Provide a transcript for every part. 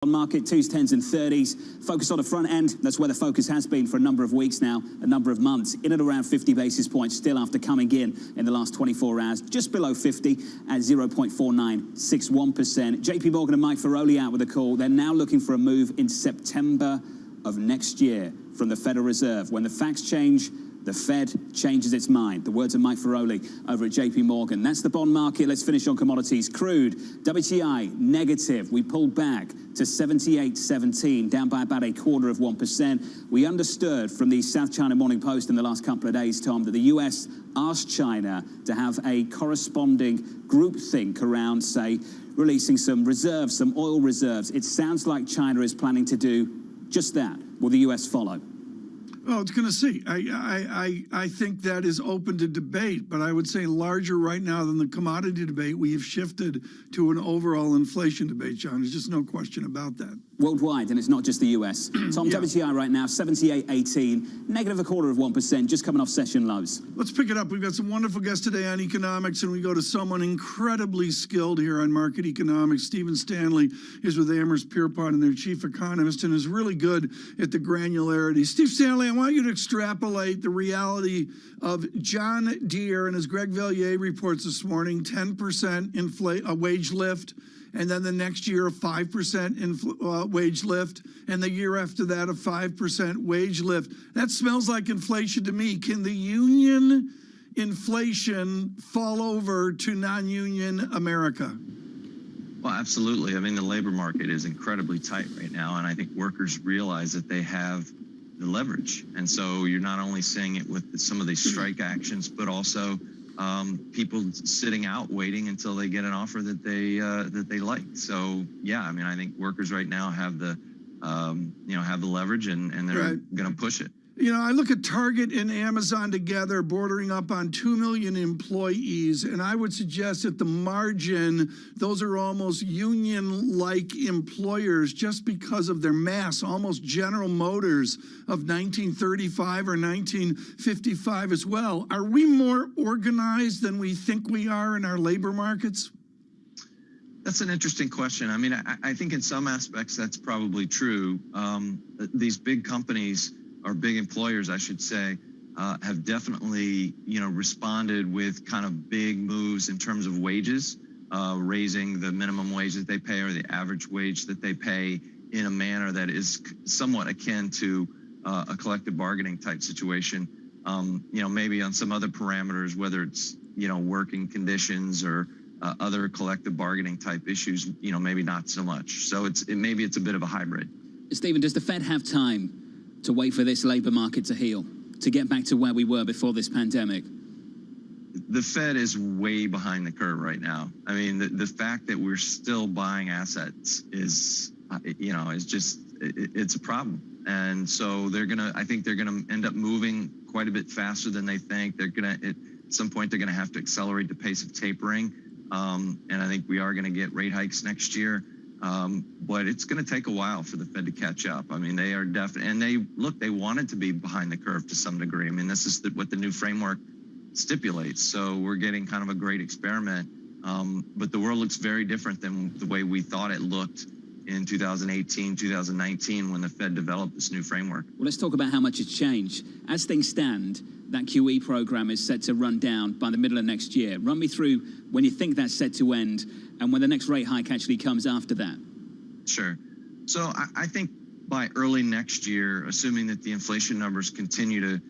On market, 2s, 10s and 30s. Focus on the front end. That's where the focus has been for a number of weeks now, a number of months. In at around 50 basis points still after coming in the last 24 hours. Just below 50 at 0.4961%. JP Morgan and Mike Ferroli out with a call. They're now looking for a move in September of next year from the Federal Reserve. When the facts change, the Fed changes its mind. The words of Mike Ferroli over at JP Morgan. That's the bond market. Let's finish on commodities. Crude, WTI, negative. We pulled back to 78.17, down by about 0.25%. We understood from the South China Morning Post in the last couple of days, Tom, that the US asked China to have a corresponding groupthink around, say, releasing some reserves, some oil reserves. It sounds like China is planning to do just that. Will the US follow? Well, it's going to see. I think that is open to debate, but I would say larger right now than the commodity debate. We have shifted to an overall inflation debate, John. There's just no question about that. Worldwide, and it's not just the US. Tom, yeah. WTI right now, 78.18, negative 0.25%, just coming off session lows. Let's pick it up. We've got some wonderful guests today on economics, and we go to someone incredibly skilled here on market economics. Stephen Stanley is with Amherst Pierpont and their chief economist, and is really good at the granularity. Steve Stanley, I want you to extrapolate the reality of John Deere, and as Greg Valliere reports this morning, 10% wage lift. And then the next year, a 5% wage lift, and the year after that, a 5% wage lift. That smells like inflation to me. Can the union inflation fall over to non-union America? Well, absolutely. I mean, the labor market is incredibly tight right now, and I think workers realize that they have the leverage. And so you're not only seeing it with some of these strike actions, but also people sitting out waiting until they get an offer that they like. So yeah, I mean, I think workers right now have the have the leverage, and they're going to push it. You know, I look at Target and Amazon together, bordering up on 2 million employees, and I would suggest at the margin, those are almost union-like employers just because of their mass, almost General Motors of 1935 or 1955 as well. Are we more organized than we think we are in our labor markets? That's an interesting question. I mean, I think in some aspects that's probably true. These big companies, or big employers, I should say, have definitely, responded with kind of big moves in terms of wages, raising the minimum wage that they pay or the average wage that they pay in a manner that is somewhat akin to a collective bargaining type situation. Maybe on some other parameters, whether it's, working conditions or other collective bargaining type issues, maybe not so much. So maybe it's a bit of a hybrid. Stephen, does the Fed have time to wait for this labor market to heal, to get back to where we were before this pandemic? The Fed is way behind the curve right now. I mean, the fact that we're still buying assets is, it's a problem. And so I think they're gonna end up moving quite a bit faster than they think. At some point, they're gonna have to accelerate the pace of tapering. And I think we are gonna get rate hikes next year. But it's going to take a while for the Fed to catch up. I mean, they are definitely, and they wanted to be behind the curve to some degree. I mean, this is what the new framework stipulates. So we're getting kind of a great experiment. But the world looks very different than the way we thought it looked in 2018, 2019, when the Fed developed this new framework. Well, let's talk about how much it's changed. As things stand, that QE program is set to run down by the middle of next year. Run me through when you think that's set to end and when the next rate hike actually comes after that. Sure. So I think by early next year, assuming that the inflation numbers continue to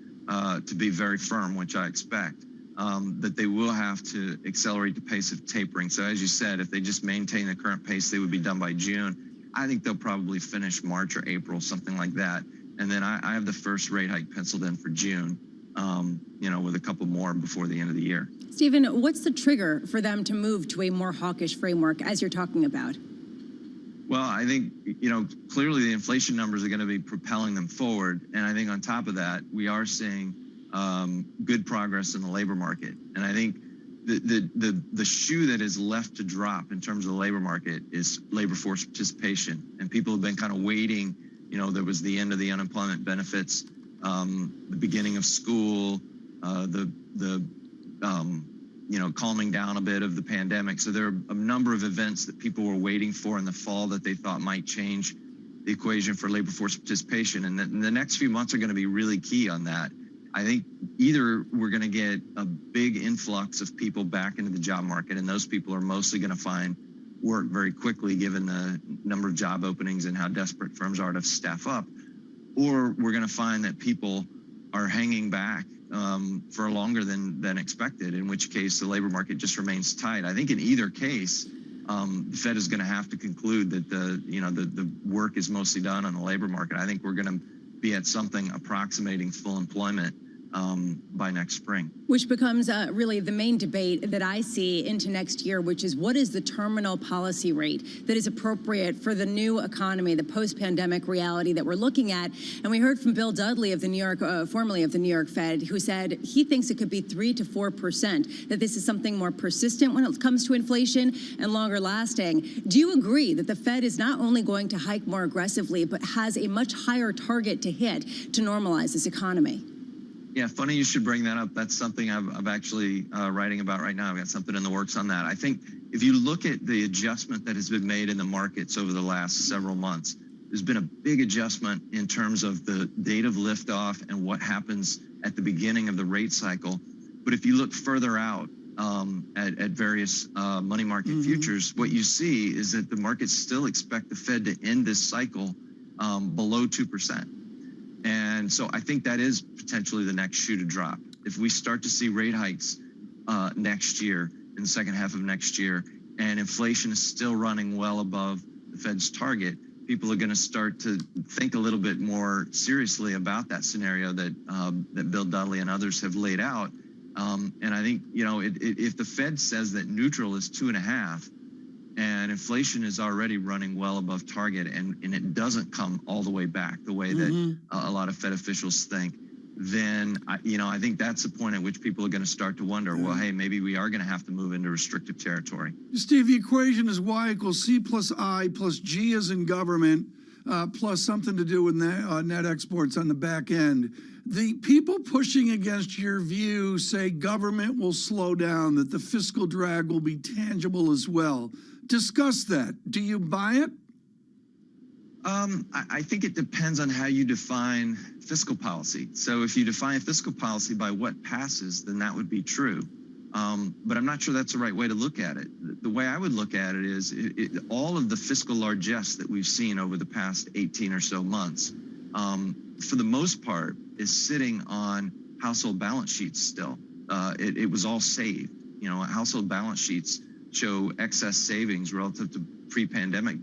be very firm, which I expect, that they will have to accelerate the pace of tapering. So as you said, if they just maintain the current pace, they would be done by June. I think they'll probably finish March or April, something like that. And then I have the first rate hike penciled in for June, with a couple more before the end of the year. Stephen, what's the trigger for them to move to a more hawkish framework, as you're talking about? Well, I think, clearly the inflation numbers are going to be propelling them forward. And I think on top of that, we are seeing good progress in the labor market. And I think the shoe that is left to drop in terms of the labor market is labor force participation. And people have been kind of waiting. There was the end of the unemployment benefits, the beginning of school, the calming down a bit of the pandemic. So there are a number of events that people were waiting for in the fall that they thought might change the equation for labor force participation. And the next few months are going to be really key on that. I think either we're going to get a big influx of people back into the job market, and those people are mostly going to find work very quickly given the number of job openings and how desperate firms are to staff up, or we're going to find that people are hanging back for longer than expected, in which case the labor market just remains tight. I think in either case, the Fed is going to have to conclude that the work is mostly done on the labor market. I think we're going to be at something approximating full employment by next spring. Which becomes really the main debate that I see into next year, which is what is the terminal policy rate that is appropriate for the new economy, the post-pandemic reality that we're looking at. And we heard from Bill Dudley of the New York, formerly of the New York Fed, who said he thinks it could be 3 to 4%, that this is something more persistent when it comes to inflation and longer lasting. Do you agree that the Fed is not only going to hike more aggressively, but has a much higher target to hit to normalize this economy? Yeah, funny you should bring that up. That's something I'm actually writing about right now. I've got something in the works on that. I think if you look at the adjustment that has been made in the markets over the last several months, there's been a big adjustment in terms of the date of liftoff and what happens at the beginning of the rate cycle. But if you look further out at various money market futures, what you see is that the markets still expect the Fed to end this cycle below 2%. And so I think that is potentially the next shoe to drop. If we start to see rate hikes next year, in the second half of next year, and inflation is still running well above the Fed's target, people are going to start to think a little bit more seriously about that scenario that Bill Dudley and others have laid out. And I think, if the Fed says that neutral is 2.5, and inflation is already running well above target, and it doesn't come all the way back the way that a lot of Fed officials think, then I think that's the point at which people are going to start to wonder, well, hey, maybe we are going to have to move into restrictive territory. Steve, the equation is Y equals C plus I plus G as in government, plus something to do with net exports on the back end. The people pushing against your view say government will slow down, that the fiscal drag will be tangible as well. Discuss that. Do you buy it? I think it depends on how you define fiscal policy. So if you define fiscal policy by what passes, then that would be true. But I'm not sure that's the right way to look at it. The way I would look at it is all of the fiscal largesse that we've seen over the past 18 or so months, for the most part, is sitting on household balance sheets still. It was all saved. Household balance sheets show excess savings relative to pre-pandemic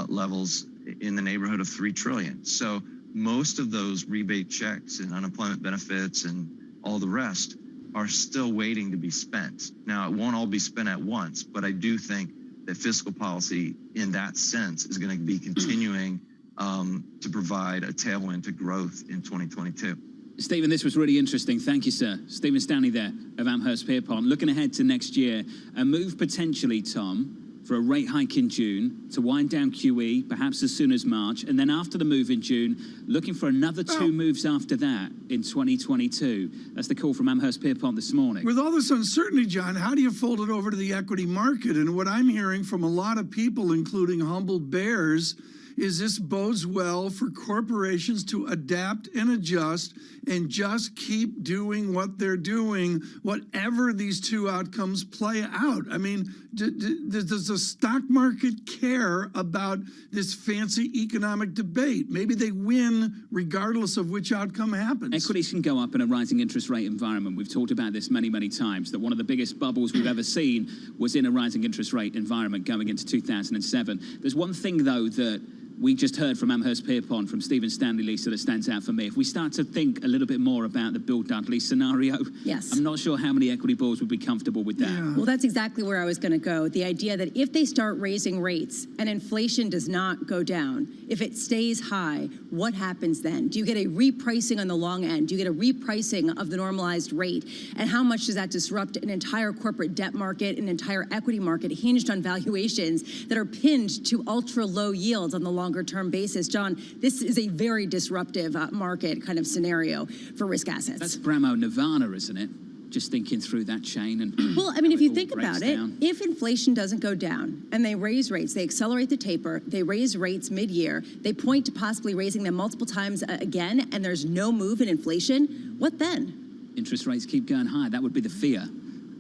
levels in the neighborhood of $3 trillion. So most of those rebate checks and unemployment benefits and all the rest are still waiting to be spent. Now, it won't all be spent at once, but I do think that fiscal policy in that sense is going to be continuing to provide a tailwind to growth in 2022. Stephen, this was really interesting. Thank you, sir. Stephen Stanley there of Amherst Pierpont. Looking ahead to next year, a move potentially, Tom, for a rate hike in June to wind down QE, perhaps as soon as March, and then after the move in June, looking for another two moves after that in 2022. That's the call from Amherst Pierpont this morning. With all this uncertainty, John, how do you fold it over to the equity market? And what I'm hearing from a lot of people, including humbled bears, is this bodes well for corporations to adapt and adjust and just keep doing what they're doing, whatever these two outcomes play out. I mean, does the stock market care about this fancy economic debate? Maybe they win regardless of which outcome happens. Equities can go up in a rising interest rate environment. We've talked about this many, many times, that one of the biggest bubbles we've ever seen was in a rising interest rate environment going into 2007. There's one thing, though, that we just heard from Amherst Pierpont, from Stephen Stanley, Lisa, that stands out for me. If we start to think a little bit more about the Bill Dudley scenario, yes, I'm not sure how many equity bulls would be comfortable with that. Yeah. Well, that's exactly where I was going to go. The idea that if they start raising rates and inflation does not go down, if it stays high, what happens then? Do you get a repricing on the long end? Do you get a repricing of the normalized rate? And how much does that disrupt an entire corporate debt market, an entire equity market hinged on valuations that are pinned to ultra low yields on the longer term basis? John, this is a very disruptive market kind of scenario for risk assets. That's Bramo Nirvana, isn't it? just thinking through that chain. And well, I mean, if you think about it, down. if inflation doesn't go down and they raise rates, they accelerate the taper, they raise rates mid-year, they point to possibly raising them multiple times again, and there's no move in inflation, what then? Interest rates keep going high. That would be the fear.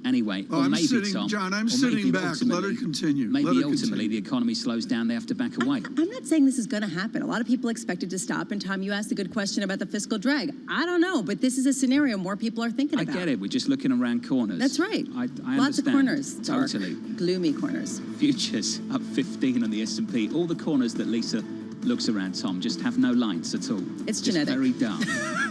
Anyway, Oh, or I'm maybe, sitting, Tom, John, I'm or sitting maybe back. Let her continue. Maybe Let her ultimately continue. the economy slows down, they have to back away. I'm not saying this is going to happen. A lot of people expect it to stop. And Tom, you asked a good question about the fiscal drag. I don't know, but this is a scenario more people are thinking about. I get it. We're just looking around corners. That's right. I Lots understand. of corners. Dark, Totally. gloomy corners. Futures up 15 on the S&P. All the corners that Lisa looks around, Tom, just have no lights at all. It's just genetic. very dark.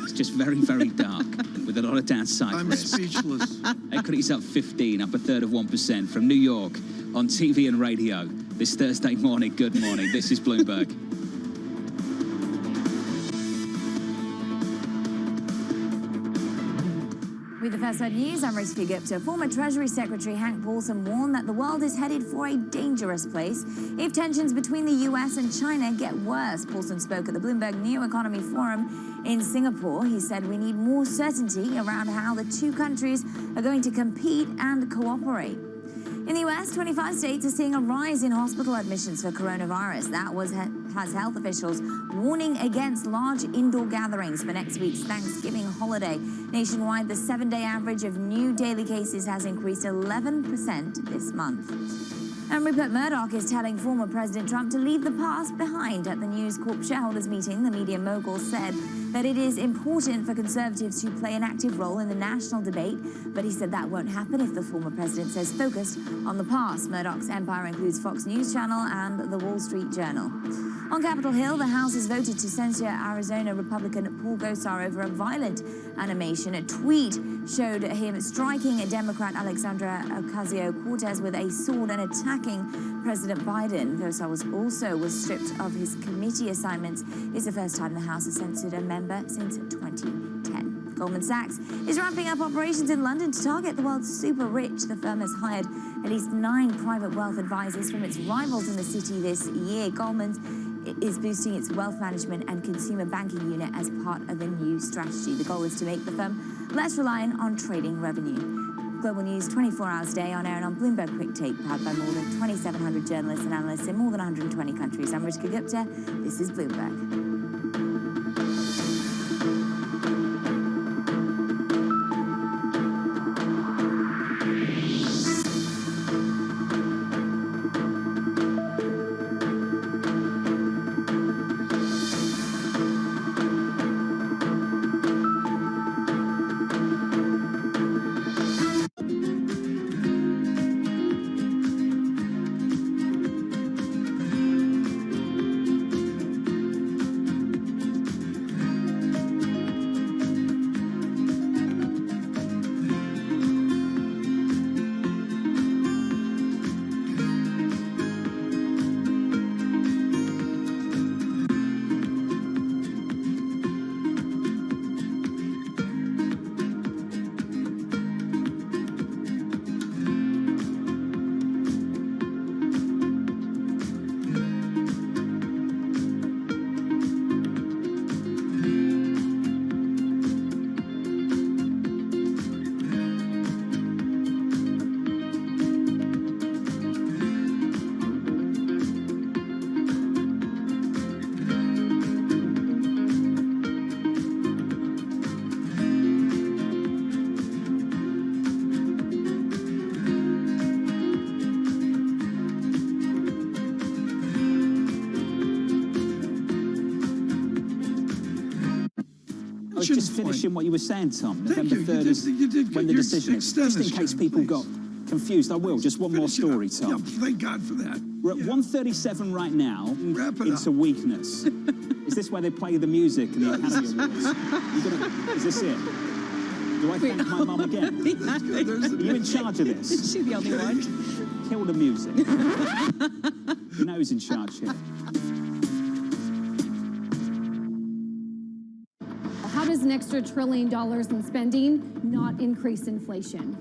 It's just very, very dark with a lot of downside I'm risk. speechless. Equities up 15, up a third of 1% from New York on TV and radio this Thursday morning. Good morning. This is Bloomberg. With the first news, I'm Ritika Gupta. Former Treasury Secretary Hank Paulson warned that the world is headed for a dangerous place if tensions between the US and China get worse. Paulson spoke at the Bloomberg New Economy Forum in Singapore. He said we need more certainty around how the two countries are going to compete and cooperate. In the US, 25 states are seeing a rise in hospital admissions for coronavirus. That has health officials warning against large indoor gatherings for next week's Thanksgiving holiday. Nationwide, the 7-day average of new daily cases has increased 11% this month. And Rupert Murdoch is telling former President Trump to leave the past behind. At the News Corp shareholders meeting, the media mogul said that it is important for conservatives to play an active role in the national debate, but he said that won't happen if the former president says focused on the past. Murdoch's empire includes Fox News Channel and the Wall Street Journal. On Capitol Hill, the House has voted to censure Arizona Republican Paul Gosar over a violent animation. A tweet showed him striking a Democrat Alexandra Ocasio-Cortez with a sword and attacking President Biden. Gosar was stripped of his committee assignments. It's the first time the House has censored a member since 2010. Goldman Sachs is ramping up operations in London to target the world's super rich. The firm has hired at least 9 private wealth advisors from its rivals in the city this year. Goldman is boosting its wealth management and consumer banking unit as part of a new strategy. The goal is to make the firm less reliant on trading revenue. Global news 24 hours a day on air and on Bloomberg Quick Take, powered by more than 2,700 journalists and analysts in more than 120 countries. I'm Ritika Gupta. This is Bloomberg. Just finishing what you were saying, Tom. Thank November you. 3rd You did when the good. decision is. Extend Just in this, case John, people please. got confused, I will. Just one more Finish it up. story, Tom. Yeah, thank God for that. We're at 1:37 right now Wrap it into up. weakness. Is this where they play the music and the Academy Awards? Is this it? Do I thank my mum again? Are you in charge of this? Is she the only one? Kill the music. You know who's in charge here. How does an extra $1 trillion in spending not increase inflation?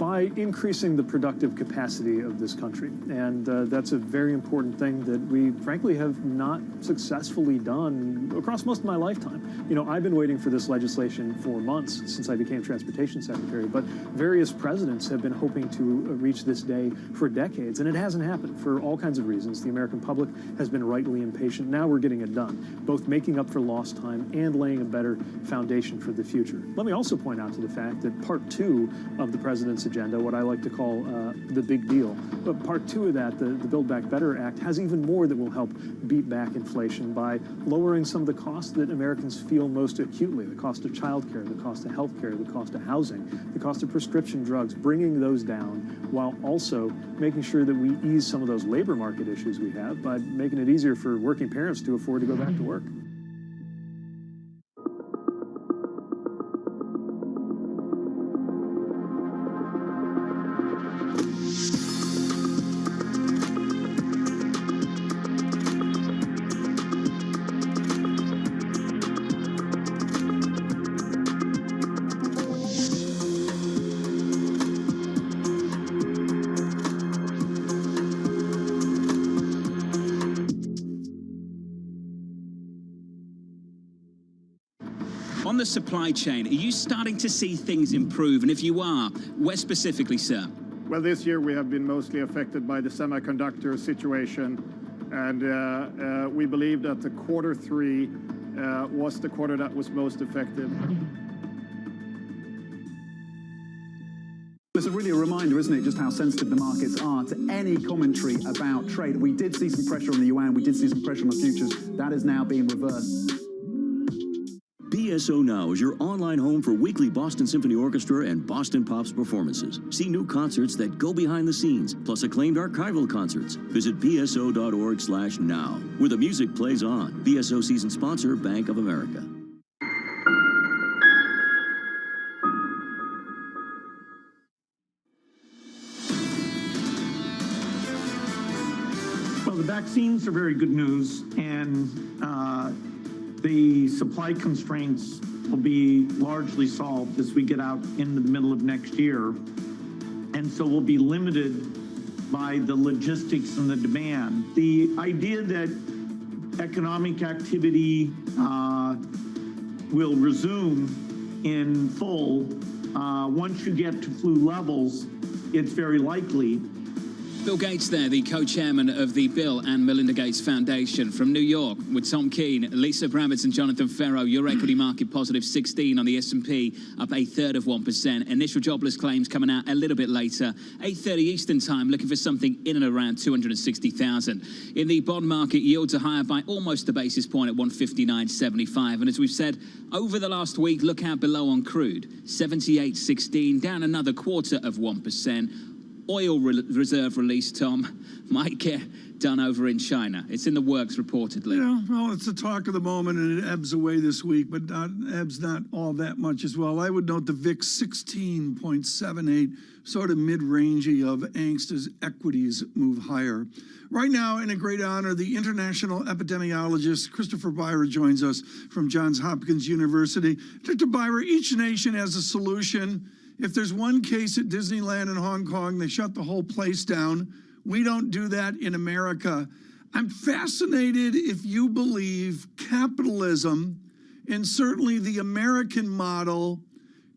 by increasing the productive capacity of this country. And that's a very important thing that we, frankly, have not successfully done across most of my lifetime. You know, I've been waiting for this legislation for months since I became Transportation Secretary, but various presidents have been hoping to reach this day for decades, and it hasn't happened for all kinds of reasons. The American public has been rightly impatient. Now we're getting it done, both making up for lost time and laying a better foundation for the future. Let me also point out to the fact that Part 2 of the President's agenda, what I like to call the big deal, but Part 2 of that, the Build Back Better Act, has even more that will help beat back inflation by lowering some of the costs that Americans feel most acutely, the cost of childcare, the cost of health care, the cost of housing, the cost of prescription drugs, bringing those down while also making sure that we ease some of those labor market issues we have by making it easier for working parents to afford to go back to work. On the supply chain, are you starting to see things improve? And if you are, where specifically, sir? Well, this year we have been mostly affected by the semiconductor situation, and we believe that the Q3 was the quarter that was most affected. It's really a reminder, isn't it, just how sensitive the markets are to any commentary about trade. We did see some pressure on the yuan, we did see some pressure on the futures. That is now being reversed. BSO Now is your online home for weekly Boston Symphony Orchestra and Boston Pops performances. See new concerts that go behind the scenes, plus acclaimed archival concerts. Visit bso.org/now, where the music plays on. BSO season sponsor, Bank of America. Well, the vaccines are very good news, and the supply constraints will be largely solved as we get out into the middle of next year. And so we'll be limited by the logistics and the demand. The idea that economic activity will resume in full once you get to flu levels, it's very likely. Bill Gates there, the co-chairman of the Bill and Melinda Gates Foundation. From New York, with Tom Keene, Lisa Bramett and Jonathan Ferro, your equity market positive 16 on the S&P, up 1/3%. Initial jobless claims coming out a little bit later. 8:30 Eastern time, looking for something in and around 260,000. In the bond market, yields are higher by almost a basis point at 159.75. And as we've said, over the last week, look out below on crude. 78.16, down another 1/4%. Oil reserve release, Tom, might get done over in China. It's in the works, reportedly. Yeah, well, it's the talk of the moment, and it ebbs away this week, but ebbs not all that much as well. I would note the VIX 16.78, sort of mid-rangey of angst as equities move higher. Right now, in a great honor, the international epidemiologist Christopher Byrer joins us from Johns Hopkins University. Dr. Byrer, each nation has a solution. If there's one case at Disneyland in Hong Kong, they shut the whole place down. We don't do that in America. I'm fascinated if you believe capitalism, and certainly the American model,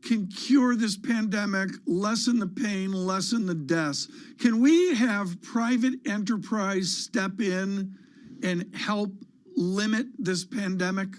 can cure this pandemic, lessen the pain, lessen the deaths. Can we have private enterprise step in and help limit this pandemic?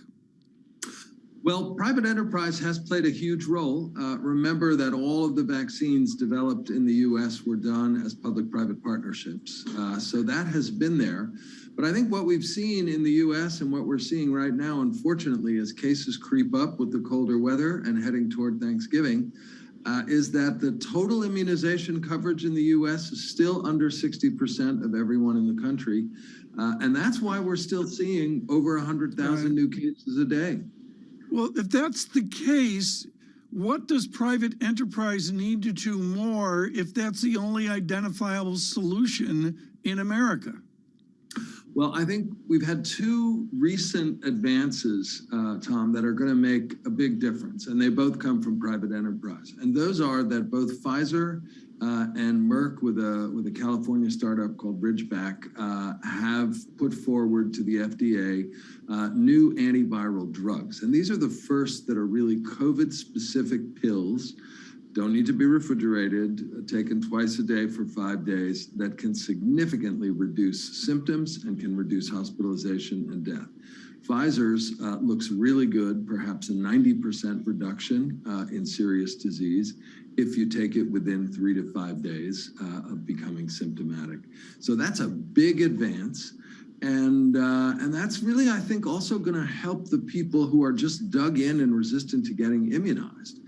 Well, private enterprise has played a huge role. Remember that all of the vaccines developed in the U.S. were done as public-private partnerships. So that has been there. But I think what we've seen in the U.S. and what we're seeing right now, unfortunately, as cases creep up with the colder weather and heading toward Thanksgiving, is that the total immunization coverage in the U.S. is still under 60% of everyone in the country. And that's why we're still seeing over 100,000 new cases a day. Well, if that's the case, what does private enterprise need to do more if that's the only identifiable solution in America? Well, I think we've had two recent advances, Tom, that are going to make a big difference, and they both come from private enterprise. And those are that both Pfizer and Merck, with a California startup called Ridgeback, have put forward to the FDA new antiviral drugs. And these are the first that are really COVID-specific pills, don't need to be refrigerated, taken twice a day for 5 days, that can significantly reduce symptoms and can reduce hospitalization and death. Pfizer's looks really good, perhaps a 90% reduction in serious disease if you take it within 3 to 5 days of becoming symptomatic. So that's a big advance. And that's really, I think, also going to help the people who are just dug in and resistant to getting immunized.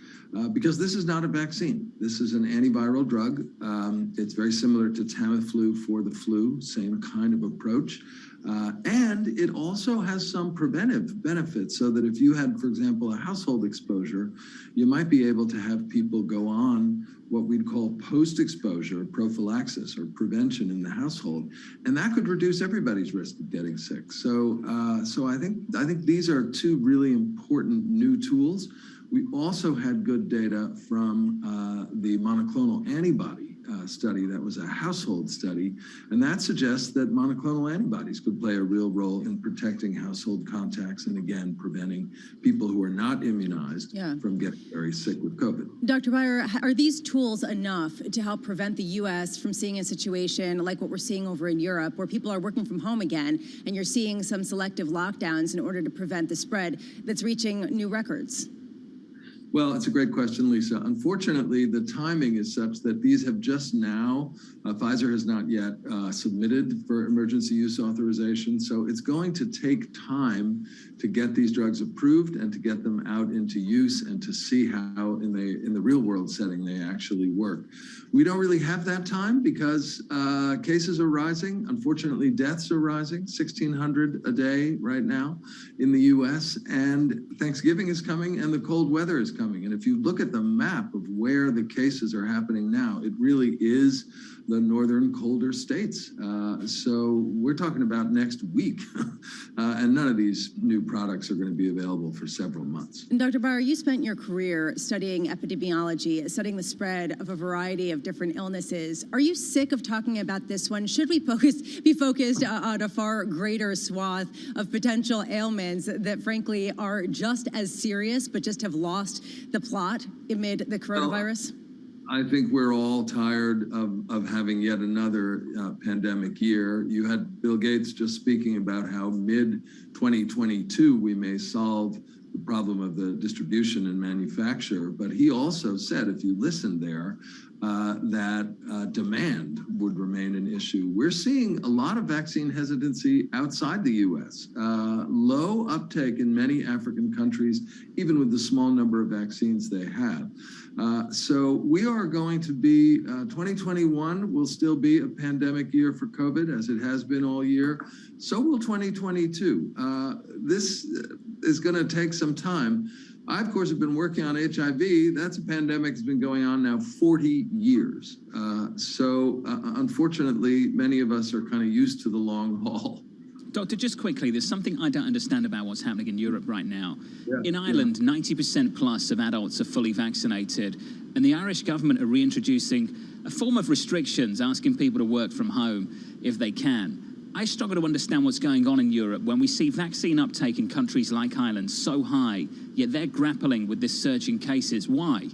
Because this is not a vaccine. This is an antiviral drug. It's very similar to Tamiflu for the flu, same kind of approach. And it also has some preventive benefits, so that if you had, for example, a household exposure, you might be able to have people go on what we'd call post-exposure prophylaxis or prevention in the household, and that could reduce everybody's risk of getting sick. So I think these are two really important new tools. We also had good data from the monoclonal antibody study that was a household study, and that suggests that monoclonal antibodies could play a real role in protecting household contacts and, again, preventing people who are not immunized from getting very sick with COVID. Dr. Beyer, are these tools enough to help prevent the U.S. from seeing a situation like what we're seeing over in Europe, where people are working from home again, and you're seeing some selective lockdowns in order to prevent the spread that's reaching new records? Well, it's a great question, Lisa. Unfortunately, the timing is such that these have just now, Pfizer has not yet submitted for emergency use authorization. So it's going to take time to get these drugs approved and to get them out into use and to see how in the real world setting they actually work. We don't really have that time because cases are rising. Unfortunately, deaths are rising, 1,600 a day right now in the US, and Thanksgiving is coming and the cold weather is coming. And if you look at the map of where the cases are happening now, it really is the northern colder states. So we're talking about next week, and none of these new products are going to be available for several months. And Dr. Beyer, you spent your career studying epidemiology, studying the spread of a variety of different illnesses. Are you sick of talking about this one? Should we be focused on a far greater swath of potential ailments that frankly are just as serious, but just have lost the plot amid the coronavirus? I think we're all tired of having yet another pandemic year. You had Bill Gates just speaking about how mid-2022 we may solve the problem of the distribution and manufacture. But he also said, if you listen there, that demand would remain an issue. We're seeing a lot of vaccine hesitancy outside the U.S., low uptake in many African countries, even with the small number of vaccines they have. So we are going to be, 2021 will still be a pandemic year for COVID, as it has been all year. So will 2022. This is going to take some time. I, of course, have been working on HIV. That's a pandemic that's been going on now 40 years. So unfortunately, many of us are kind of used to the long haul. Doctor, just quickly, there's something I don't understand about what's happening in Europe right now. In Ireland, 90% plus of adults are fully vaccinated, and the Irish government are reintroducing a form of restrictions, asking people to work from home if they can. I struggle to understand what's going on in Europe when we see vaccine uptake in countries like Ireland so high, yet they're grappling with this surge in cases. Why?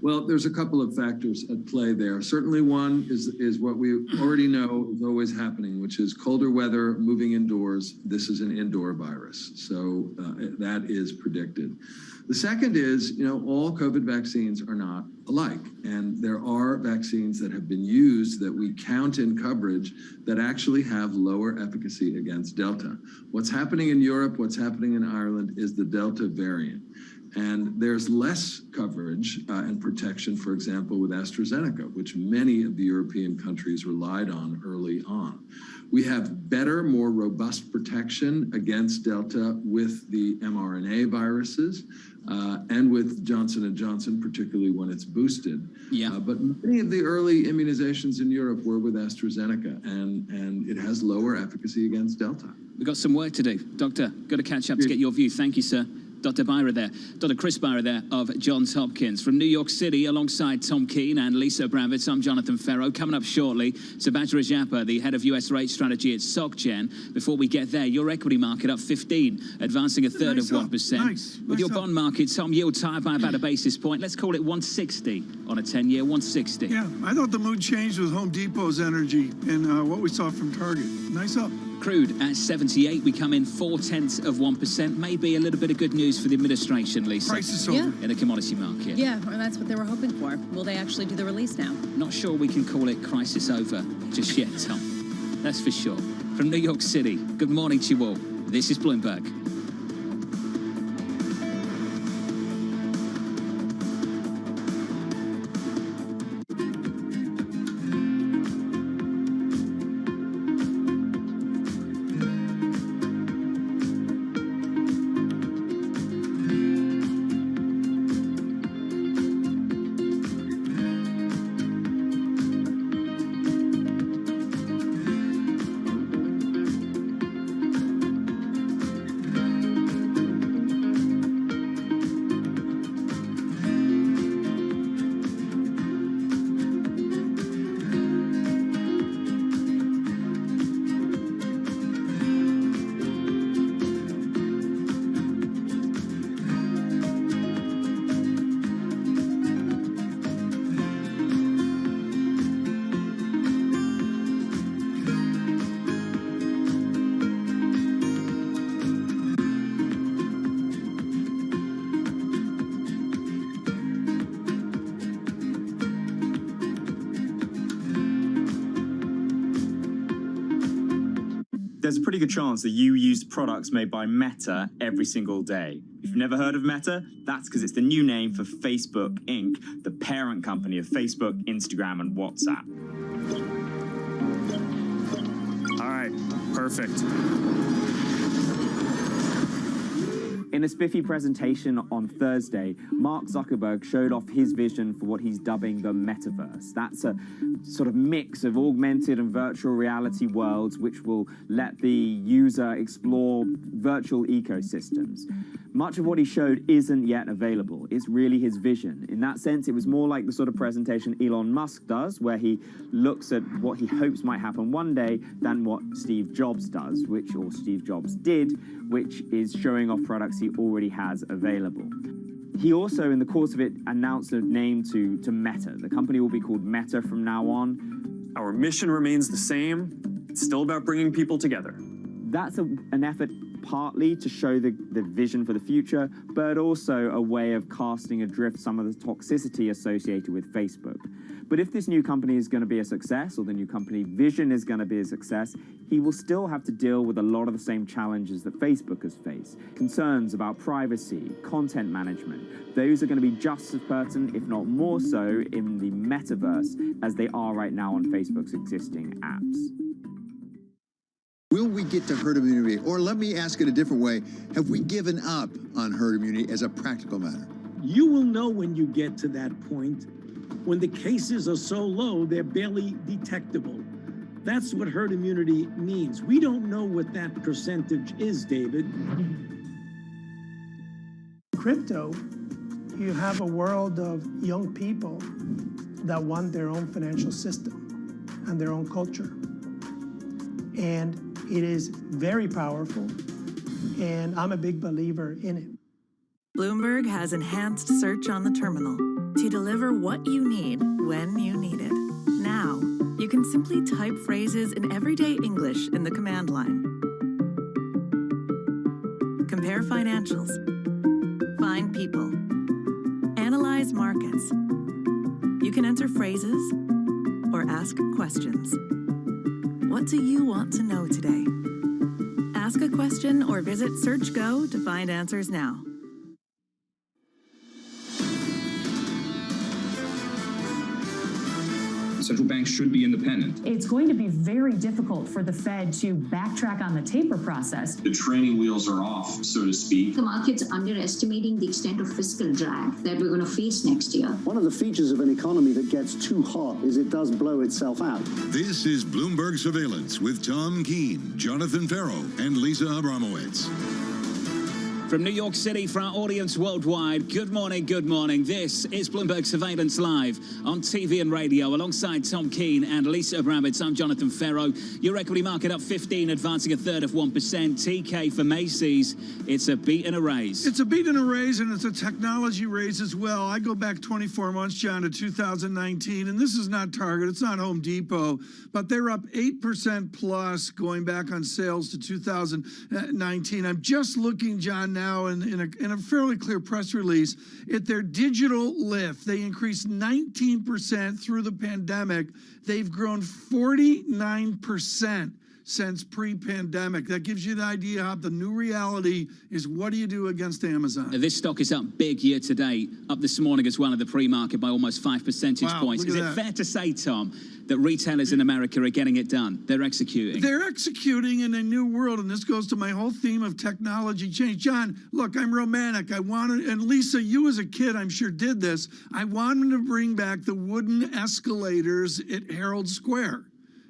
Well, there's a couple of factors at play there. Certainly one is what we already know is always happening, which is colder weather, moving indoors. This is an indoor virus, so that is predicted. The second is, all COVID vaccines are not alike, and there are vaccines that have been used that we count in coverage that actually have lower efficacy against Delta. What's happening in Europe, what's happening in Ireland is the Delta variant. And there's less coverage and protection, for example, with AstraZeneca, which many of the European countries relied on early on. We have better, more robust protection against Delta with the mRNA viruses and with Johnson & Johnson, particularly when it's boosted. But many of the early immunizations in Europe were with AstraZeneca, and it has lower efficacy against Delta. We've got some work to do. Doctor, got to catch up to get your view. Thank you, sir. Dr. Byra there, Dr. Chris Byra there of Johns Hopkins. From New York City, alongside Tom Keene and Lisa Bravitz, I'm Jonathan Ferro. Coming up shortly, Subhadra Rajappa, the head of US rate strategy at SocGen. Before we get there, your equity market up 15, advancing a third of 1%. With your bond market, Tom, yields higher by about a basis point. Let's call it 160 on a 10-year, 160. Yeah, I thought the mood changed with Home Depot's energy and what we saw from Target. Nice up. Crude at 78, we come in 0.4%. Maybe a little bit of good news for the administration, Lisa. Prices over. In the commodity market. Yeah, well, that's what they were hoping for. Will they actually do the release now? Not sure we can call it crisis over just yet, Tom. That's for sure. From New York City, good morning to you all. This is Bloomberg. There's a pretty good chance that you use products made by Meta every single day. If you've never heard of Meta, that's because it's the new name for Facebook Inc., the parent company of Facebook, Instagram, and WhatsApp. All right, perfect. In a spiffy presentation on Thursday, Mark Zuckerberg showed off his vision for what he's dubbing the metaverse. That's a sort of mix of augmented and virtual reality worlds which will let the user explore virtual ecosystems. Much of what he showed isn't yet available. It's really his vision. In that sense, it was more like the sort of presentation Elon Musk does, where he looks at what he hopes might happen one day, than what Steve Jobs does, or Steve Jobs did, which is showing off products he already has available. He also, in the course of it, announced a name to Meta. The company will be called Meta from now on. Our mission remains the same. It's still about bringing people together. That's an effort partly to show the vision for the future, but also a way of casting adrift some of the toxicity associated with Facebook. But if this new company is going to be a success, or the new company vision is going to be a success, he will still have to deal with a lot of the same challenges that Facebook has faced. Concerns about privacy, content management, those are going to be just as pertinent, if not more so, in the metaverse as they are right now on Facebook's existing apps. Will we get to herd immunity? Or let me ask it a different way. Have we given up on herd immunity as a practical matter? You will know when you get to that point, when the cases are so low, they're barely detectable. That's what herd immunity means. We don't know what that percentage is, David. Crypto, you have a world of young people that want their own financial system and their own culture. And it is very powerful, and I'm a big believer in it. Bloomberg has enhanced search on the terminal to deliver what you need when you need it. Now, you can simply type phrases in everyday English in the command line. Compare financials. Find people. Analyze markets. You can enter phrases or ask questions. What do you want to know today? Ask a question or visit SearchGo to find answers now. central banks should be independent. It's going to be very difficult for the Fed to backtrack on the taper process. The training wheels are off, so to speak. The market's underestimating the extent of fiscal drag that we're going to face next year. One of the features of an economy that gets too hot is it does blow itself out. This is Bloomberg Surveillance with Tom Keene, Jonathan Ferro, and Lisa Abramowitz. From New York City for our audience worldwide, good morning, good morning. This is Bloomberg Surveillance Live on TV and radio alongside Tom Keene and Lisa Abramowitz. I'm Jonathan Ferro. Your equity market up 15, advancing a third of 1%. TK for Macy's, it's a beat and a raise. It's a beat and a raise, and it's a technology raise as well. I go back 24 months, John, to 2019, and this is not Target, it's not Home Depot, but they're up 8% plus going back on sales to 2019. I'm just looking, John, now in a fairly clear press release at their digital lift. They increased 19% through the pandemic. They've grown 49% since pre-pandemic. That gives you the idea how the new reality is. What do you do against Amazon? This stock is up big year to date, up this morning as well in the pre-market by almost 5 percentage points. Is it fair to say, Tom, that retailers in America are getting it done? They're executing. They're executing in a new world, and this goes to my whole theme of technology change. John, look, I'm romantic. I wanted, and Lisa, you as a kid, I'm sure did this. I wanted to bring back the wooden escalators at Herald Square.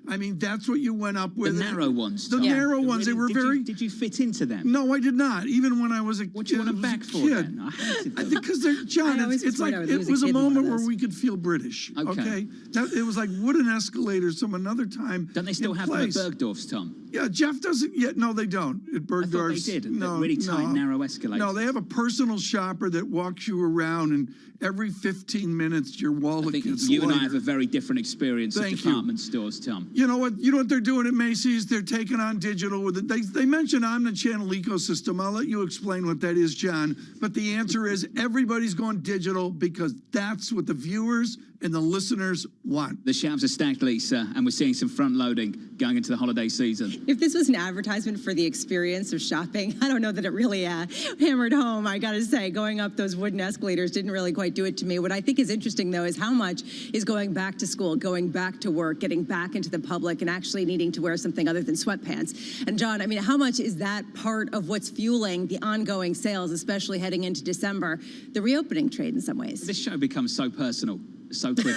I mean, that's what you went up with. The narrow ones. The narrow ones. They were very. Did you fit into them? No, I did not. Even when I was a kid. What do you want them back for then? I hated them. Because they're, John, it's like it was a moment where we could feel British. Okay. It was like wooden escalators from another time. Don't they still have them at Bergdorf's, Tom? Yeah, Jeff doesn't yet. No, they don't. At Bergdorf's. I thought they did. No, really tight, narrow escalators. No, they have a personal shopper that walks you around, and every 15 minutes your wallet gets you lighter. and I have a very different experience at department stores, Tom. You know what? You know what they're doing at Macy's? They're taking on digital with it. They mentioned omnichannel ecosystem. I'll let you explain what that is, John. But the answer is everybody's going digital because that's what the viewers and the listeners want. The shelves are stacked, Lisa, and we're seeing some front loading going into the holiday season. If this was an advertisement for the experience of shopping, I don't know that it really hammered home. I got to say, going up those wooden escalators didn't really quite do it to me. What I think is interesting, though, is how much is going back to school, going back to work, getting back into the public, and actually needing to wear something other than sweatpants. And John, I mean, how much is that part of what's fueling the ongoing sales, especially heading into December, the reopening trade in some ways? This show becomes so personal so quickly.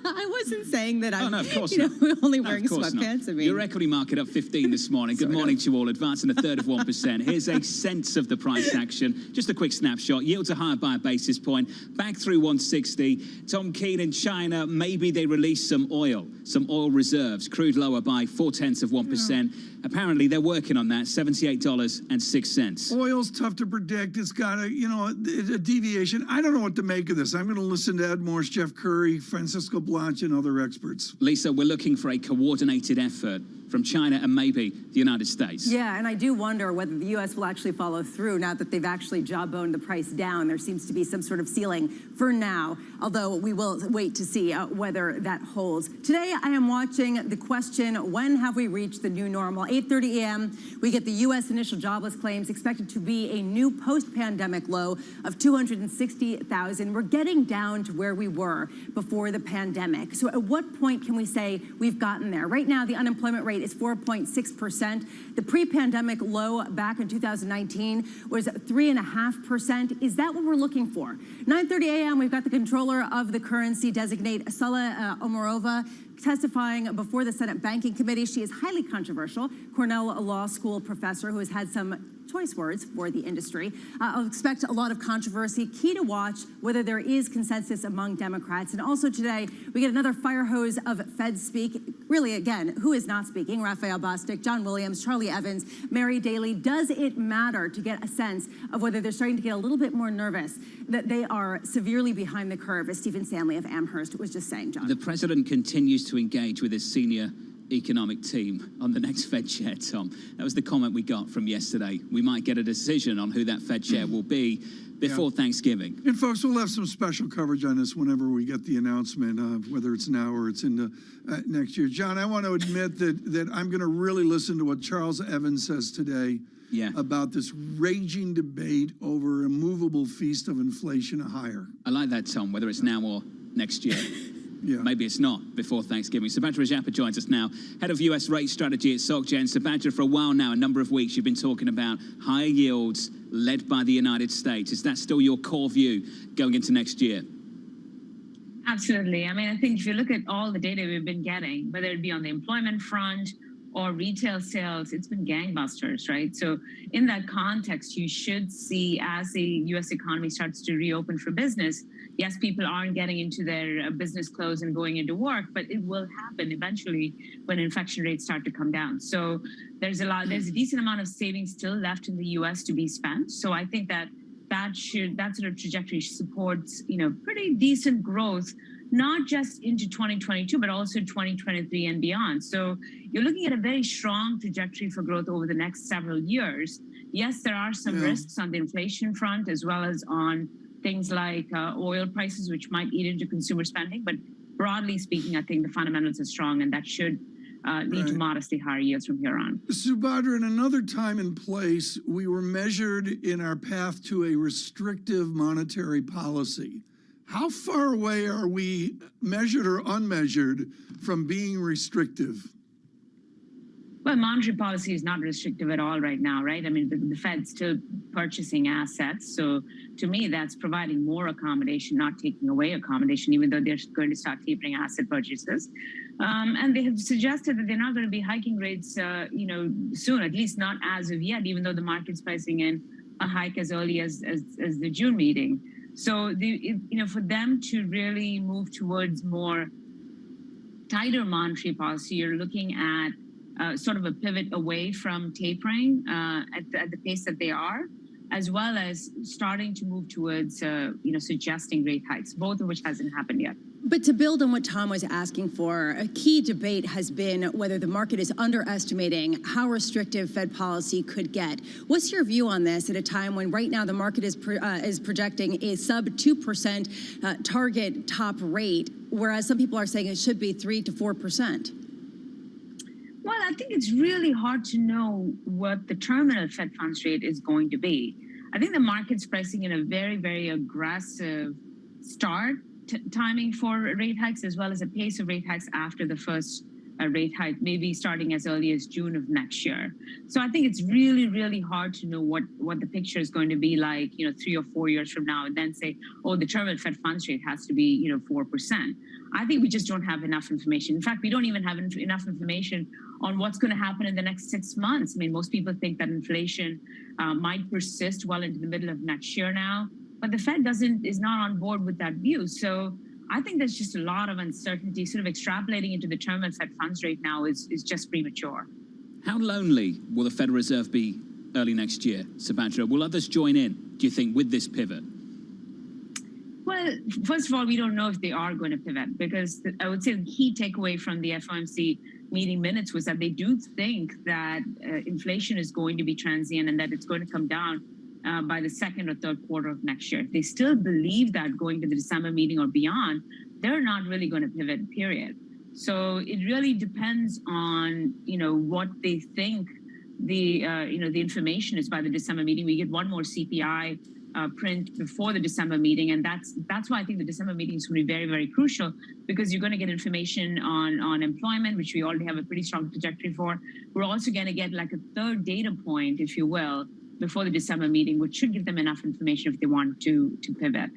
I wasn't saying that I'm of course only wearing sweatpants. I mean, your equity market up 15 this morning. Good morning to you all. Advancing a third of 1%. Here's a sense of the price action. Just a quick snapshot. Yields are higher by a basis point. Back through 160. Tom Keene in China. Maybe they release some oil reserves. Crude lower by 0.4%. Apparently, they're working on that. $78.06. Oil's tough to predict. It's got a deviation. I don't know what to make of this. I'm going to listen to Ed Morse, Jeff Curry, Francisco Blanche, and other experts. Lisa, we're looking for a coordinated effort from China and maybe the United States. Yeah, and I do wonder whether the U.S. will actually follow through now that they've actually jawboned the price down. There seems to be some sort of ceiling for now, although we will wait to see whether that holds. Today, I am watching the question, when have we reached the new normal? 8:30 a.m., we get the U.S. initial jobless claims expected to be a new post-pandemic low of 260,000. We're getting down to where we were before the pandemic. So at what point can we say we've gotten there? Right now, the unemployment rate is 4.6%. The pre-pandemic low back in 2019 was 3.5%. Is that what we're looking for? 9:30 a.m., we've got the controller of the currency designate, Sala Omarova, testifying before the Senate Banking Committee. She is highly controversial, Cornell Law School professor who has had some choice words for the industry. I'll expect a lot of controversy. Key to watch whether there is consensus among Democrats. And also today, we get another fire hose of Fed speak. Really, again, who is not speaking? Raphael Bostic, John Williams, Charlie Evans, Mary Daly. Does it matter to get a sense of whether they're starting to get a little bit more nervous that they are severely behind the curve, as Stephen Stanley of Amherst was just saying, John? The president continues to engage with his senior economic team on the next Fed chair, Tom. That was the comment we got from yesterday. We might get a decision on who that Fed chair will be before Thanksgiving. And folks, we'll have some special coverage on this whenever we get the announcement of whether it's now or it's in the next year. John, I want to admit that I'm going to really listen to what Charles Evans says today about this raging debate over a movable feast of inflation higher. I like that, Tom, whether it's now or next year. maybe it's not before Thanksgiving. Subhadra Rajappa joins us now, head of US rate strategy at SocGen. Subhadra, for a while now, a number of weeks, you've been talking about higher yields led by the United States. Is that still your core view going into next year? Absolutely. I mean, I think if you look at all the data we've been getting, whether it be on the employment front or retail sales, it's been gangbusters, right? So in that context, you should see, as the US economy starts to reopen for business, yes, people aren't getting into their business clothes and going into work, but it will happen eventually when infection rates start to come down. So there's a decent amount of savings still left in the US to be spent. So I think that sort of trajectory supports, pretty decent growth, not just into 2022, but also 2023 and beyond. So you're looking at a very strong trajectory for growth over the next several years. Yes, there are some risks on the inflation front, as well as on things like oil prices, which might eat into consumer spending. But broadly speaking, I think the fundamentals are strong, and that should lead to modestly higher yields from here on. Subhadra, in another time and place, we were measured in our path to a restrictive monetary policy. How far away are we, measured or unmeasured, from being restrictive? Well, monetary policy is not restrictive at all right now, right? I mean, the Fed's still purchasing assets. So to me, that's providing more accommodation, not taking away accommodation, even though they're going to start tapering asset purchases. And they have suggested that they're not going to be hiking rates, soon, at least not as of yet, even though the market's pricing in a hike as early as the June meeting. So, for them to really move towards more tighter monetary policy, you're looking at sort of a pivot away from tapering at the pace that they are, as well as starting to move towards, suggesting rate hikes, both of which hasn't happened yet. But to build on what Tom was asking for, a key debate has been whether the market is underestimating how restrictive Fed policy could get. What's your view on this at a time when right now the market is projecting a sub 2% target top rate, whereas some people are saying it should be 3 to 4%? Well, I think it's really hard to know what the terminal Fed funds rate is going to be. I think the market's pricing in a very, very aggressive start timing for rate hikes, as well as a pace of rate hikes after the first rate hike, maybe starting as early as June of next year. So I think it's really, really hard to know what the picture is going to be like, 3 or 4 years from now, and then say, oh, the terminal Fed funds rate has to be, 4%. I think we just don't have enough information. In fact, we don't even have enough information on what's going to happen in the next 6 months. I mean, most people think that inflation might persist well into the middle of next year now, but the Fed is not on board with that view. So I think there's just a lot of uncertainty. Sort of extrapolating into the terminal Fed funds rate now is just premature. How lonely will the Federal Reserve be early next year, Subhadra? Will others join in, do you think, with this pivot? Well, first of all, we don't know if they are going to pivot, because I would say the key takeaway from the FOMC meeting minutes was that they do think that inflation is going to be transient and that it's going to come down by the second or third quarter of next year. If they still believe that going to the December meeting or beyond, they're not really going to pivot, period. So it really depends on, what they think the information is by the December meeting. We get one more CPI print before the December meeting, and that's why I think the December meeting is going to be very, very crucial, because you're going to get information on employment, which we already have a pretty strong trajectory for. We're also going to get like a third data point, if you will, before the December meeting, which should give them enough information if they want to pivot.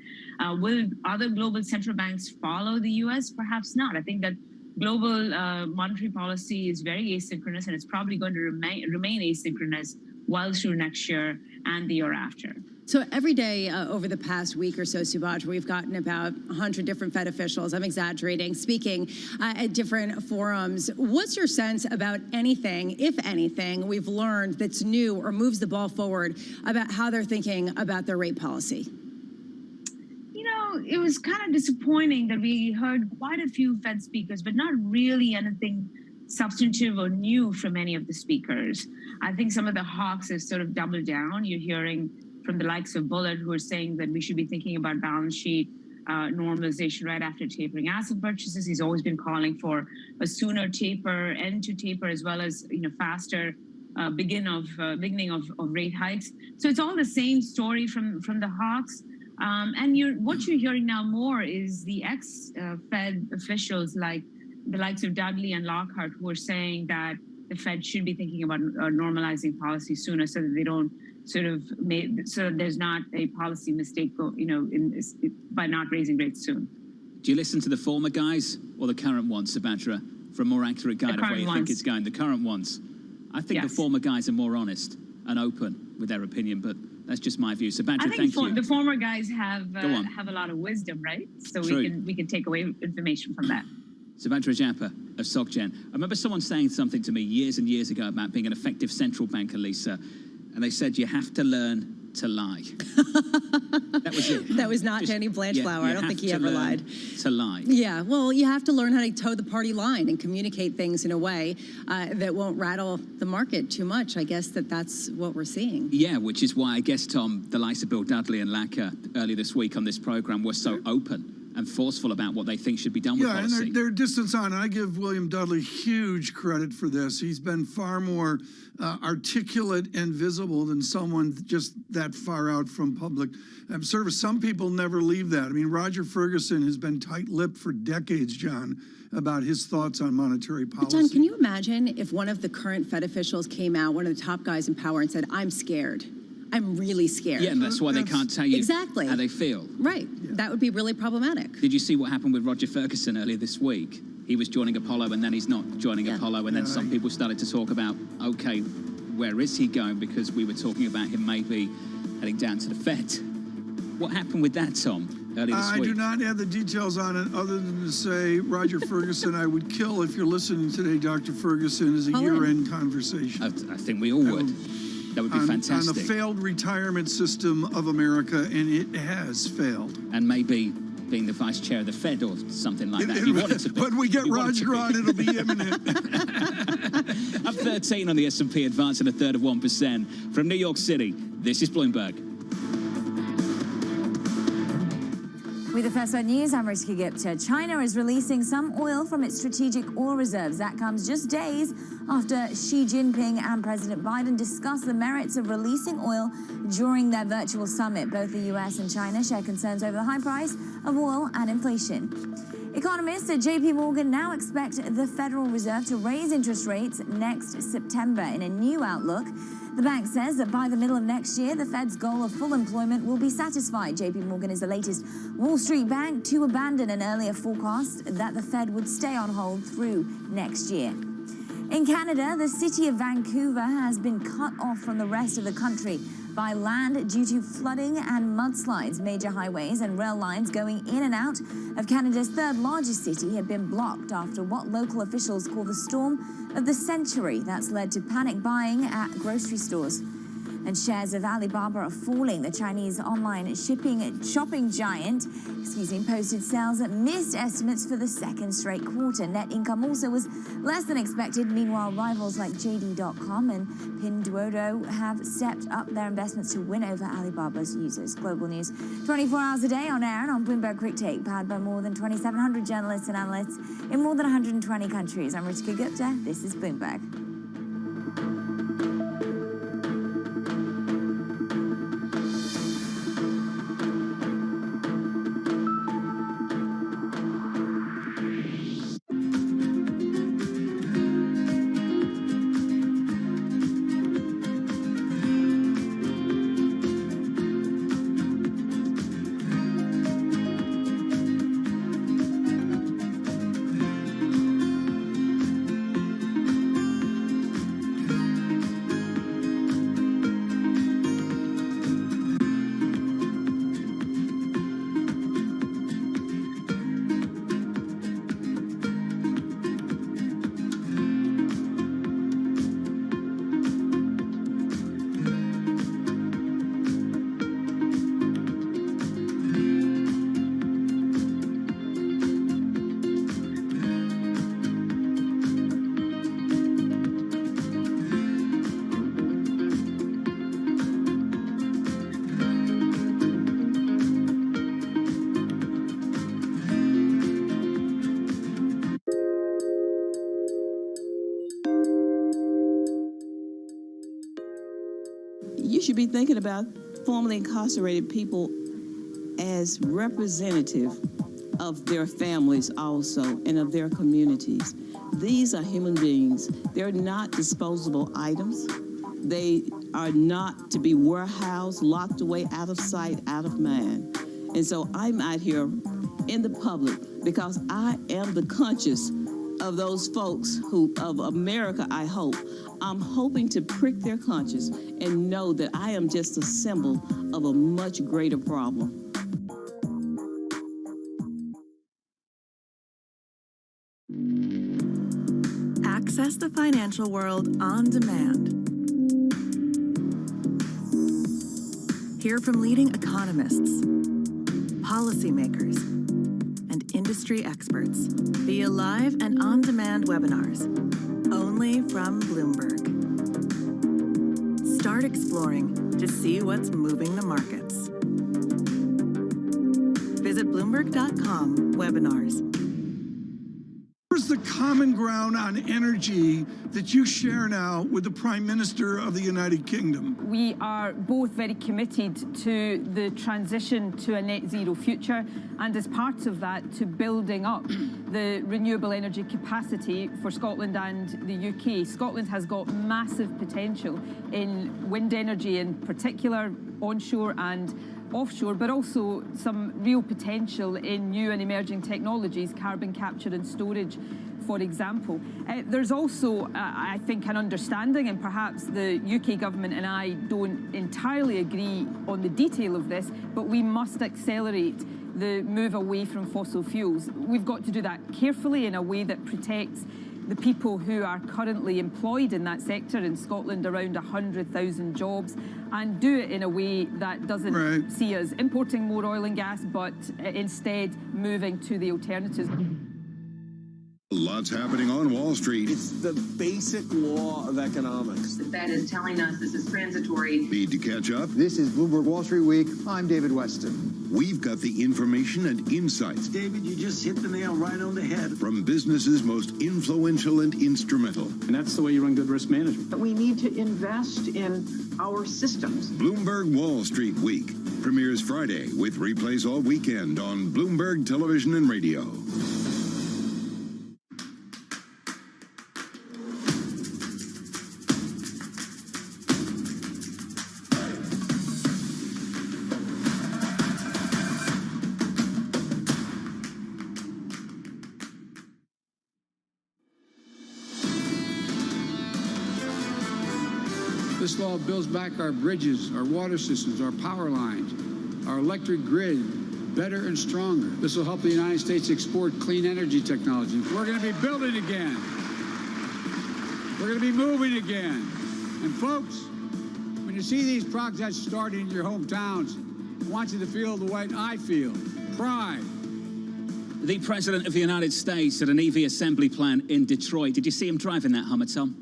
Will other global central banks follow the U.S.? Perhaps not. I think that global monetary policy is very asynchronous, and it's probably going to remain asynchronous well through next year and the year after. So every day over the past week or so, Subhadra, we've gotten about 100 different Fed officials, I'm exaggerating, speaking at different forums. What's your sense about anything, if anything, we've learned that's new or moves the ball forward about how they're thinking about their rate policy? It was kind of disappointing that we heard quite a few Fed speakers, but not really anything substantive or new from any of the speakers. I think some of the hawks have sort of doubled down. You're hearing from the likes of Bullard, who are saying that we should be thinking about balance sheet normalization right after tapering asset purchases. He's always been calling for a sooner taper, end to taper, as well as faster beginning of rate hikes. So it's all the same story from the hawks. And what you're hearing now more is the ex-Fed officials like the likes of Dudley and Lockhart who are saying that the Fed should be thinking about normalizing policy sooner so that they don't so that there's not a policy mistake, by not raising rates soon. Do you listen to the former guys or the current ones, Subhadra, for a more accurate guide of where you think it's going? The current ones. I think the former guys are more honest and open with their opinion, but that's just my view. Subhadra, thank you. The former guys have a lot of wisdom, right? So we can take away information from that. Subhadra Japa of SocGen. I remember someone saying something to me years and years ago about being an effective central banker, Lisa, and they said you have to learn to lie. That was it. That was not Danny Blanchflower. I don't think he ever lied. To lie. Yeah, well, you have to learn how to toe the party line and communicate things in a way that won't rattle the market too much. I guess that's what we're seeing. Yeah, which is why I guess, Tom, the likes of Bill Dudley and Lacker earlier this week on this program were so open and forceful about what they think should be done with policy. And their distance on. I give William Dudley huge credit for this. He's been far more articulate and visible than someone just that far out from public service. Some people never leave that. I mean, Roger Ferguson has been tight-lipped for decades, John, about his thoughts on monetary policy. But John, can you imagine if one of the current Fed officials came out, one of the top guys in power, and said, I'm scared. I'm really scared. Yeah, and that's why they can't tell you exactly how they feel. Right. Yeah. That would be really problematic. Did you see what happened with Roger Ferguson earlier this week? He was joining Apollo, and then he's not joining Apollo, and then some people started to talk about, okay, where is he going? Because we were talking about him maybe heading down to the Fed. What happened with that, Tom, earlier this week? I do not have the details on it other than to say Roger Ferguson, I would kill if you're listening today, Dr. Ferguson, is a year-end conversation. I think we all would. That would be fantastic. On the failed retirement system of America, and it has failed. And maybe being the vice chair of the Fed or something like that. You want it to be. When we get Roger on, it'll be imminent. Up 13 on the S&P, advancing 1/3%. From New York City, this is Bloomberg. With the first one news, I'm Rishka Gupta. China is releasing some oil from its strategic oil reserves. That comes just days after Xi Jinping and President Biden discussed the merits of releasing oil during their virtual summit. Both the U.S. and China share concerns over the high price of oil and inflation. Economists at JP Morgan now expect the Federal Reserve to raise interest rates next September. In a new outlook, the bank says that by the middle of next year, the Fed's goal of full employment will be satisfied. JP Morgan is the latest Wall Street bank to abandon an earlier forecast that the Fed would stay on hold through next year. In Canada, the city of Vancouver has been cut off from the rest of the country by land due to flooding and mudslides. Major highways and rail lines going in and out of Canada's third largest city have been blocked after what local officials call the storm of the century. That's led to panic buying at grocery stores. And shares of Alibaba are falling. The Chinese online shopping giant, posted sales that missed estimates for the second straight quarter. Net income also was less than expected. Meanwhile, rivals like JD.com and Pinduoduo have stepped up their investments to win over Alibaba's users. Global news 24 hours a day on air and on Bloomberg Quick Take, powered by more than 2,700 journalists and analysts in more than 120 countries. I'm Rishka Gupta. This is Bloomberg. You should be thinking about formerly incarcerated people as representative of their families also and of their communities. These are human beings. They're not disposable items. They are not to be warehoused, locked away, out of sight, out of mind. And so I'm out here in the public because I am the conscience of those folks of America, I hope. I'm hoping to prick their conscience and know that I am just a symbol of a much greater problem. Access the financial world on demand. Hear from leading economists, policymakers, and industry experts via live and on-demand webinars, only from Bloomberg. Start exploring to see what's moving the markets. Visit Bloomberg.com/webinars. Where's the common ground on energy that you share now with the Prime Minister of the United Kingdom? We are both very committed to the transition to a net zero future, and as part of that, to building up the renewable energy capacity for Scotland and the UK. Scotland has got massive potential in wind energy in particular, onshore and offshore, but also some real potential in new and emerging technologies, carbon capture and storage, for example. There's also, I think, an understanding, and perhaps the UK government and I don't entirely agree on the detail of this, but we must accelerate the move away from fossil fuels. We've got to do that carefully in a way that protects the people who are currently employed in that sector in Scotland, around 100,000 jobs, and do it in a way that doesn't see us importing more oil and gas, but instead moving to the alternatives. Lots happening on Wall Street. It's the basic law of economics. The Fed is telling us this is transitory. Need to catch up? This is Bloomberg Wall Street Week. I'm David Weston. We've got the information and insights. David, you just hit the nail right on the head. From businesses most influential and instrumental. And that's the way you run good risk management. But we need to invest in our systems. Bloomberg Wall Street Week premieres Friday with replays all weekend on Bloomberg Television and Radio. This law builds back our bridges, our water systems, our power lines, our electric grid better and stronger. This will help the United States export clean energy technology. We're going to be building again. We're going to be moving again. And folks, when you see these projects starting in your hometowns, I want you to feel the way I feel. Pride. The President of the United States at an EV assembly plant in Detroit. Did you see him driving that Hummer, Tom?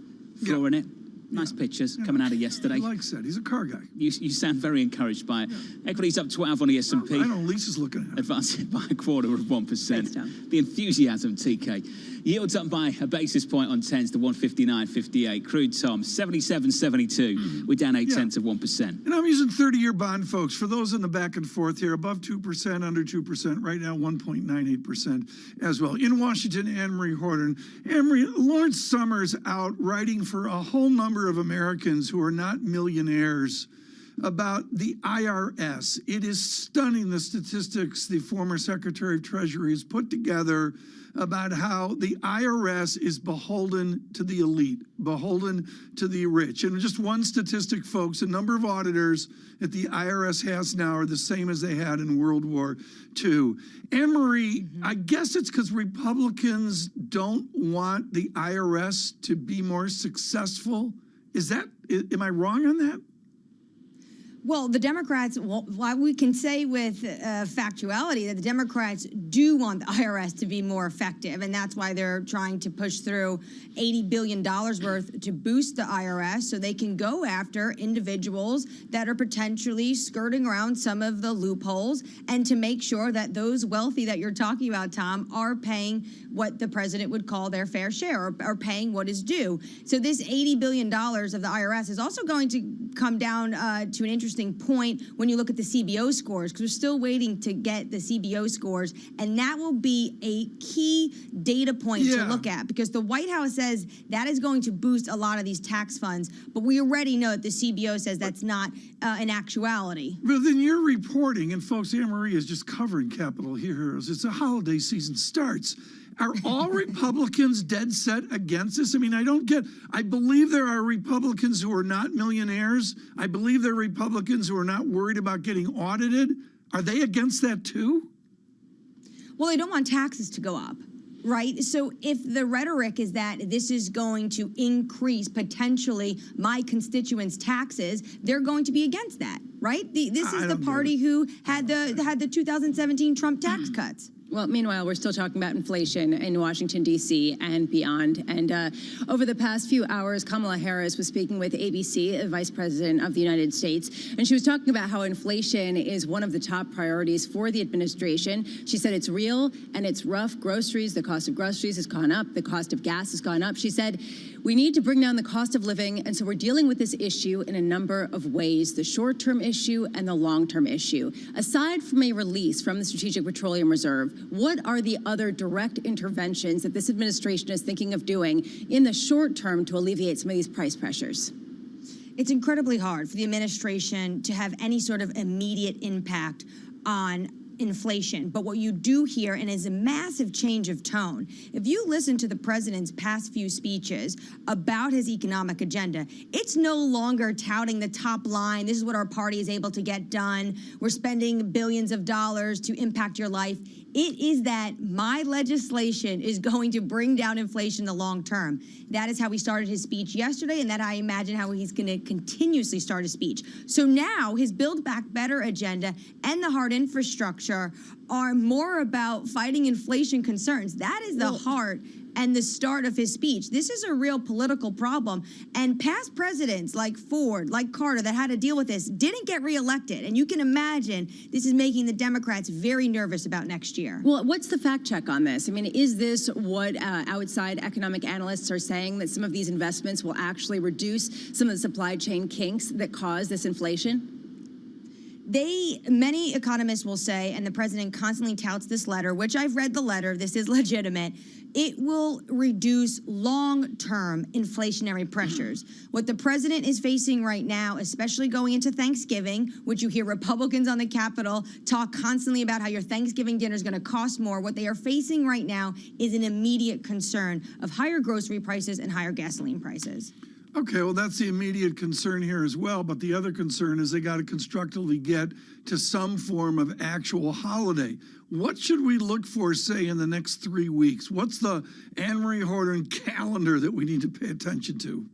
Flooring it. Nice pictures coming out of yesterday. He likes that. He's a car guy. You sound very encouraged by it. Equities up 12 on the S&P. I know Lisa's looking at it. Advancing by 1/4%. Thanks, Tom. The enthusiasm, TK. Yields up by a basis point on 10s to 159.58. Crude, Tom, 77.72. We're down 0.8 of 1%. And I'm using 30-year bond, folks. For those in the back and forth here, above 2%, under 2%, right now 1.98% as well. In Washington, Anne-Marie Horton. Anne-Marie, Lawrence Summers out writing for a whole number of Americans who are not millionaires about the IRS. It is stunning, the statistics the former Secretary of Treasury has put together about how the IRS is beholden to the elite, beholden to the rich. And just one statistic, folks, the number of auditors that the IRS has now are the same as they had in World War II. Anne-Marie, I guess it's because Republicans don't want the IRS to be more successful. Am I wrong on that? Well, the Democrats, why we can say with factuality that the Democrats do want the IRS to be more effective, and that's why they're trying to push through $80 billion worth to boost the IRS so they can go after individuals that are potentially skirting around some of the loopholes, and to make sure that those wealthy that you're talking about, Tom, are paying what the president would call their fair share, or are paying what is due. So this $80 billion of the IRS is also going to come down to an interesting interesting point when you look at the CBO scores, because we're still waiting to get the CBO scores, and that will be a key data point to look at, because the White House says that is going to boost a lot of these tax funds, but we already know that the CBO says that's not an actuality. But then you're reporting, and folks, Anne Marie is just covering Capitol Heroes. It's a holiday season starts. Are all Republicans dead set against this? I mean, I believe there are Republicans who are not millionaires. I believe there are Republicans who are not worried about getting audited. Are they against that too? Well, they don't want taxes to go up, right? So if the rhetoric is that this is going to increase potentially my constituents' taxes, they're going to be against that, right? This is the party who had the 2017 Trump tax cuts. Well, meanwhile, we're still talking about inflation in Washington, D.C. and beyond. And over the past few hours, Kamala Harris was speaking with ABC, the Vice President of the United States, and she was talking about how inflation is one of the top priorities for the administration. She said it's real and it's rough. Groceries, the cost of groceries has gone up. The cost of gas has gone up. She said, we need to bring down the cost of living, and so we're dealing with this issue in a number of ways, the short-term issue and the long-term issue. Aside from a release from the Strategic Petroleum Reserve, what are the other direct interventions that this administration is thinking of doing in the short term to alleviate some of these price pressures? It's incredibly hard for the administration to have any sort of immediate impact on inflation. But what you do hear, and is a massive change of tone, if you listen to the president's past few speeches about his economic agenda, it's no longer touting the top line. This is what our party is able to get done. We're spending billions of dollars to impact your life. It is that my legislation is going to bring down inflation in the long term. That is how he started his speech yesterday, and that I imagine how he's going to continuously start his speech. So now his Build Back Better agenda and the hard infrastructure are more about fighting inflation concerns. That is the heart and the start of his speech. This is a real political problem. And past presidents like Ford, like Carter, that had to deal with this, didn't get reelected. And you can imagine this is making the Democrats very nervous about next year. Well, what's the fact check on this? I mean, is this what outside economic analysts are saying, that some of these investments will actually reduce some of the supply chain kinks that cause this inflation? Many economists will say, and the president constantly touts this letter, which I've read the letter, this is legitimate, it will reduce long-term inflationary pressures. What the president is facing right now, especially going into Thanksgiving, which you hear Republicans on the Capitol talk constantly about how your Thanksgiving dinner is going to cost more, what they are facing right now is an immediate concern of higher grocery prices and higher gasoline prices. Okay, well, that's the immediate concern here as well. But the other concern is they got to constructively get to some form of actual holiday. What should we look for, say, in the next 3 weeks? What's the Anne Marie Horton calendar that we need to pay attention to?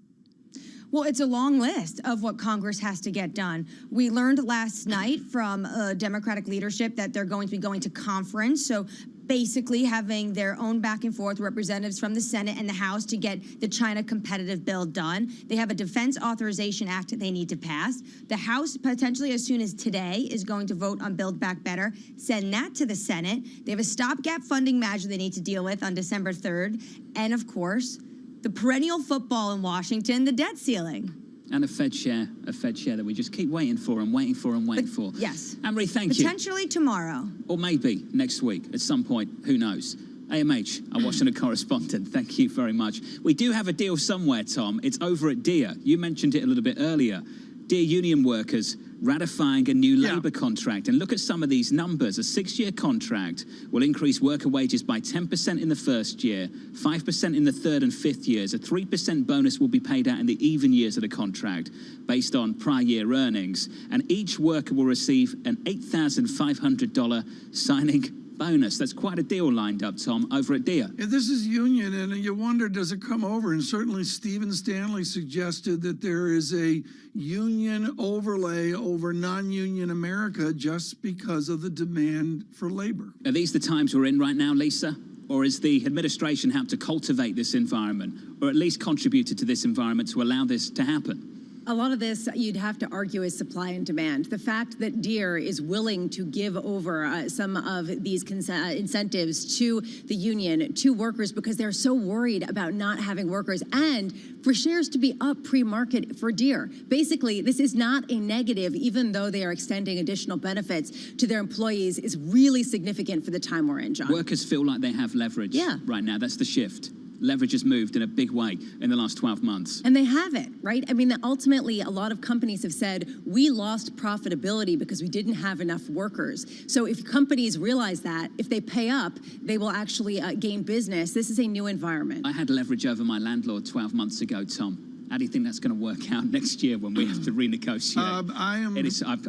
Well, it's a long list of what Congress has to get done. We learned last night from Democratic leadership that they're going to be going to conference. So basically having their own back and forth representatives from the Senate and the House to get the China competitive bill done. They have a Defense Authorization Act that they need to pass. The House, potentially as soon as today, is going to vote on Build Back Better, send that to the Senate. They have a stopgap funding measure they need to deal with on December 3rd. And of course, the perennial football in Washington, the debt ceiling. And a Fed share that we just keep waiting for and waiting for and waiting for. Yes. Anne-Marie, thank you. Potentially tomorrow. Or maybe next week at some point, who knows. AMH, our Washington correspondent, thank you very much. We do have a deal somewhere, Tom. It's over at Deere. You mentioned it a little bit earlier. Deere union workers ratifying a new labor contract. And look at some of these numbers. A 6-year contract will increase worker wages by 10% in the first year, 5% in the third and fifth years. A 3% bonus will be paid out in the even years of the contract based on prior year earnings. And each worker will receive an $8,500 signing bonus. That's quite a deal lined up, Tom, over at Deere. Yeah, this is union, and you wonder, does it come over? And certainly Stephen Stanley suggested that there is a union overlay over non-union America just because of the demand for labor. Are these the times we're in right now, Lisa? Or is the administration have to cultivate this environment, or at least contributed to this environment to allow this to happen? A lot of this you'd have to argue is supply and demand. The fact that Deere is willing to give over some of these incentives to the union, to workers, because they're so worried about not having workers, and for shares to be up pre-market for Deere. Basically, this is not a negative, even though they are extending additional benefits to their employees, is really significant for the time we're in, John. Workers feel like they have leverage right now. That's the shift. Leverage has moved in a big way in the last 12 months. And they have it, right? I mean, ultimately, a lot of companies have said, we lost profitability because we didn't have enough workers. So if companies realize that, if they pay up, they will actually gain business. This is a new environment. I had leverage over my landlord 12 months ago, Tom. How do you think that's going to work out next year when we have to renegotiate?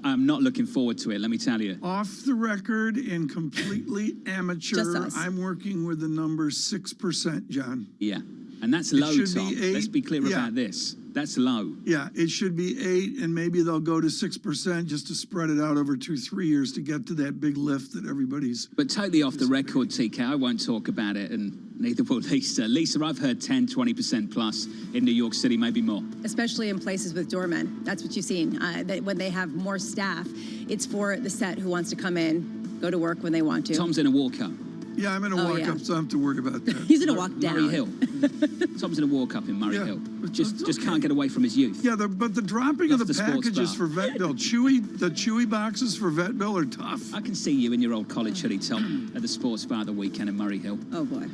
I'm not looking forward to it, let me tell you. Off the record and completely amateur, Just us. I'm working with the number 6%, John. Yeah, and that's low, Tom. Let's be clear about this. That's low. Yeah, it should be 8, and maybe they'll go to 6% just to spread it out over 2-3 years to get to that big lift that everybody's. But totally off the record, TK, I won't talk about it, and neither will Lisa. Lisa, I've heard 10, 20% plus in New York City, maybe more. Especially in places with doormen. That's what you've seen. That when they have more staff, it's for the set who wants to come in, go to work when they want to. Tom's in a walk-up. Yeah, I'm in a walk-up, so I don't have to worry about that. He's in a walk-down. Murray Hill. Tom's in a walk-up in Murray Hill. Just can't get away from his youth. Yeah, but the dropping of the packages for vet bill, the Chewy boxes for vet bill are tough. I can see you in your old college hoodie, Tom, at the sports bar the weekend in Murray Hill. Oh, boy.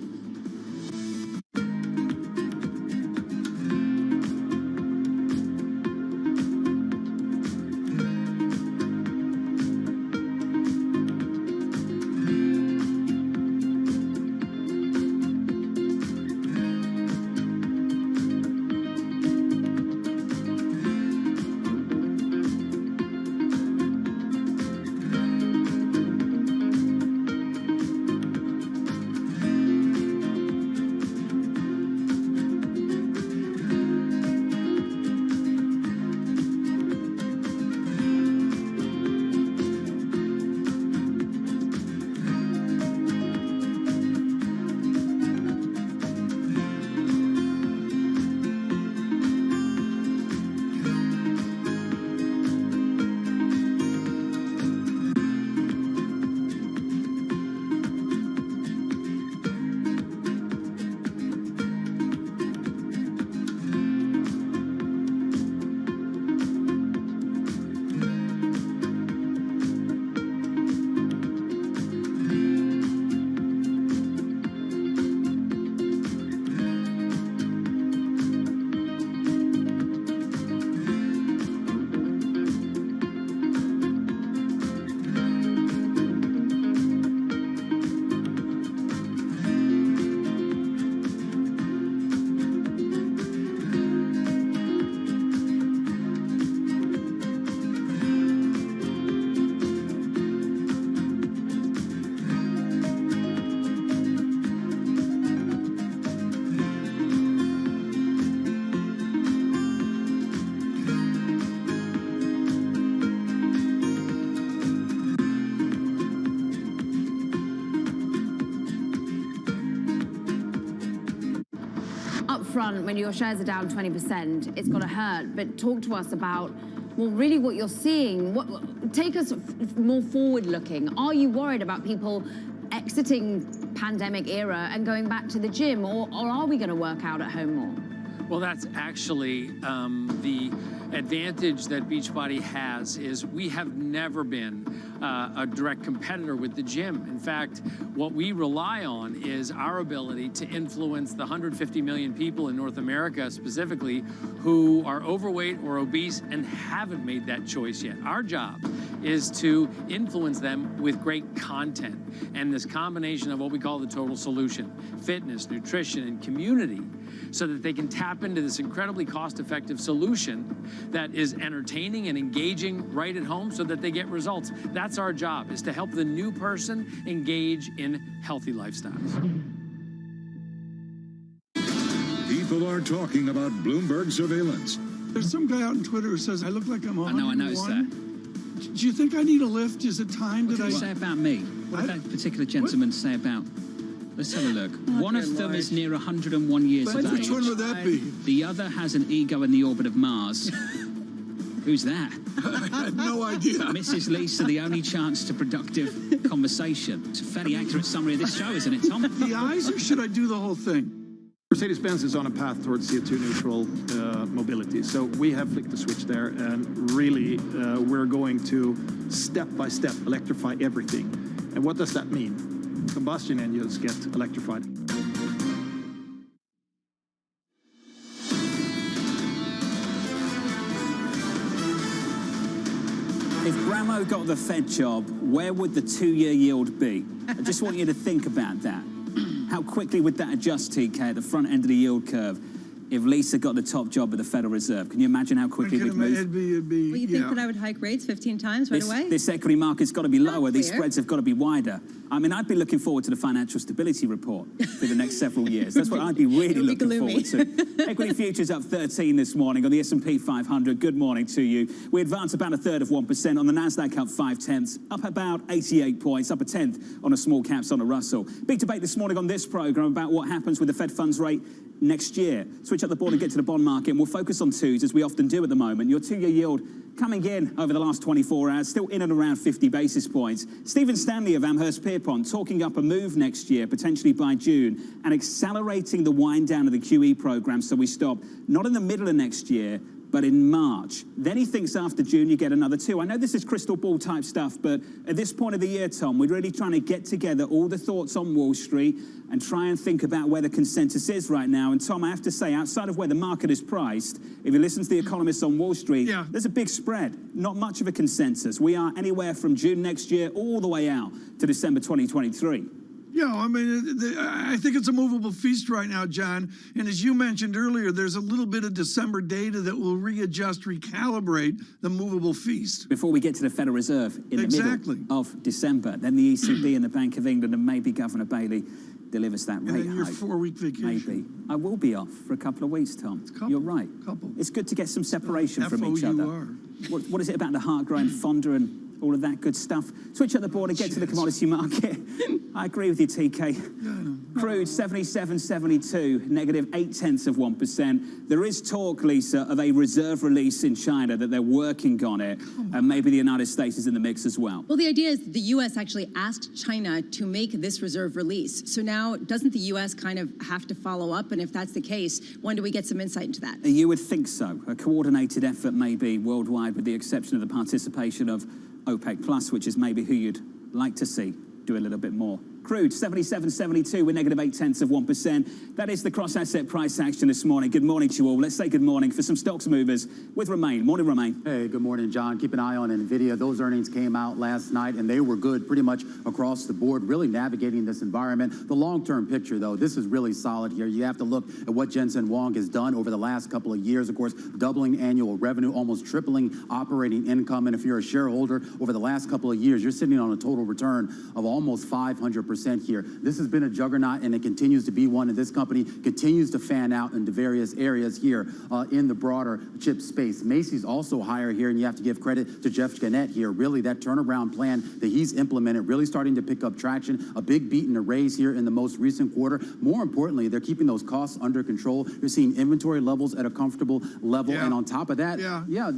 Front, when your shares are down 20%, it's got to hurt. But talk to us about, well, really what you're seeing. Take us more forward-looking. Are you worried about people exiting pandemic era and going back to the gym, or are we going to work out at home more? Well, that's actually the advantage that Beachbody has is we have never been a direct competitor with the gym. In fact, what we rely on is our ability to influence the 150 million people in North America specifically who are overweight or obese and haven't made that choice yet. Our job is to influence them with great content and this combination of what we call the total solution: fitness, nutrition, and community, so that they can tap into this incredibly cost-effective solution that is entertaining and engaging right at home so that they get results. That's our job, is to help the new person engage in healthy lifestyles. People are talking about Bloomberg surveillance. There's some guy out on Twitter who says, I look like I'm 101. I noticed that. Do you think I need a lift? Is it time What did he say about me? What did that particular gentleman say about... Let's have a look. One of them is near 101 years of age. Which one would that be? The other has an ego in the orbit of Mars. Who's that? I have no idea. Mrs. Lisa, the only chance to productive conversation. It's a fairly accurate summary of this show, isn't it, Tom? The eyes, or should I do the whole thing? Mercedes-Benz is on a path towards CO2 neutral mobility. So we have flicked the switch there, and really we're going to step by step electrify everything. And what does that mean? Combustion engines get electrified. If Bramo got the Fed job, where would the 2-year yield be? I just want you to think about that. How quickly would that adjust, TK, at the front end of the yield curve if Lisa got the top job at the Federal Reserve? Can you imagine how quickly we'd move? It'd be, Well, you think that I would hike rates 15 times right away? This equity market's got to be lower. These fair. spreads have got to be wider. I mean, I'd be looking forward to the financial stability report for the next several years. That's what I'd be really looking forward to. Equity futures up 13 this morning on the S&P 500. Good morning to you. We advanced about 1/3 of 1% on the Nasdaq, up 0.5, up about 88 points, up 1/10 on the small caps on the Russell. Big debate this morning on this program about what happens with the Fed funds rate next year. Switch up the board and get to the bond market, and we'll focus on twos as we often do at the moment. Your 2-year yield coming in over the last 24 hours, still in and around 50 basis points. Stephen Stanley of Amherst Pierpont talking up a move next year, potentially by June, and accelerating the wind down of the QE program so we stop not in the middle of next year, but in March. Then he thinks after June you get another 2. I know this is crystal ball type stuff, but at this point of the year, Tom, we're really trying to get together all the thoughts on Wall Street and try and think about where the consensus is right now. And Tom, I have to say, outside of where the market is priced, if you listen to the economists on Wall Street, there's a big spread, not much of a consensus. We are anywhere from June next year all the way out to December 2023. Yeah, I mean, I think it's a movable feast right now, John. And as you mentioned earlier, there's a little bit of December data that will readjust, recalibrate the movable feast. Before we get to the Federal Reserve in the middle of December, then the ECB and the Bank of England and maybe Governor Bailey delivers that rate hike. And then your 4-week vacation. Maybe. I will be off for a couple of weeks, Tom. You're right. It's good to get some separation from each other. What is it about the heart growing fonder and all of that good stuff? Switch at the board and get to the commodity market. I agree with you, TK. Crude 77.72, negative 0.8%. There is talk, Lisa, of a reserve release in China, that they're working on it, and maybe the United States is in the mix as well. Well, the idea is the U.S. actually asked China to make this reserve release. So now, doesn't the U.S. kind of have to follow up? And if that's the case, when do we get some insight into that? You would think so. A coordinated effort maybe worldwide, with the exception of the participation of OPEC Plus, which is maybe who you'd like to see do a little bit more. Crude 77.72 with negative 0.8%. That is the cross-asset price action this morning. Good morning to you all. Let's say good morning for some stocks movers with Romain. Morning, Romain. Hey, good morning, John. Keep an eye on NVIDIA. Those earnings came out last night, and they were good pretty much across the board, really navigating this environment. The long-term picture, though, this is really solid here. You have to look at what Jensen Huang has done over the last couple of years. Of course, doubling annual revenue, almost tripling operating income. And if you're a shareholder over the last couple of years, you're sitting on a total return of almost 500% here. This has been a juggernaut, and it continues to be one, and this company continues to fan out into various areas here in the broader chip space. Macy's also higher here, and you have to give credit to Jeff Gannett here. Really, that turnaround plan that he's implemented really starting to pick up traction. A big beat and a raise here in the most recent quarter. More importantly, they're keeping those costs under control. You're seeing inventory levels at a comfortable level, and on top of that,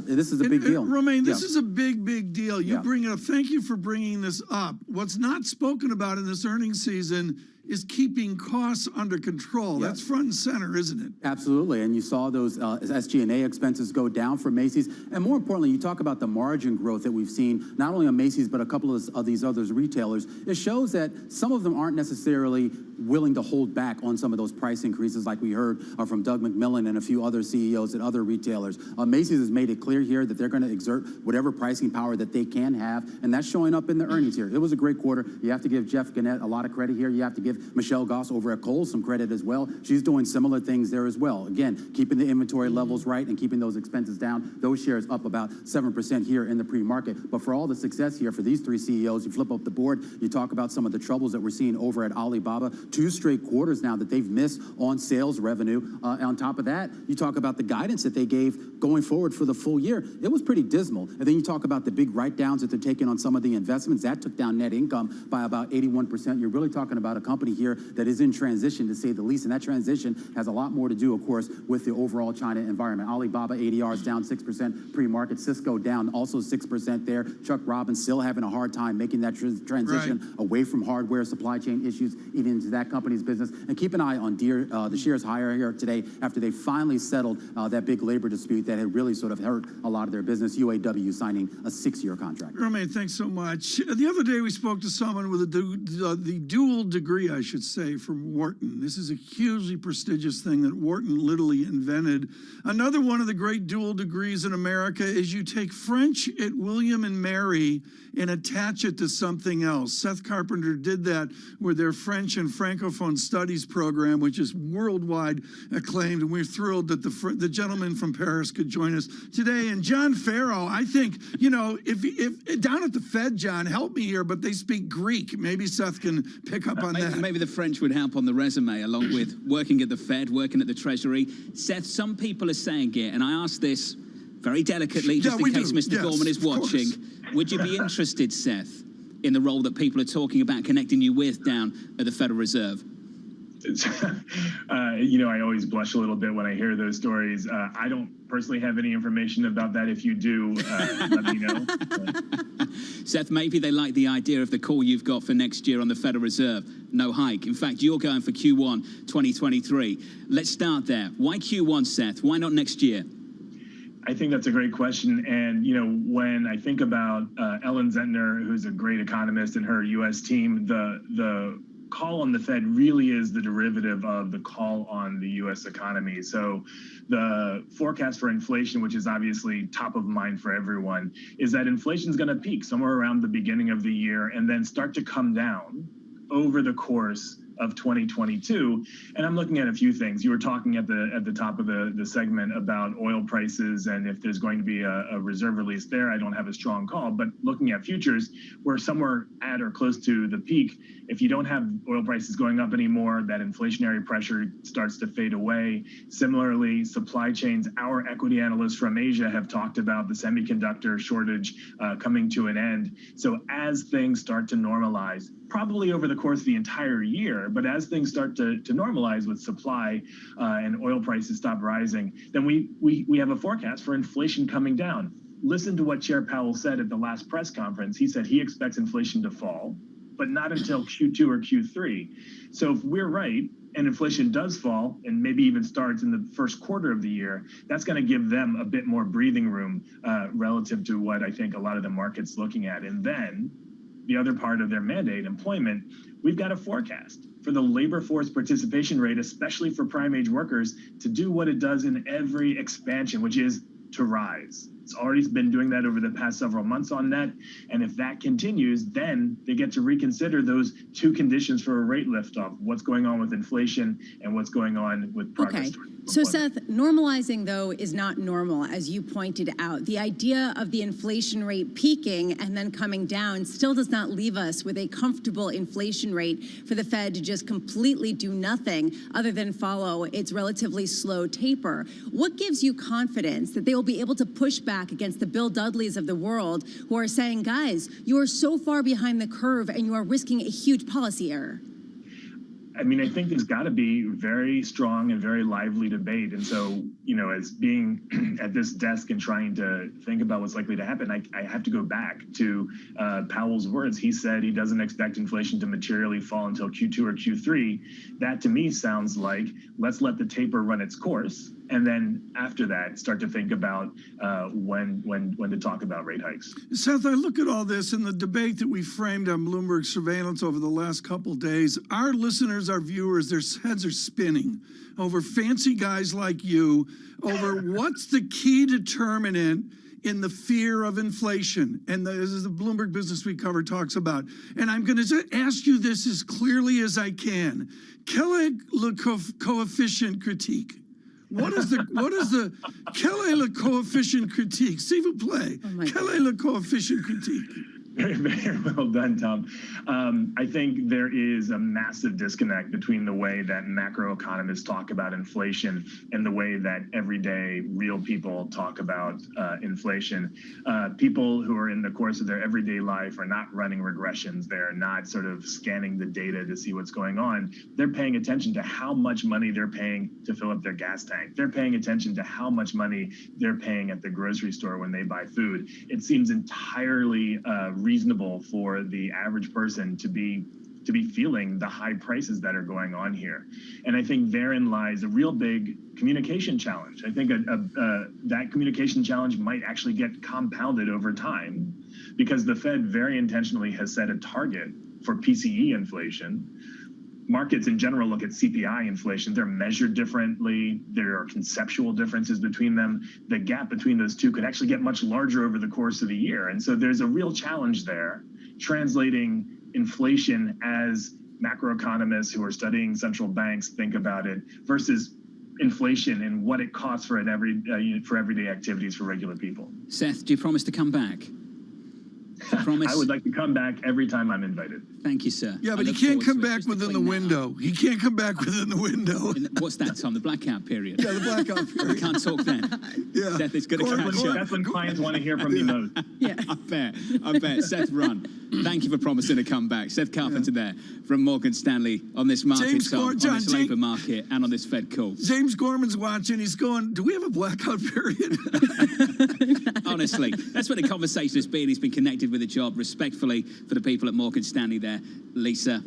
this is a big deal. Romain, this is a big, big deal. You bring it up. Thank you for bringing this up. What's not spoken about in this earnings season is keeping costs under control. That's front and center, isn't it? Absolutely, and you saw those SG&A expenses go down for Macy's. And more importantly, you talk about the margin growth that we've seen, not only on Macy's, but a couple of these other retailers. It shows that some of them aren't necessarily willing to hold back on some of those price increases, like we heard from Doug McMillon and a few other CEOs at other retailers. Macy's has made it clear here that they're going to exert whatever pricing power that they can have, and that's showing up in the earnings here. It was a great quarter. You have to give Jeff Gannett a lot of credit here. You have to give Michelle Goss over at Kohl's some credit as well. She's doing similar things there as well. Again, keeping the inventory levels right and keeping those expenses down. Those shares up about 7% here in the pre-market. But for all the success here for these three CEOs, you flip up the board, you talk about some of the troubles that we're seeing over at Alibaba. 2 straight quarters now that they've missed on sales revenue. On top of that, you talk about the guidance that they gave going forward for the full year. It was pretty dismal. And then you talk about the big write-downs that they're taking on some of the investments. That took down net income by about 81%. You're really talking about a company company here that is in transition, to say the least, and that transition has a lot more to do, of course, with the overall China environment. Alibaba ADR is down 6% pre-market. Cisco down also 6% there. Chuck Robbins still having a hard time making that transition away from hardware, supply chain issues, even into that company's business. And keep an eye on the shares higher here today after they finally settled that big labor dispute that had really sort of hurt a lot of their business. UAW signing a 6-year contract. Romain, thanks so much. The other day we spoke to someone with the dual degree, I should say, from Wharton. This is a hugely prestigious thing that Wharton literally invented. Another one of the great dual degrees in America is you take French at William and Mary and attach it to something else. Seth Carpenter did that with their French and Francophone Studies program, which is worldwide acclaimed, and we're thrilled that the gentleman from Paris could join us today. And John Farrow, I think, you know, if down at the Fed, John, help me here, but they speak Greek. Maybe Seth can pick up on that. Maybe the French would help on the resume, along with working at the Fed, working at the Treasury. Seth, some people are saying it, and I asked this very delicately, just in case Mr. Gorman is watching. Would you be interested, Seth, in the role that people are talking about connecting you with down at the Federal Reserve? You know, I always blush a little bit when I hear those stories. I don't personally have any information about that. If you do, let me know. Seth, maybe they like the idea of the call you've got for next year on the Federal Reserve. No hike. In fact, you're going for Q1 2023. Let's start there. Why Q1, Seth? Why not next year? I think that's a great question. And, you know, when I think about Ellen Zentner, who's a great economist, and her U.S. team, the call on the Fed really is the derivative of the call on the U.S. economy. So the forecast for inflation, which is obviously top of mind for everyone, is that inflation is going to peak somewhere around the beginning of the year and then start to come down over the course of 2022. And I'm looking at a few things. You were talking at the top of the segment about oil prices and if there's going to be a reserve release there. I don't have a strong call, but looking at futures, we're somewhere at or close to the peak. If you don't have oil prices going up anymore, that inflationary pressure starts to fade away. Similarly, supply chains, our equity analysts from Asia have talked about the semiconductor shortage coming to an end. So as things start to normalize, probably over the course of the entire year, but as things start to normalize with supply and oil prices stop rising, then we have a forecast for inflation coming down. Listen to what Chair Powell said at the last press conference. He said he expects inflation to fall, but not until Q2 or Q3. So if we're right, and inflation does fall and maybe even starts in the first quarter of the year, that's going to give them a bit more breathing room relative to what I think a lot of the market's looking at. And then the other part of their mandate, employment, we've got a forecast for the labor force participation rate, especially for prime age workers, to do what it does in every expansion, which is to rise. It's already been doing that over the past several months on net. And if that continues, then they get to reconsider those two conditions for a rate liftoff, what's going on with inflation and what's going on with progress. Okay. So, Seth, normalizing, though, is not normal, as you pointed out. The idea of the inflation rate peaking and then coming down still does not leave us with a comfortable inflation rate for the Fed to just completely do nothing other than follow its relatively slow taper. What gives you confidence that they will be able to push back against the Bill Dudleys of the world who are saying, guys, you are so far behind the curve and you are risking a huge policy error? I mean, I think there's got to be very strong and very lively debate. And so, you know, as being at this desk and trying to think about what's likely to happen, I have to go back to Powell's words. He said he doesn't expect inflation to materially fall until Q2 or Q3. That to me sounds like let's let the taper run its course. And then after that, start to think about when to talk about rate hikes. Seth, I look at all this and the debate that we framed on Bloomberg Surveillance over the last couple days. Our listeners, our viewers, their heads are spinning over fancy guys like you, over what's the key determinant in the fear of inflation. And as the Bloomberg Business Week cover talks about. And I'm going to ask you this as clearly as I can. Quel est le coefficient critique? What is quel est le coefficient critique? S'il vous plaît. Quel est le coefficient critique? Very, very well done, Tom. I think there is a massive disconnect between the way that macroeconomists talk about inflation and the way that everyday real people talk about inflation. People who are in the course of their everyday life are not running regressions. They're not sort of scanning the data to see what's going on. They're paying attention to how much money they're paying to fill up their gas tank. They're paying attention to how much money they're paying at the grocery store when they buy food. It seems entirely reasonable for the average person to be feeling the high prices that are going on here. And I think therein lies a real big communication challenge. I think that communication challenge might actually get compounded over time because the Fed very intentionally has set a target for PCE inflation. Markets in general look at CPI inflation. They're measured differently. There are conceptual differences between them. The gap between those two could actually get much larger over the course of the year. And so there's a real challenge there, translating inflation as macroeconomists who are studying central banks think about it versus inflation and what it costs for everyday activities for regular people. Seth, do you promise to come back? I would like to come back every time I'm invited. Thank you, sir. Yeah, but he can't come back within the window. He can't come back within the window. What's that, Tom? The blackout period? Yeah, the blackout period. We can't talk then. Yeah. Seth is going to catch up. That's when clients want to hear from me most. Yeah. I bet. Seth, run. Thank you for promising to come back. Seth Carpenter there from Morgan Stanley on this market, on this labour market, and on this Fed call. James Gorman's watching. He's going, do we have a blackout period? Honestly, that's what the conversation has been. He's been connected with a job, respectfully, for the people at Morgan Stanley there. Lisa,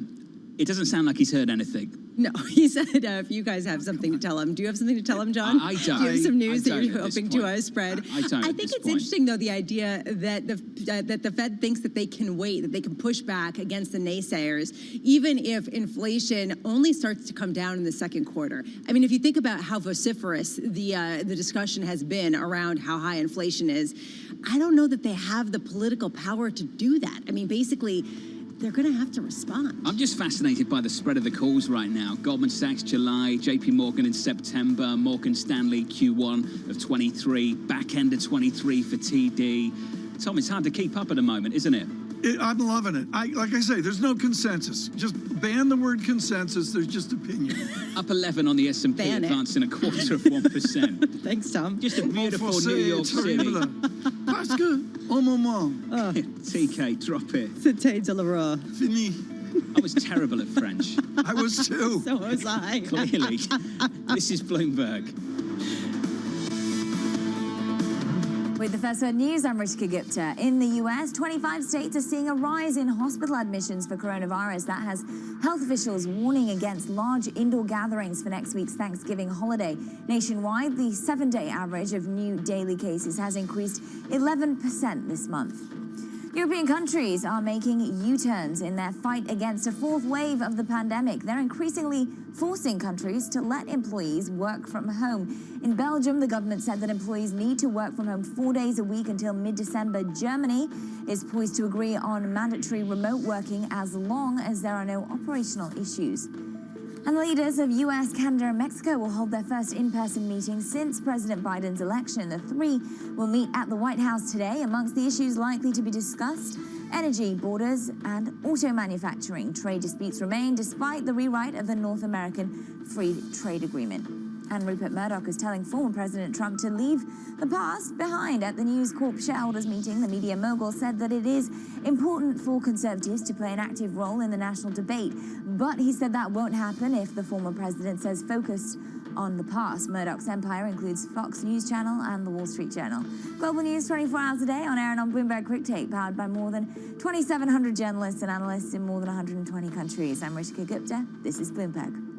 it doesn't sound like he's heard anything. No, he said if you guys have something to tell him. Do you have something to tell him, John? I don't. Do you have some news that you're at this hoping to spread? I don't. I think it's interesting, though, the idea that the Fed thinks that they can wait, that they can push back against the naysayers, even if inflation only starts to come down in the second quarter. I mean, if you think about how vociferous the discussion has been around how high inflation is, I don't know that they have the political power to do that. I mean, basically, they're going to have to respond. I'm just fascinated by the spread of the calls right now. Goldman Sachs, July, JP Morgan in September, Morgan Stanley, Q1 of 23, back end of 23 for TD. Tom, it's hard to keep up at the moment, isn't it? I'm loving it. Like I say, there's no consensus. Just ban the word consensus. There's just opinion. Up 11 on the S&P, advancing 1/4%. Thanks, Tom. Just a beautiful New York City. Parce que, au moment. TK, drop it. C'était de l'aurore. Fini. I was terrible at French. I was too. So was I. Clearly. This is Bloomberg. With the First Word News, I'm Rishika Gupta. In the US, 25 states are seeing a rise in hospital admissions for coronavirus. That has health officials warning against large indoor gatherings for next week's Thanksgiving holiday. Nationwide, the 7-day average of new daily cases has increased 11% this month. European countries are making U-turns in their fight against a fourth wave of the pandemic. They're increasingly forcing countries to let employees work from home. In Belgium, the government said that employees need to work from home 4 days a week until mid-December. Germany is poised to agree on mandatory remote working as long as there are no operational issues. And the leaders of US, Canada, and Mexico will hold their first in-person meeting since President Biden's election. The three will meet at the White House today. Amongst the issues likely to be discussed, energy, borders, and auto manufacturing. Trade disputes remain despite the rewrite of the North American Free Trade Agreement. And Rupert Murdoch is telling former President Trump to leave the past behind. At the News Corp shareholders meeting, the media mogul said that it is important for conservatives to play an active role in the national debate. But he said that won't happen if the former president says focused on the past. Murdoch's empire includes Fox News Channel and the Wall Street Journal. Global news 24 hours a day on air and on Bloomberg Quick Take, powered by more than 2,700 journalists and analysts in more than 120 countries. I'm Rishika Gupta. This is Bloomberg.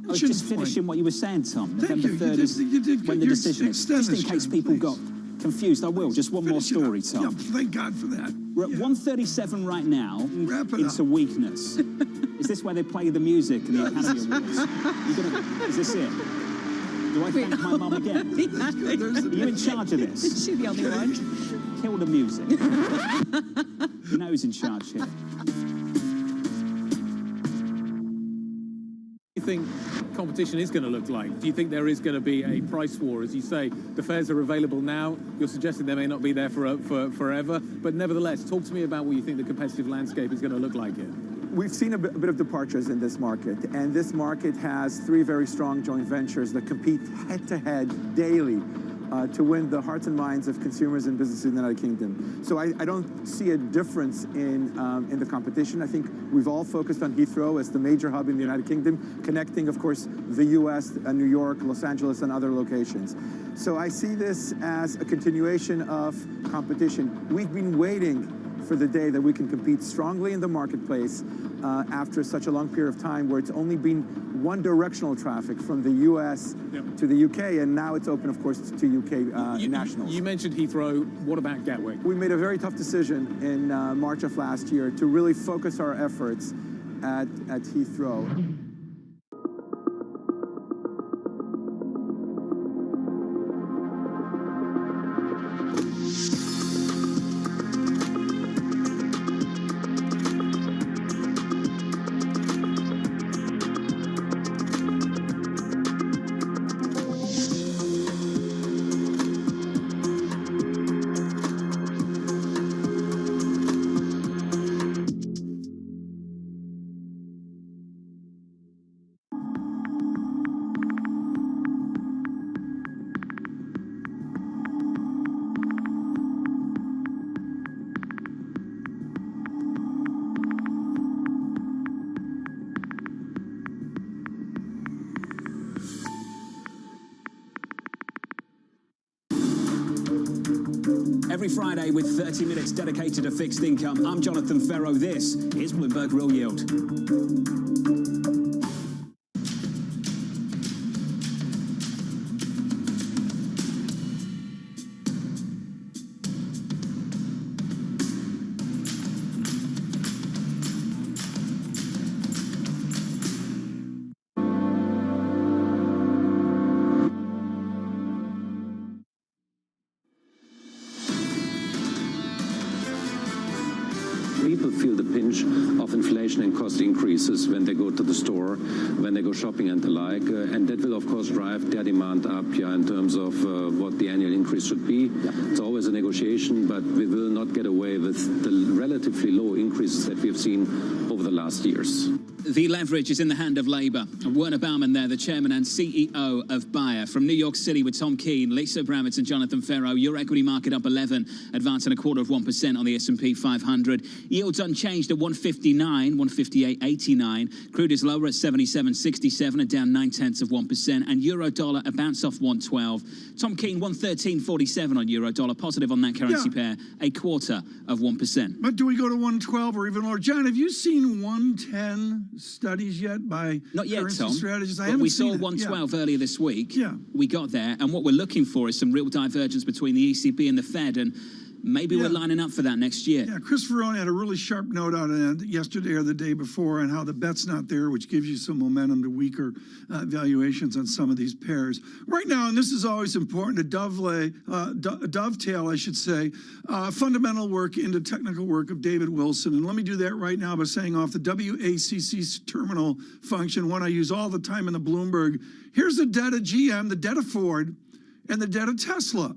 I was just finishing what you were saying, Tom. November 3rd is when the your decision is. Just in case people got confused, I will. Just one more story, Tom. Yeah, thank God for that. We're at 137 right now into weakness. Is this where they play the music in the Academy Awards? Is this it? Do I thank my mum again? Are you in charge of this? Is she the only one? Kill the music. You know who's in charge here. Do you think competition is going to look like? Do you think there is going to be a price war? As you say, the fares are available now. You're suggesting they may not be there for forever. But nevertheless, talk to me about what you think the competitive landscape is going to look like here. We've seen a bit of departures in this market, and this market has three very strong joint ventures that compete head-to-head daily to win the hearts and minds of consumers and businesses in the United Kingdom. So I don't see a difference in the competition. I think we've all focused on Heathrow as the major hub in the United Kingdom, connecting, of course, the U.S., New York, Los Angeles, and other locations. So I see this as a continuation of competition. We've been waiting for the day that we can compete strongly in the marketplace after such a long period of time where it's only been one directional traffic from the U.S. to the U.K., and now it's open, of course, to U.K. nationals. You mentioned Heathrow. What about Gatwick? We made a very tough decision in March of last year to really focus our efforts at Heathrow. Every Friday with 30 minutes dedicated to fixed income, I'm Jonathan Ferro. This is Bloomberg Real Yield. People feel the pinch of inflation and cost increases when they go to the store, when they go shopping and the like, and that will of course drive their demand up in terms of what the annual increase should be. It's always a negotiation, but we will not get away with the relatively low increases that we've seen over the last years. The leverage is in the hand of Labour. And Werner Baumann there, the chairman and CEO of Bayer. From New York City with Tom Keene, Lisa Bramett and Jonathan Ferro. Your equity market up 11, advancing 1/4% on the S&P 500. Yields unchanged at 159, 158.89. Crude is lower at 77.67 and down 0.9%. And euro dollar a bounce off 112. Tom Keene 113.47 on euro dollar, positive on that currency pair, 0.25%. But do we go to 112 or even lower? John, have you seen 110 studies yet by Not yet, currency Tom. strategists? But we saw 112 earlier this week. Yeah. We got there, and what we're looking for is some real divergence between the ECB and the Fed, and maybe we're lining up for that next year. Yeah, Chris Verone had a really sharp note on it yesterday or the day before on how the bet's not there, which gives you some momentum to weaker valuations on some of these pairs. Right now, and this is always important, to dovetail, I should say, fundamental work into technical work of David Wilson. And let me do that right now by saying off the WACC's terminal function, one I use all the time in the Bloomberg. Here's the debt of GM, the debt of Ford, and the debt of Tesla.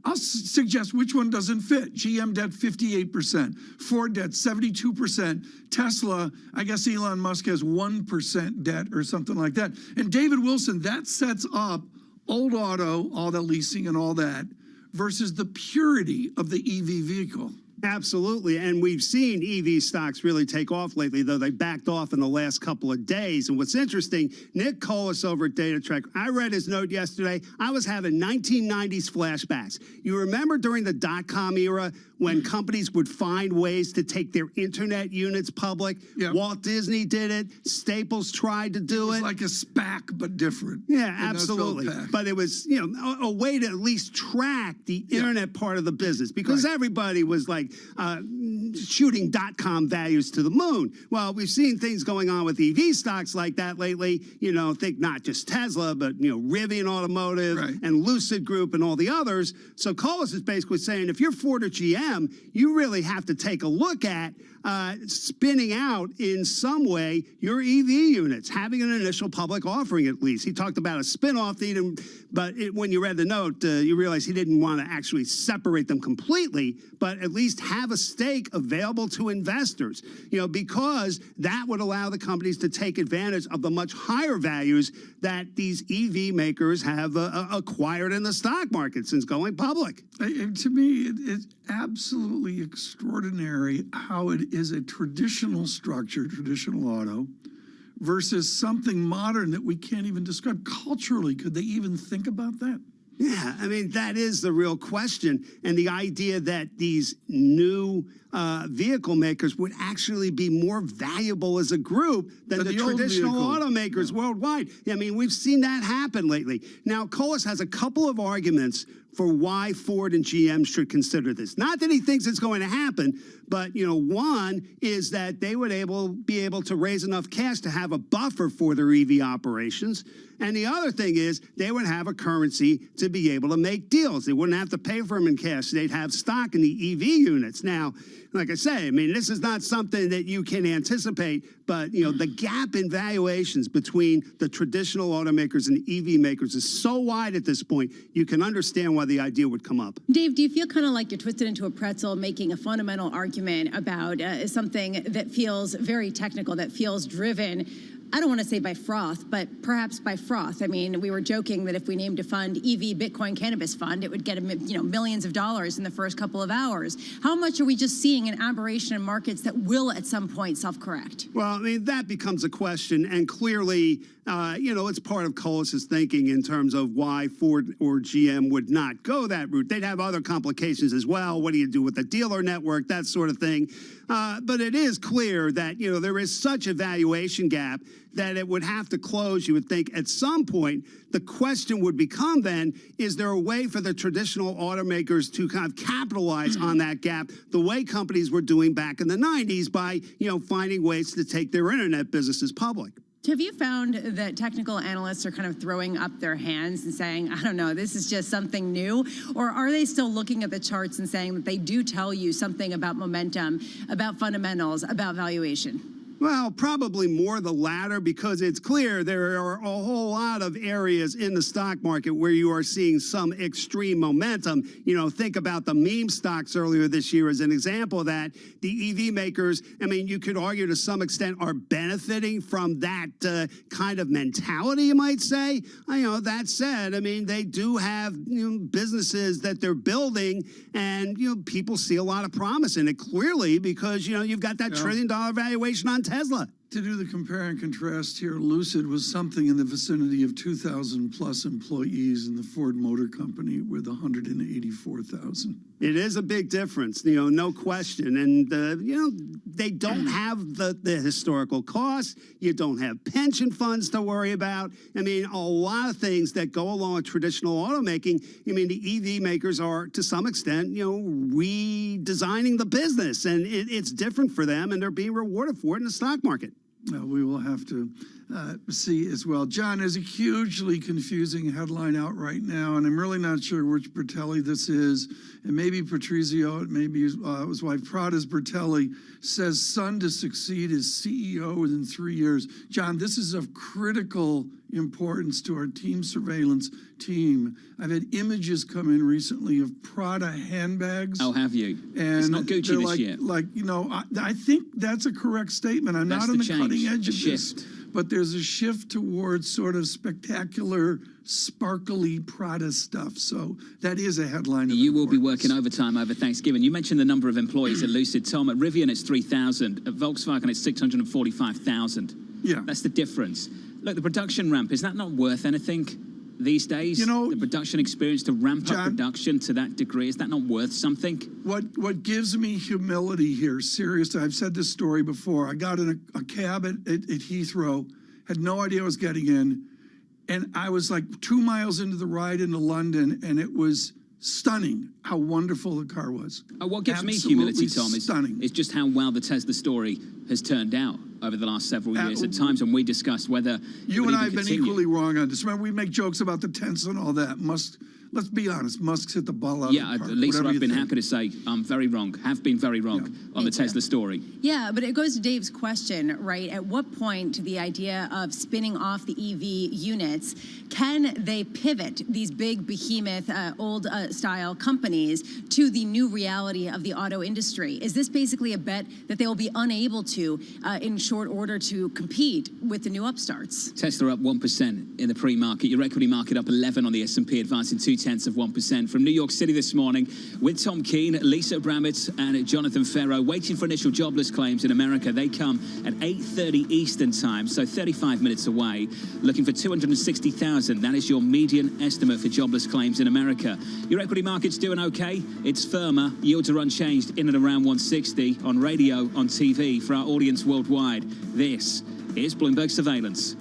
I'll suggest which one doesn't fit. GM debt 58%, Ford debt 72%, Tesla, I guess Elon Musk has 1% debt or something like that. And David Wilson, that sets up old auto, all the leasing and all that, versus the purity of the EV vehicle. Absolutely, and we've seen EV stocks really take off lately, though they backed off in the last couple of days. And what's interesting, Nick Colas over at DataTrek, I read his note yesterday. I was having 1990s flashbacks. You remember during the dot-com era when companies would find ways to take their internet units public. Yep. Walt Disney did it. Staples tried to do it. It's like a SPAC, but different. Yeah, absolutely. PAC. But it was, a way to at least track the internet part of the business, because everybody was like shooting .com values to the moon. Well, we've seen things going on with EV stocks like that lately. Think not just Tesla, but Rivian Automotive and Lucid Group and all the others. So Colas is basically saying, if you're Ford or GM, you really have to take a look at spinning out in some way your EV units, having an initial public offering at least. He talked about a spin-off, but when you read the note, you realize he didn't want to actually separate them completely, but at least have a stake available to investors, because that would allow the companies to take advantage of the much higher values that these EV makers have acquired in the stock market since going public. To me, it's absolutely extraordinary how it is a traditional structure, traditional auto, versus something modern that we can't even describe. Culturally, could they even think about that? Yeah, I mean, that is the real question. And the idea that these new vehicle makers would actually be more valuable as a group than the traditional automakers worldwide. I mean, we've seen that happen lately. Now, Colas has a couple of arguments for why Ford and GM should consider this. Not that he thinks it's going to happen, but, one is that they would be able to raise enough cash to have a buffer for their EV operations. And the other thing is they would have a currency to be able to make deals. They wouldn't have to pay for them in cash. They'd have stock in the EV units. Now, like I say, I mean, this is not something that you can anticipate, but, the gap in valuations between the traditional automakers and EV makers is so wide at this point, you can understand why the idea would come up. Dave, do you feel kind of like you're twisted into a pretzel making a fundamental argument about something that feels very technical, that feels driven, I don't want to say by froth, but perhaps by froth? I mean, we were joking that if we named a fund EV Bitcoin Cannabis Fund, it would get millions of dollars in the first couple of hours. How much are we just seeing an aberration in markets that will at some point self-correct? Well, I mean, that becomes a question, and clearly, it's part of Colas's thinking in terms of why Ford or GM would not go that route. They'd have other complications as well. What do you do with the dealer network, that sort of thing? But it is clear that, there is such a valuation gap that it would have to close, you would think, at some point. The question would become then, is there a way for the traditional automakers to kind of capitalize on that gap the way companies were doing back in the 90s by, finding ways to take their internet businesses public? Have you found that technical analysts are kind of throwing up their hands and saying, I don't know, this is just something new? Or are they still looking at the charts and saying that they do tell you something about momentum, about fundamentals, about valuation? Well, probably more the latter, because it's clear there are a whole lot of areas in the stock market where you are seeing some extreme momentum. Think about the meme stocks earlier this year as an example of that. The EV makers, I mean, you could argue to some extent are benefiting from that kind of mentality, you might say. That said, I mean, they do have businesses that they're building, and people see a lot of promise in it clearly, because you've got that $1 trillion valuation on Tesla. To do the compare and contrast here, Lucid was something in the vicinity of 2,000 plus employees in the Ford Motor Company with 184,000. It is a big difference, no question. And, they don't have the historical costs. You don't have pension funds to worry about. I mean, a lot of things that go along with traditional automaking. I mean, the EV makers are, to some extent, redesigning the business. And it's different for them, and they're being rewarded for it in the stock market. We will have to see as well. John, there's a hugely confusing headline out right now, and I'm really not sure which Bertelli this is. It may be Patrizio, it may be his wife. Prada's Bertelli says son to succeed as CEO within 3 years. John, this is of critical importance to our team surveillance team. I've had images come in recently of Prada handbags. Oh, have you? And it's not Gucci this year. I think that's a correct statement. I'm not on the cutting edge of this, but there's a shift towards sort of spectacular, sparkly Prada stuff. So that is a headline. You will be working overtime over Thanksgiving. You mentioned the number of employees at Lucid. Tom, at Rivian it's 3,000. At Volkswagen it's 645,000. Yeah. That's the difference. Look, the production ramp, is that not worth anything? these days? The production experience to ramp up production to that degree, is that not worth something? What gives me humility here, seriously, I've said this story before. I got in a cab at Heathrow, had no idea I was getting in, and I was like 2 miles into the ride into London, and it was stunning how wonderful the car was. What gives me Absolutely humility, Tom, is just how well the Tesla story has turned out over the last several years. At times when we discussed whether you and I have been equally wrong on this. Remember, we make jokes about the tents and all that. Let's be honest, Musk's hit the ball out of the park. At least what I've been happy to say, I'm very wrong, have been very wrong on the Tesla story. Yeah, but it goes to Dave's question, right? At what point the idea of spinning off the EV units, can they pivot these big behemoth, old-style companies to the new reality of the auto industry? Is this basically a bet that they will be unable to, in short order, to compete with the new upstarts? Tesla up 1% in the pre-market. Your equity market up 11 on the S&P, advancing 0.2%. From New York City this morning, with Tom Keene, Lisa Bramett, and Jonathan Ferro, waiting for initial jobless claims in America. They come at 8:30 Eastern time, so 35 minutes away, looking for 260,000. That is your median estimate for jobless claims in America. Your equity market's doing okay. It's firmer. Yields are unchanged in and around 160 on radio, on TV. For our audience worldwide, this is Bloomberg Surveillance.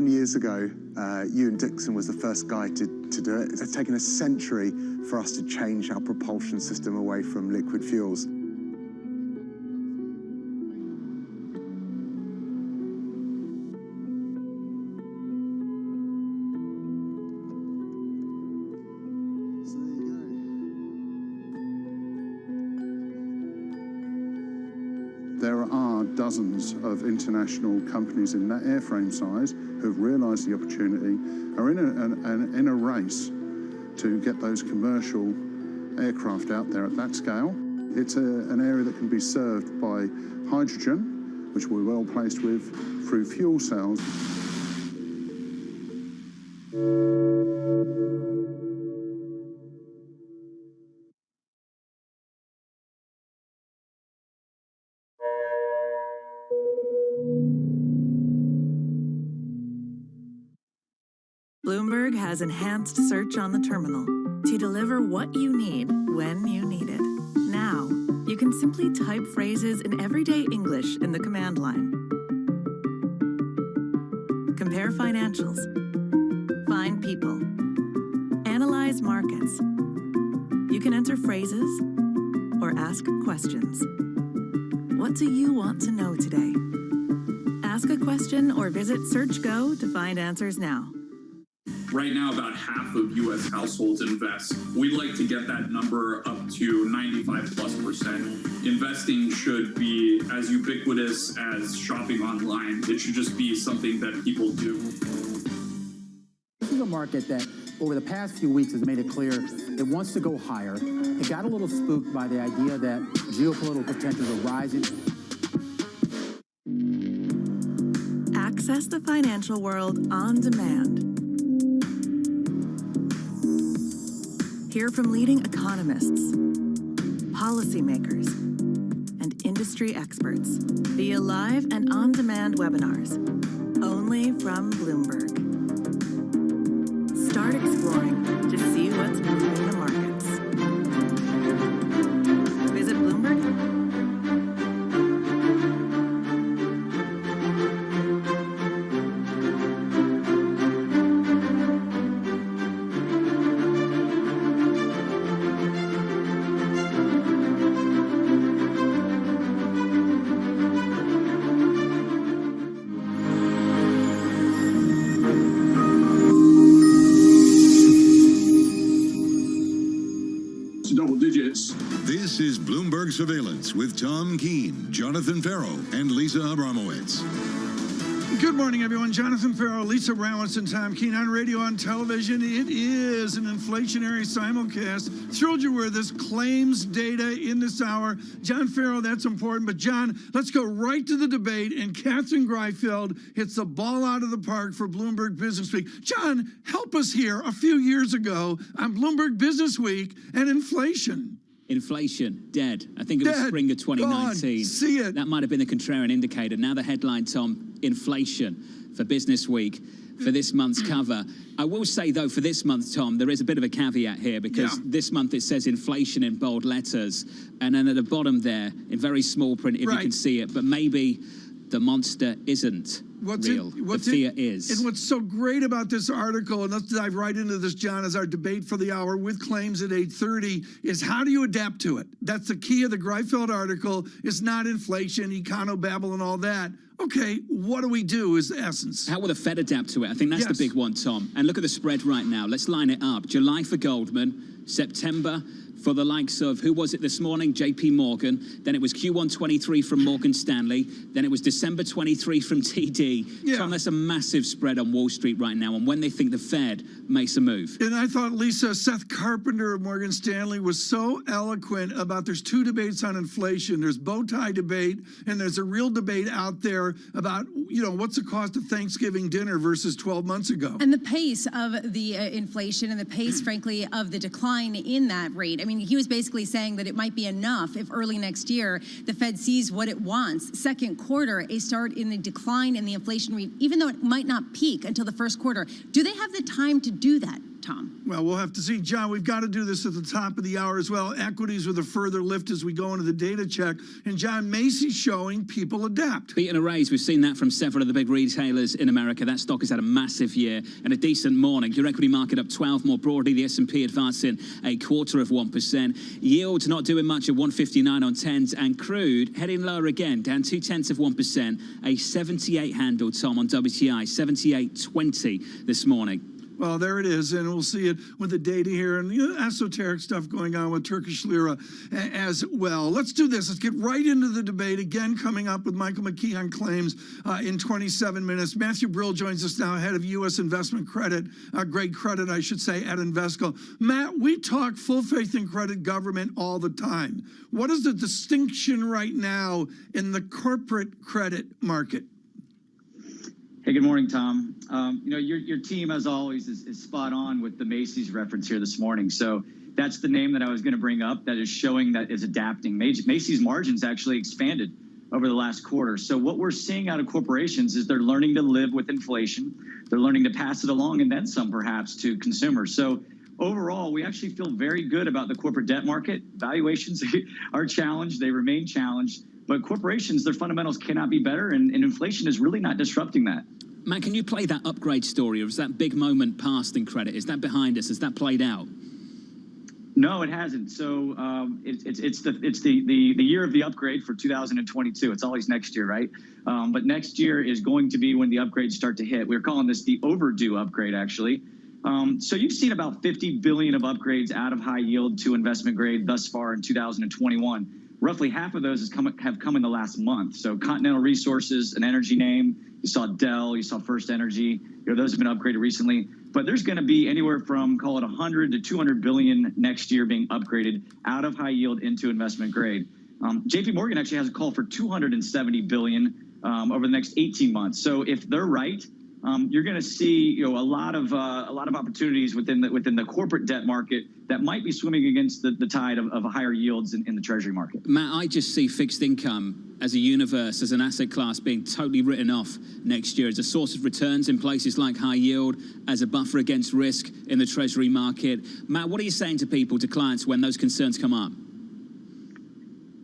Years ago, Ewan Dixon was the first guy to do it. It's taken a century for us to change our propulsion system away from liquid fuels. There are dozens of international companies in that airframe size who have realised the opportunity, are in a race to get those commercial aircraft out there at that scale. It's an area that can be served by hydrogen, which we're well placed with, through fuel cells. Bloomberg has enhanced search on the terminal to deliver what you need when you need it. Now, you can simply type phrases in everyday English in the command line. Compare financials. Find people. Analyze markets. You can enter phrases or ask questions. What do you want to know today? Ask a question or visit SearchGo to find answers now. Right now, about half of U.S. households invest. We'd like to get that number up to 95+%. Investing should be as ubiquitous as shopping online. It should just be something that people do. This is a market that over the past few weeks has made it clear it wants to go higher. It got a little spooked by the idea that geopolitical tensions are rising. Access the financial world on demand. Hear from leading economists, policymakers, and industry experts via live and on-demand webinars, only from Bloomberg. Start exploring to see what's moving the markets. Visit Bloomberg. This is Bloomberg Surveillance with Tom Keene, Jonathan Farrow, and Lisa Abramowitz. Good morning, everyone. Jonathan Farrow, Lisa Abramowitz, and Tom Keene on radio, on television. It is an inflationary simulcast. Thrilled you're with us. Claims data in this hour. John Farrow, that's important. But, John, let's go right to the debate. And Catherine Greifeld hits the ball out of the park for Bloomberg Business Week. John, help us here. A few years ago on Bloomberg Business Week and inflation. Inflation, dead. I think it was spring of 2019. Gone. See it. That might have been the contrarian indicator. Now the headline, Tom, inflation for Business Week for this month's cover. I will say, though, for this month, Tom, there is a bit of a caveat here because this month it says inflation in bold letters. And then at the bottom there, in very small print, if you can see it, but maybe the monster isn't real. The fear is. And what's so great about this article, and let's dive right into this, John, as our debate for the hour with claims at 8:30, is how do you adapt to it? That's the key of the Greifeld article. It's not inflation, econo-babble, and all that. Okay, what do we do is the essence. How will the Fed adapt to it? I think that's the big one, Tom. And look at the spread right now. Let's line it up. July for Goldman, September for the likes of, who was it this morning? JP Morgan. Then it was Q1 23 from Morgan Stanley. Then it was December 23 from TD. Tom, that's a massive spread on Wall Street right now on when they think the Fed makes a move. And I thought, Lisa, Seth Carpenter of Morgan Stanley was so eloquent about there's two debates on inflation. There's bow tie debate, and there's a real debate out there about, you know, what's the cost of Thanksgiving dinner versus 12 months ago. And the pace of the inflation and the pace, frankly, of the decline in that rate. I mean, he was basically saying that it might be enough if early next year the Fed sees what it wants. Second quarter, a start in the decline in the inflation rate, even though it might not peak until the first quarter. Do they have the time to do that, Tom? Well, we'll have to see. John, we've got to do this at the top of the hour as well. Equities with a further lift as we go into the data check. And John, Macy's showing people adapt. Beat and a raise. We've seen that from several of the big retailers in America. That stock has had a massive year and a decent morning. Your equity market up 12 more broadly. The S&P advancing 0.25%. Yields not doing much at 159 on 10s. And crude heading lower again, down 0.2%. A 78 handle, Tom, on WTI. 78.20 this morning. Well, there it is, and we'll see it with the data here and the esoteric stuff going on with Turkish lira as well. Let's do this. Let's get right into the debate. Again, coming up with Michael McKee on claims in 27 minutes. Matthew Brill joins us now, head of U.S. investment credit, Greg Credit, I should say, at Invesco. Matt, we talk full faith in credit government all the time. What is the distinction right now in the corporate credit market? Hey, good morning, Tom. You know, your team, as always, is spot on with the Macy's reference here this morning. So that's the name that I was going to bring up that is showing that is adapting. Macy's margins actually expanded over the last quarter. So what we're seeing out of corporations is they're learning to live with inflation. They're learning to pass it along and then some, perhaps, to consumers. So overall, we actually feel very good about the corporate debt market. Valuations are challenged. They remain challenged. But corporations, their fundamentals cannot be better, and inflation is really not disrupting that. Matt, can you play that upgrade story, or is that big moment past in credit? Is that behind us? Has that played out? No, it hasn't. So it's the year of the upgrade for 2022. It's always next year, right? But next year is going to be when the upgrades start to hit. We're calling this the overdue upgrade, actually. So you've seen about 50 billion of upgrades out of high yield to investment grade thus far in 2021. Roughly half of those have come in the last month. So Continental Resources, an energy name. You saw Dell, you saw First Energy. You know, those have been upgraded recently. But there's going to be anywhere from, call it 100 to 200 billion next year being upgraded out of high yield into investment grade. JP Morgan actually has a call for 270 billion over the next 18 months. So if they're right, you're going to see, a lot of opportunities within the corporate debt market that might be swimming against the tide of higher yields in the Treasury market. Matt, I just see fixed income as a universe, as an asset class being totally written off next year as a source of returns in places like high yield, as a buffer against risk in the Treasury market. Matt, what are you saying to people, to clients, when those concerns come up?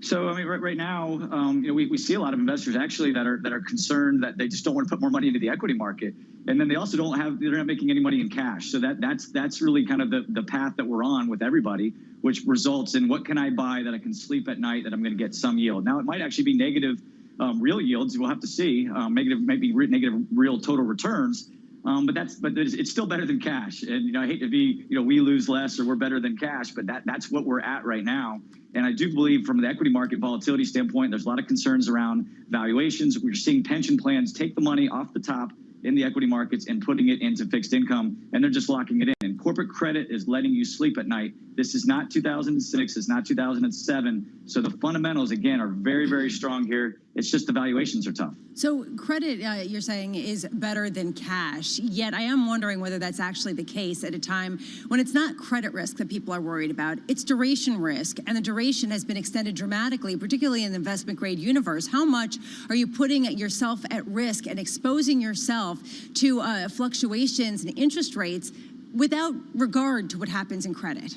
So, I mean, right now, we see a lot of investors actually that are concerned that they just don't want to put more money into the equity market. And then they also they're not making any money in cash. So that's really kind of the path that we're on with everybody, which results in what can I buy that I can sleep at night that I'm going to get some yield. Now, it might actually be negative real yields. We'll have to see. Negative real total returns. But it's still better than cash. And, I hate to be, we lose less or we're better than cash, but that's what we're at right now. And I do believe from the equity market volatility standpoint, there's a lot of concerns around valuations. We're seeing pension plans take the money off the top in the equity markets and putting it into fixed income, and they're just locking it in. And corporate credit is letting you sleep at night. This is not 2006, it's not 2007. So the fundamentals, again, are very, very strong here. It's just the valuations are tough. So credit, you're saying, is better than cash. Yet I am wondering whether that's actually the case at a time when it's not credit risk that people are worried about. It's duration risk, and the duration has been extended dramatically, particularly in the investment grade universe. How much are you putting yourself at risk and exposing yourself to fluctuations in interest rates without regard to what happens in credit?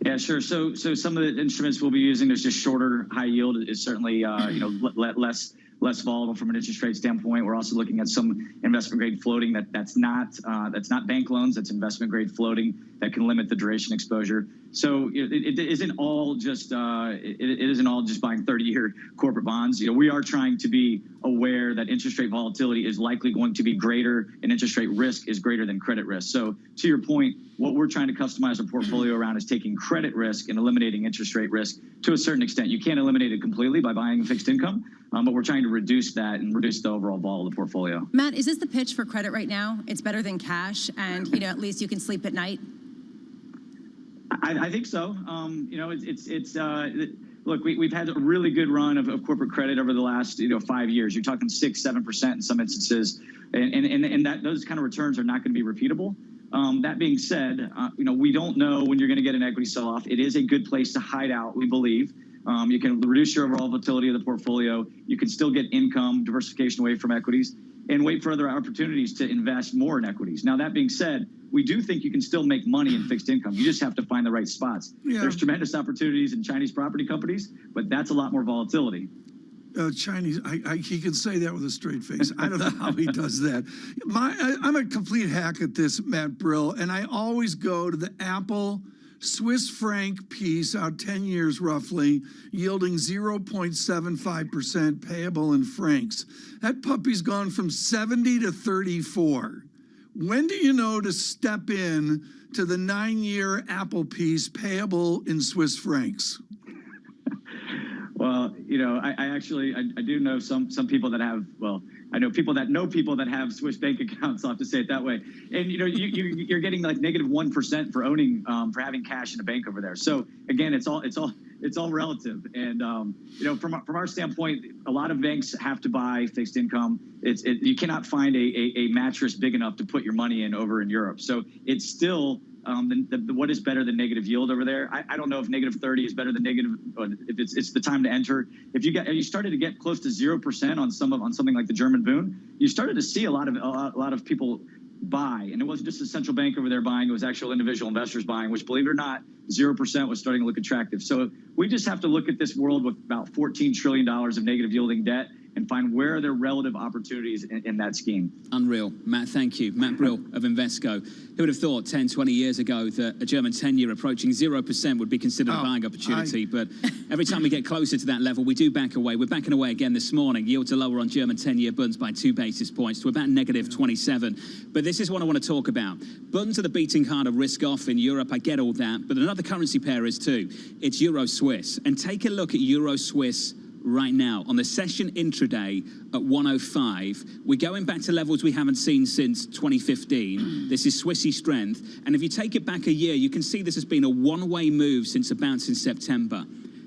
Yeah, sure. So some of the instruments we'll be using, there's just shorter high yield is certainly less volatile from an interest rate standpoint. We're also looking at some investment grade floating that's not bank loans, that's investment grade floating that can limit the duration exposure. So it isn't all just buying 30-year corporate bonds. We are trying to be aware that interest rate volatility is likely going to be greater and interest rate risk is greater than credit risk. So to your point, what we're trying to customize our portfolio around is taking credit risk and eliminating interest rate risk to a certain extent. You can't eliminate it completely by buying fixed income, but we're trying to reduce that and reduce the overall vol of the portfolio. Matt, is this the pitch for credit right now? It's better than cash, and at least you can sleep at night. I think so. Look, we've had a really good run of corporate credit over the last 5 years. You're talking 6-7% in some instances, and those kind of returns are not going to be repeatable. That being said, we don't know when you're going to get an equity sell-off. It is a good place to hide out, we believe. You can reduce your overall volatility of the portfolio. You can still get income diversification away from equities and wait for other opportunities to invest more in equities. Now, that being said, we do think you can still make money in fixed income. You just have to find the right spots. Yeah. There's tremendous opportunities in Chinese property companies, but that's a lot more volatility. Chinese, he can say that with a straight face. I don't know how he does that. I'm a complete hack at this, Matt Brill, and I always go to the Apple Swiss franc piece out 10 years roughly, yielding 0.75% payable in francs. That puppy's gone from 70 to 34. When do you know to step in to the 9-year Apple piece payable in Swiss francs? Well, I do know some people that have, I know people that have Swiss bank accounts. I'll have to say it that way. And you're getting like -1% for owning for having cash in a bank over there. So again, it's all relative. And from our standpoint, a lot of banks have to buy fixed income. You cannot find a mattress big enough to put your money in over in Europe. So it's still what is better than negative yield over there? I don't know if -30 is better than negative. If it's the time to enter. If you started to get close to 0% on something like the German Bund, you started to see a lot of people buy, and it wasn't just the central bank over there buying; it was actual individual investors buying. Which, believe it or not, 0% was starting to look attractive. So we just have to look at this world with about $14 trillion of negative yielding debt and find where are there relative opportunities in that scheme. Unreal. Matt, thank you. Matt Brill of Invesco. Who would have thought 10, 20 years ago that a German 10-year approaching 0% would be considered a buying opportunity? But every time we get closer to that level, we do back away. We're backing away again this morning. Yields are lower on German 10-year Bunds by 2 basis points to about -27. But this is what I want to talk about. Bunds are the beating heart of risk off in Europe. I get all that. But another currency pair is too. It's Euro-Swiss. And take a look at Euro-Swiss right now. On the session intraday at 105, we're going back to levels we haven't seen since 2015. This is Swissy strength. And if you take it back a year, you can see this has been a one-way move since a bounce in September.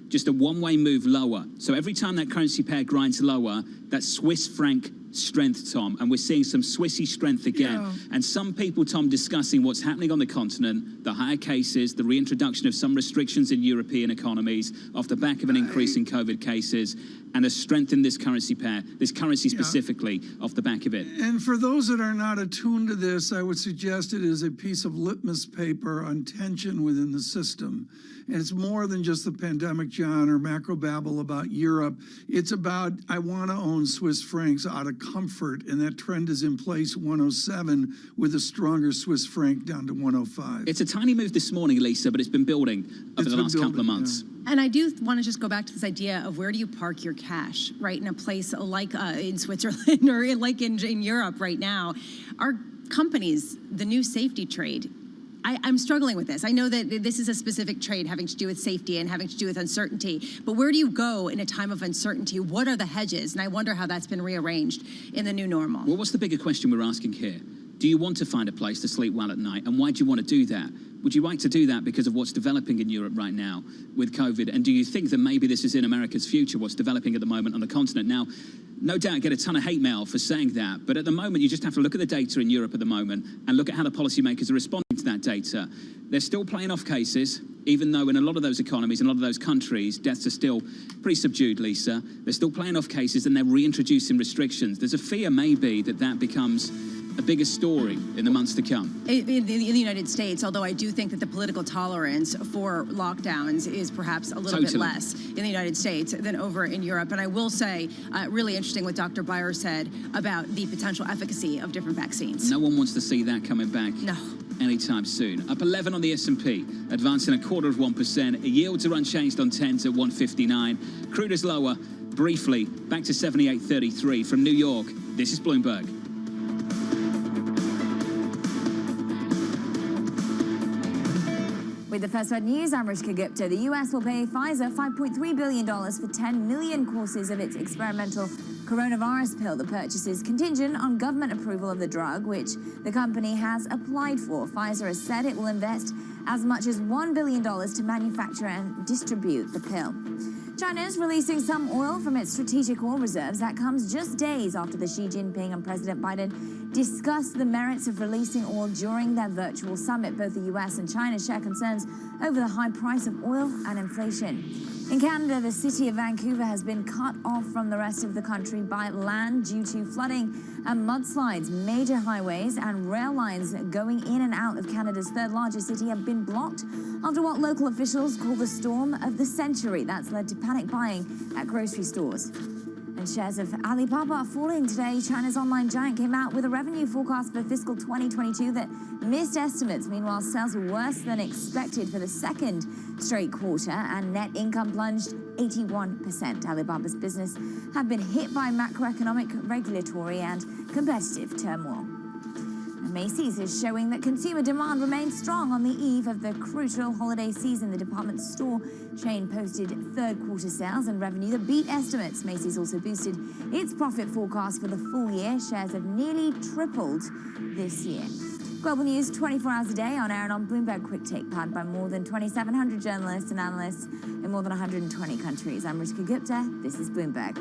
Just a one-way move lower. So every time that currency pair grinds lower, that's Swiss franc strength, Tom, and we're seeing some Swissy strength again. Yeah. And some people, Tom, discussing what's happening on the continent, the higher cases, the reintroduction of some restrictions in European economies off the back of an increase in COVID cases, and a strength in this currency pair, this currency specifically, off the back of it. And for those that are not attuned to this, I would suggest it is a piece of litmus paper on tension within the system. And it's more than just the pandemic, John, or macro babble about Europe. It's about, I want to own Swiss francs out of comfort, and that trend is in place 107 with a stronger Swiss franc down to 105. It's a tiny move this morning, Lisa, but it's been building over the last couple of months. Yeah. And I do want to just go back to this idea of where do you park your cash, right, in a place like in Switzerland or like in Europe right now. Our companies, the new safety trade, I'm struggling with this. I know that this is a specific trade having to do with safety and having to do with uncertainty, but where do you go in a time of uncertainty? What are the hedges? And I wonder how that's been rearranged in the new normal. Well, what's the bigger question we're asking here? Do you want to find a place to sleep well at night? And why do you want to do that? Would you like to do that because of what's developing in Europe right now with COVID? And do you think that maybe this is in America's future, what's developing at the moment on the continent? Now, no doubt get a ton of hate mail for saying that, but at the moment you just have to look at the data in Europe at the moment and look at how the policymakers are responding to that data. They're still playing off cases, even though in a lot of those economies, in a lot of those countries, deaths are still pretty subdued, Lisa. They're still playing off cases and they're reintroducing restrictions. There's a fear maybe that that becomes a bigger story in the months to come. In the United States, although I do think that the political tolerance for lockdowns is perhaps a little bit less in the United States than over in Europe. And I will say, really interesting what Dr. Beyer said about the potential efficacy of different vaccines. No one wants to see that coming back anytime soon. Up 11 on the S&P, advancing 0.25%. Yields are unchanged on 10s at 159. Crude is lower, briefly, back to 78.33. From New York, this is Bloomberg. With the First Word News, I'm Rishka Gupta. The US will pay Pfizer $5.3 billion for 10 million courses of its experimental coronavirus pill. The purchase is contingent on government approval of the drug, which the company has applied for. Pfizer has said it will invest as much as $1 billion to manufacture and distribute the pill. China is releasing some oil from its strategic oil reserves. That comes just days after the Xi Jinping and President Biden discussed the merits of releasing oil during their virtual summit. Both the US and China share concerns over the high price of oil and inflation. In Canada, the city of Vancouver has been cut off from the rest of the country by land due to flooding and mudslides. Major highways and rail lines going in and out of Canada's third largest city have been blocked after what local officials call the storm of the century. That's led to panic buying at grocery stores. And shares of Alibaba are falling today. China's online giant came out with a revenue forecast for fiscal 2022 that missed estimates. Meanwhile, sales were worse than expected for the second straight quarter, and net income plunged 81%. Alibaba's business have been hit by macroeconomic, regulatory, and competitive turmoil. Macy's is showing that consumer demand remains strong on the eve of the crucial holiday season. The department store chain posted third quarter sales and revenue that beat estimates. Macy's also boosted its profit forecast for the full year. Shares have nearly tripled this year. Global news 24 hours a day on air and on Bloomberg Quick Take, powered by more than 2,700 journalists and analysts in more than 120 countries. I'm Rishka Gupta. This is Bloomberg.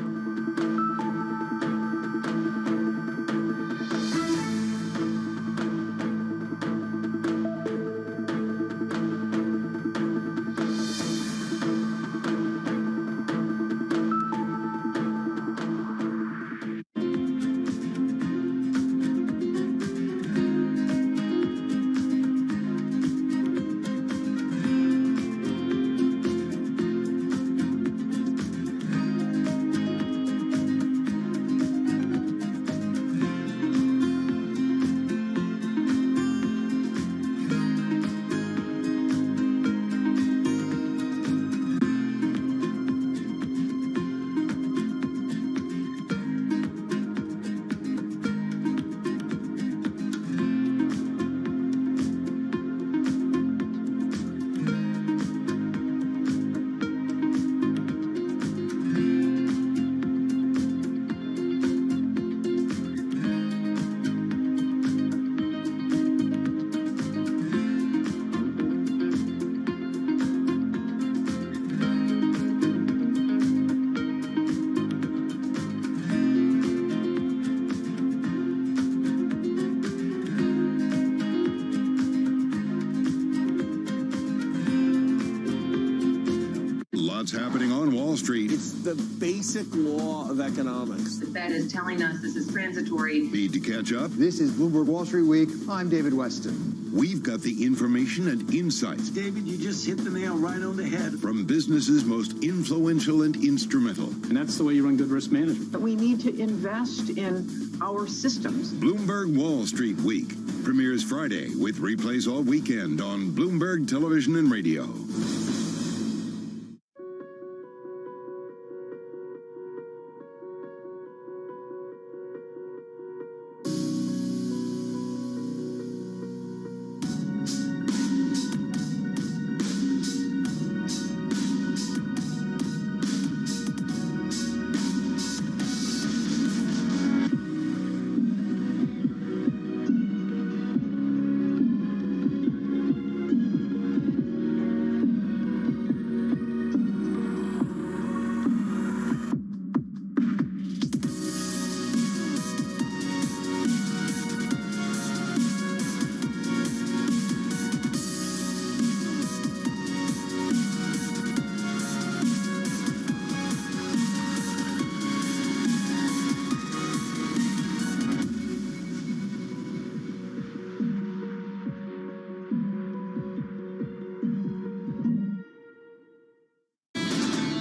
What's happening on Wall Street? It's the basic law of economics. The Fed is telling us this is transitory. Need to catch up? This is Bloomberg Wall Street Week. I'm David Weston. We've got the information and insights. David, you just hit the nail right on the head. From businesses most influential and instrumental. And that's the way you run good risk management. But we need to invest in our systems. Bloomberg Wall Street Week premieres Friday with replays all weekend on Bloomberg Television and Radio.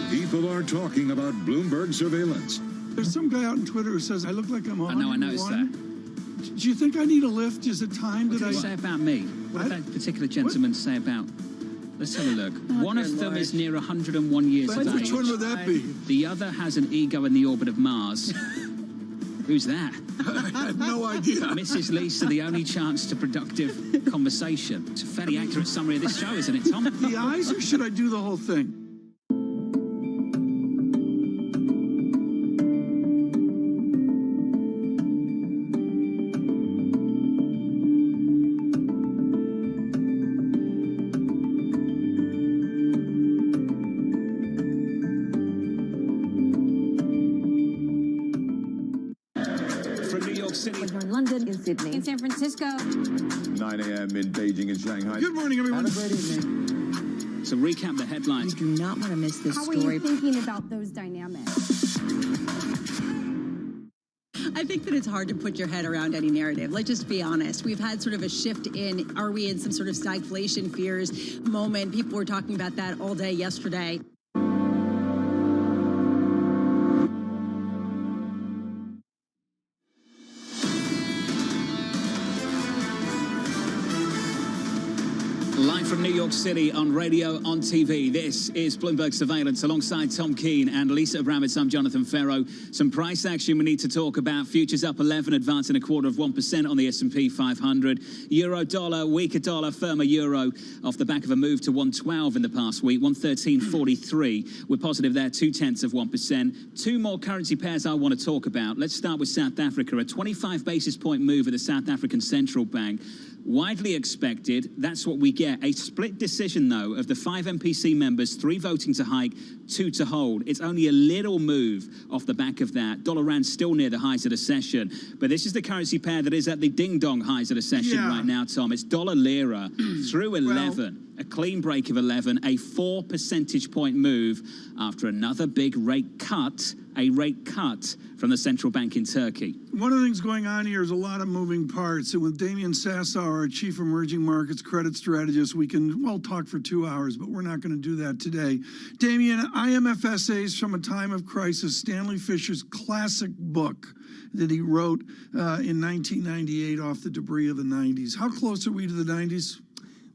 People are talking about Bloomberg surveillance. There's some guy out on Twitter who says, I look like I'm on. I noticed that. Do you think I need a lift? Is it time What that did he say about me? What did that particular gentleman say about... Let's have a look. One of them is near 101 years of age. Which one would that be? The other has an ego in the orbit of Mars. Who's that? I have no idea. Mrs. Lisa, the only chance to productive conversation. It's a fairly accurate summary of this show, isn't it, Tom? The eyes, or should I do the whole thing? Sydney. In San Francisco. 9 a.m. in Beijing and Shanghai. Good morning, everyone. Have a great evening. So recap the headlines. You do not want to miss this How story. are you thinking about those dynamics? I think that it's hard to put your head around any narrative. Let's just be honest. We've had sort of a shift in, are we in some sort of stagflation fears moment? People were talking about that all day yesterday. Live from New York City on radio, on TV, this is Bloomberg Surveillance alongside Tom Keene and Lisa Abramowitz. I'm Jonathan Ferro. Some price action we need to talk about. Futures up 11, advancing 0.25% on the S&P 500. Euro dollar, weaker dollar, firmer euro off the back of a move to 112 in the past week, 113.43. We're positive there, 0.2%. Two more currency pairs I want to talk about. Let's start with South Africa, a 25 basis point move at the South African Central Bank. Widely expected, that's what we get. A split decision, though, of the 5 MPC members, 3 voting to hike, 2 to hold. It's only a little move off the back of that. Dollar rand still near the highs of the session. But this is the currency pair that is at the ding-dong highs of the session right now, Tom. It's dollar lira through 11. A clean break of 11, a 4 percentage point move after another big rate cut, a rate cut from the central bank in Turkey. One of the things going on here is a lot of moving parts. And with Damian Sassower, our chief emerging markets credit strategist, we can, well, talk for 2 hours, but we're not going to do that today. Damian, IMF Essays from a Time of Crisis, Stanley Fischer's classic book that he wrote in 1998 off the debris of the 90s. How close are we to the 90s?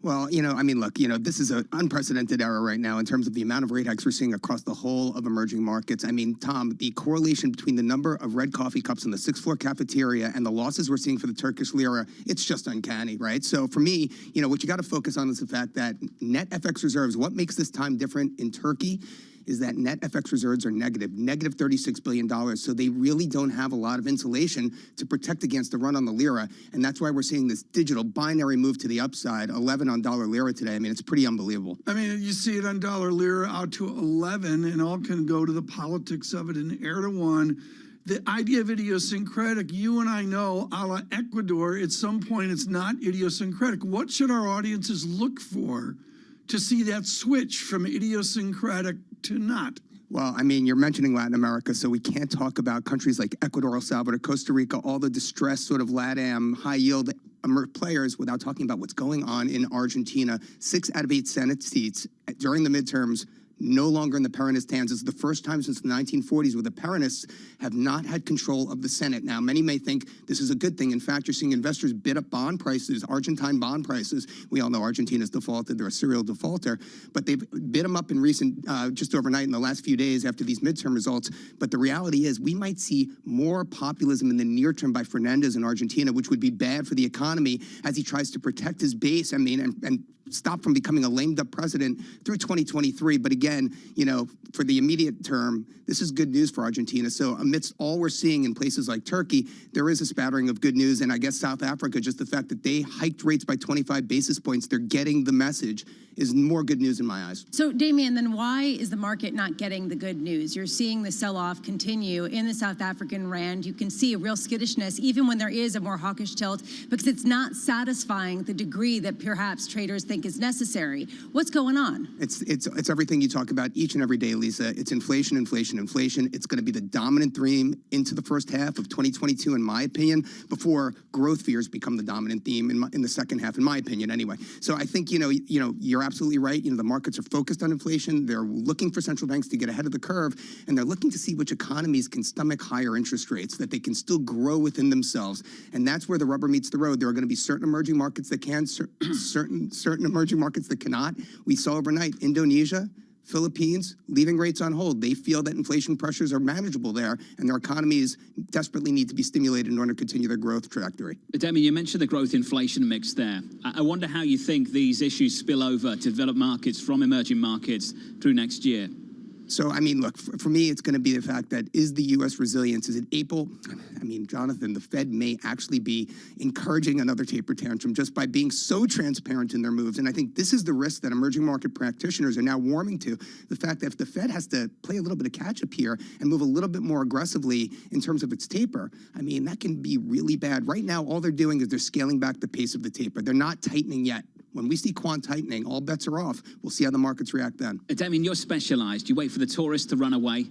Well, I mean, look, this is an unprecedented era right now in terms of the amount of rate hikes we're seeing across the whole of emerging markets. I mean, Tom, the correlation between the number of red coffee cups in the 6th floor cafeteria and the losses we're seeing for the Turkish lira, it's just uncanny, right? So for me, what you got to focus on is the fact that net FX reserves, what makes this time different in Turkey is that net FX reserves are negative $36 billion. So they really don't have a lot of insulation to protect against the run on the lira. And that's why we're seeing this digital binary move to the upside, 11 on dollar lira today. I mean, it's pretty unbelievable. I mean, you see it on dollar lira out to 11, and all can go to the politics of it. And Erdogan, the idea of idiosyncratic, you and I know, a la Ecuador, at some point it's not idiosyncratic. What should our audiences look for to see that switch from idiosyncratic to not? Well, I mean, you're mentioning Latin America, so we can't talk about countries like Ecuador, El Salvador, Costa Rica, all the distressed sort of LATAM high-yield players without talking about what's going on in Argentina. 6 out of 8 Senate seats during the midterms no longer in the Peronist hands. It's the first time since the 1940s where the Peronists have not had control of the Senate. Now, many may think this is a good thing. In fact, you're seeing investors bid up bond prices, Argentine bond prices. We all know Argentina's defaulted. They're a serial defaulter. But they've bid them up in recent, just overnight in the last few days after these midterm results. But the reality is we might see more populism in the near term by Fernandez in Argentina, which would be bad for the economy as he tries to protect his base, and stop from becoming a lamed-up president through 2023. But again, you know, for the immediate term, this is good news for Argentina. So amidst all we're seeing in places like Turkey, there is a spattering of good news. And I guess South Africa, just the fact that they hiked rates by 25 basis points, they're getting the message, is more good news in my eyes. So, Damien, then why is the market not getting the good news? You're seeing the sell-off continue in the South African rand. You can see a real skittishness, even when there is a more hawkish tilt, because it's not satisfying the degree that perhaps traders think is necessary. What's going on? It's everything you talk about each and every day, Lisa. It's inflation, inflation, inflation. It's going to be the dominant theme into the first half of 2022, in my opinion, before growth fears become the dominant theme in the second half, in my opinion, anyway. So I think, you know, you're absolutely right. You know, the markets are focused on inflation. They're looking for central banks to get ahead of the curve, and they're looking to see which economies can stomach higher interest rates, that they can still grow within themselves. And that's where the rubber meets the road. There are going to be certain emerging markets that can, certain emerging markets that cannot. We saw overnight Indonesia, Philippines leaving rates on hold. They feel that inflation pressures are manageable there, and their economies desperately need to be stimulated in order to continue their growth trajectory. Damien, you mentioned the growth inflation mix there. I wonder how you think these issues spill over to developed markets from emerging markets through next year. So, I mean, look, for me, it's going to be the fact that is the U.S. resilience, is it able? I mean, Jonathan, the Fed may actually be encouraging another taper tantrum just by being so transparent in their moves. And I think this is the risk that emerging market practitioners are now warming to, the fact that if the Fed has to play a little bit of catch up here and move a little bit more aggressively in terms of its taper, I mean, that can be really bad. Right now, all they're doing is they're scaling back the pace of the taper. They're not tightening yet. When we see quant tightening, all bets are off. We'll see how the markets react then. Damien, you're specialized. You wait for the tourists to run away,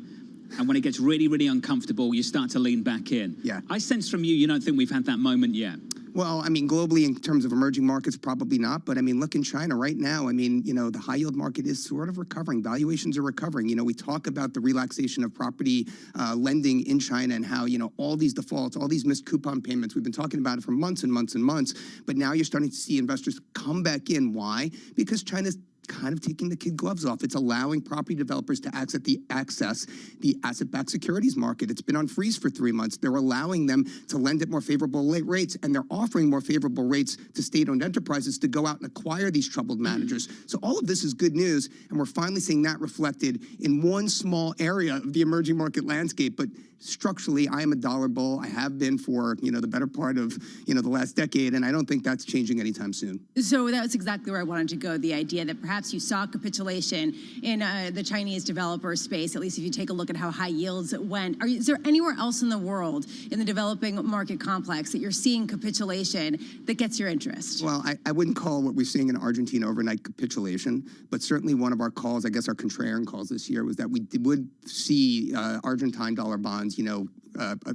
and when it gets really, really uncomfortable, you start to lean back in. Yeah. I sense from you, you don't think we've had that moment yet. Well, I mean, globally, in terms of emerging markets, probably not. But I mean, look in China right now. I mean, you know, the high yield market is sort of recovering. Valuations are recovering. You know, we talk about the relaxation of property lending in China and how, you know, all these defaults, all these missed coupon payments, we've been talking about it for months and months and months. But now you're starting to see investors come back in. Why? Because China's kind of taking the kid gloves off. It's allowing property developers to access the asset-backed securities market. It's been on freeze for 3 months. They're allowing them to lend at more favorable rates, and they're offering more favorable rates to state-owned enterprises to go out and acquire these troubled managers. So all of this is good news, and we're finally seeing that reflected in one small area of the emerging market landscape. But structurally, I am a dollar bull. I have been for, you know, the better part of, you know, the last decade, and I don't think that's changing anytime soon. So that's exactly where I wanted to go, the idea that perhaps you saw capitulation in the Chinese developer space, at least if you take a look at how high yields went. Is there anywhere else in the world, in the developing market complex, that you're seeing capitulation that gets your interest? Well, I wouldn't call what we're seeing in Argentina overnight capitulation, but certainly one of our calls, I guess our contrarian calls this year, was that we would see Argentine dollar bonds, you know,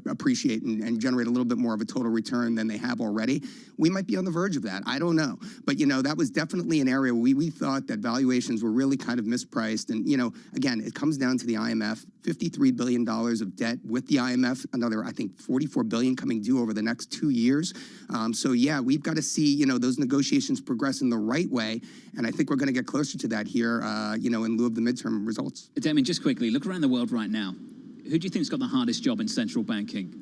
appreciate and generate a little bit more of a total return than they have already. We might be on the verge of that. I don't know. But, you know, that was definitely an area where we thought that valuations were really kind of mispriced. And, you know, again, it comes down to the IMF, $53 billion of debt with the IMF, another, I think, $44 billion coming due over the next 2 years. So, yeah, we've got to see, you know, those negotiations progress in the right way. And I think we're going to get closer to that here, you know, in lieu of the midterm results. Damien, just quickly, look around the world right now. Who do you think's got the hardest job in central banking?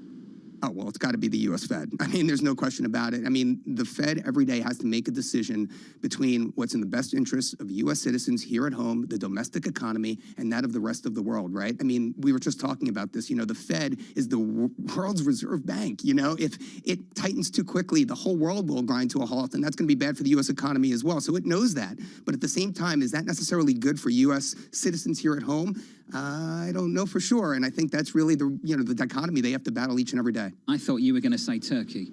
Oh, well, it's got to be the U.S. Fed. I mean, there's no question about it. I mean, the Fed every day has to make a decision between what's in the best interests of U.S. citizens here at home, the domestic economy, and that of the rest of the world, right? I mean, we were just talking about this. You know, the Fed is the world's reserve bank. You know, if it tightens too quickly, the whole world will grind to a halt, and that's going to be bad for the U.S. economy as well. So it knows that. But at the same time, is that necessarily good for U.S. citizens here at home? I don't know for sure, and I think that's really the dichotomy they have to battle each and every day. I thought you were going to say Turkey.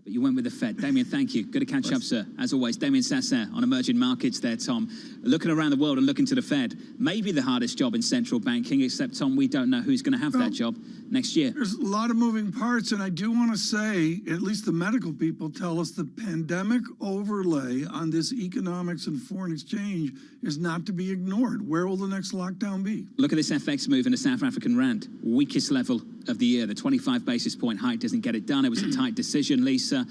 But you went with the Fed. Damien, thank you. Good to catch up, sir. As always, Damien Sasser on emerging markets there, Tom. Looking around the world and looking to the Fed. Maybe the hardest job in central banking, except, Tom, we don't know who's going to have that job next year. There's a lot of moving parts, and I do want to say, at least the medical people tell us the pandemic overlay on this economics and foreign exchange is not to be ignored. Where will the next lockdown be? Look at this FX move in the South African rand. Weakest level of the year. The 25 basis point hike doesn't get it done. It was a tight decision, Lisa.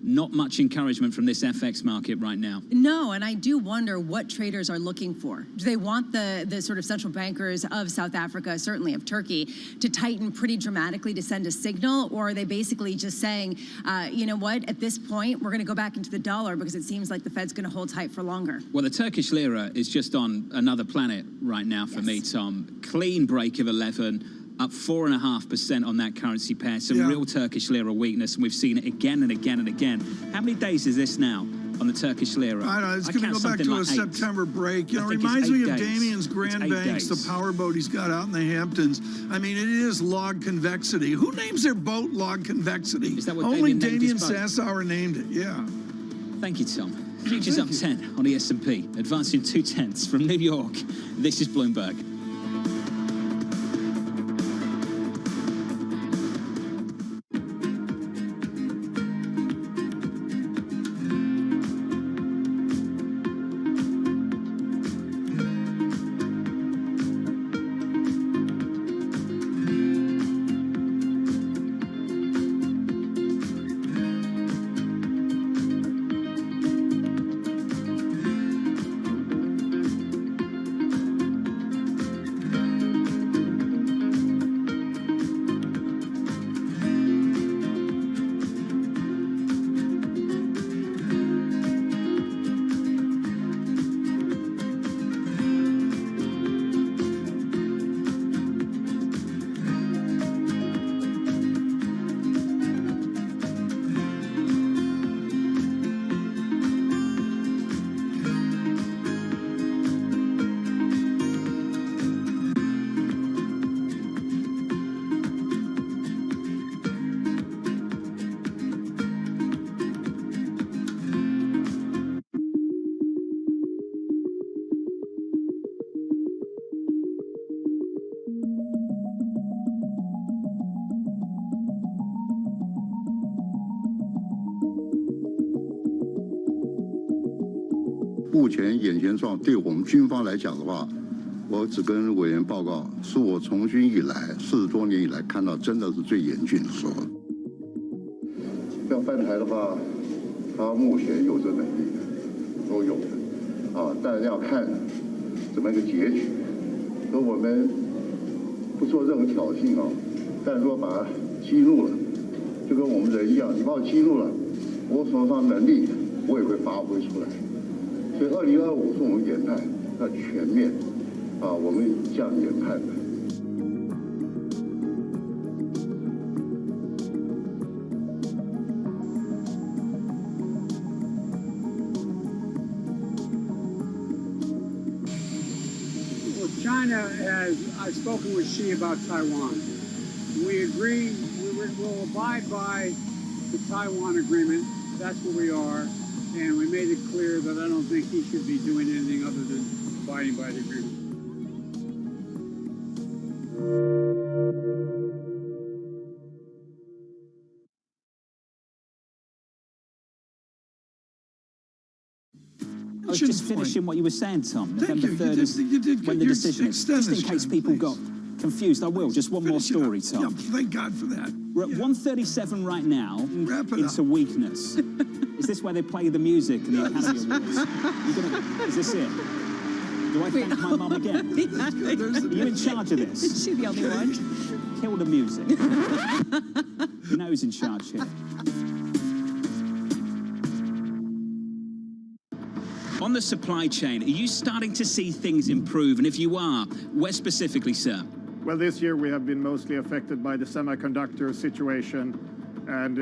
Not much encouragement from this FX market right now. No, and I do wonder what traders are looking for. Do they want the sort of central bankers of South Africa, certainly of Turkey, to tighten pretty dramatically to send a signal? Or are they basically just saying, you know what, at this point, we're going to go back into the dollar because it seems like the Fed's going to hold tight for longer? Well, the Turkish lira is just on another planet right now for me, Tom. Clean break of 11. Up 4.5% on that currency pair. Some real Turkish lira weakness, and we've seen it again and again and again. How many days is this now on the Turkish lira? I know, it's going to go back to like a September break. You know, it reminds me of Damien's Grand Banks, the powerboat he's got out in the Hamptons. I mean, it is log convexity. Who names their boat log convexity? Is that what Only Damien Sassower named it, yeah. Thank you, Tom. Futures up 10 on the S&P, advancing 0.2 from New York. This is Bloomberg.目前眼前状对我们军方来讲的话，我只跟委员报告，是我从军以来40多年以来看到真的是最严峻的时候。要翻台的话，他目前有这能力，都有的啊，但要看怎么一个结局。说我们不做任何挑衅啊，但如果把他激怒了，就跟我们人一样，你把我激怒了，我手上能力我也会发挥出来。所以2025是我们研判要全面啊，我们这样研判的。Well, China has, I've spoken with Xi about Taiwan. We agree we'll abide by the Taiwan agreement. That's where we are. And we made it clear that I don't think he should be doing anything other than abiding by the agreement. I was just finishing what you were saying, Tom. November 3rd is when the decision is. Just in case people got confused, I will. Just one more story, Tom. Yeah, thank God for that. We're at 137 right now. Into weakness. Is this where they play the music and the Academy Awards? Is this it? Do I thank my mum again? Are you in charge of this? Is she the only one? Kill the music. You know who's in charge here. On the supply chain, are you starting to see things improve? And if you are, where specifically, sir? Well, this year we have been mostly affected by the semiconductor situation. And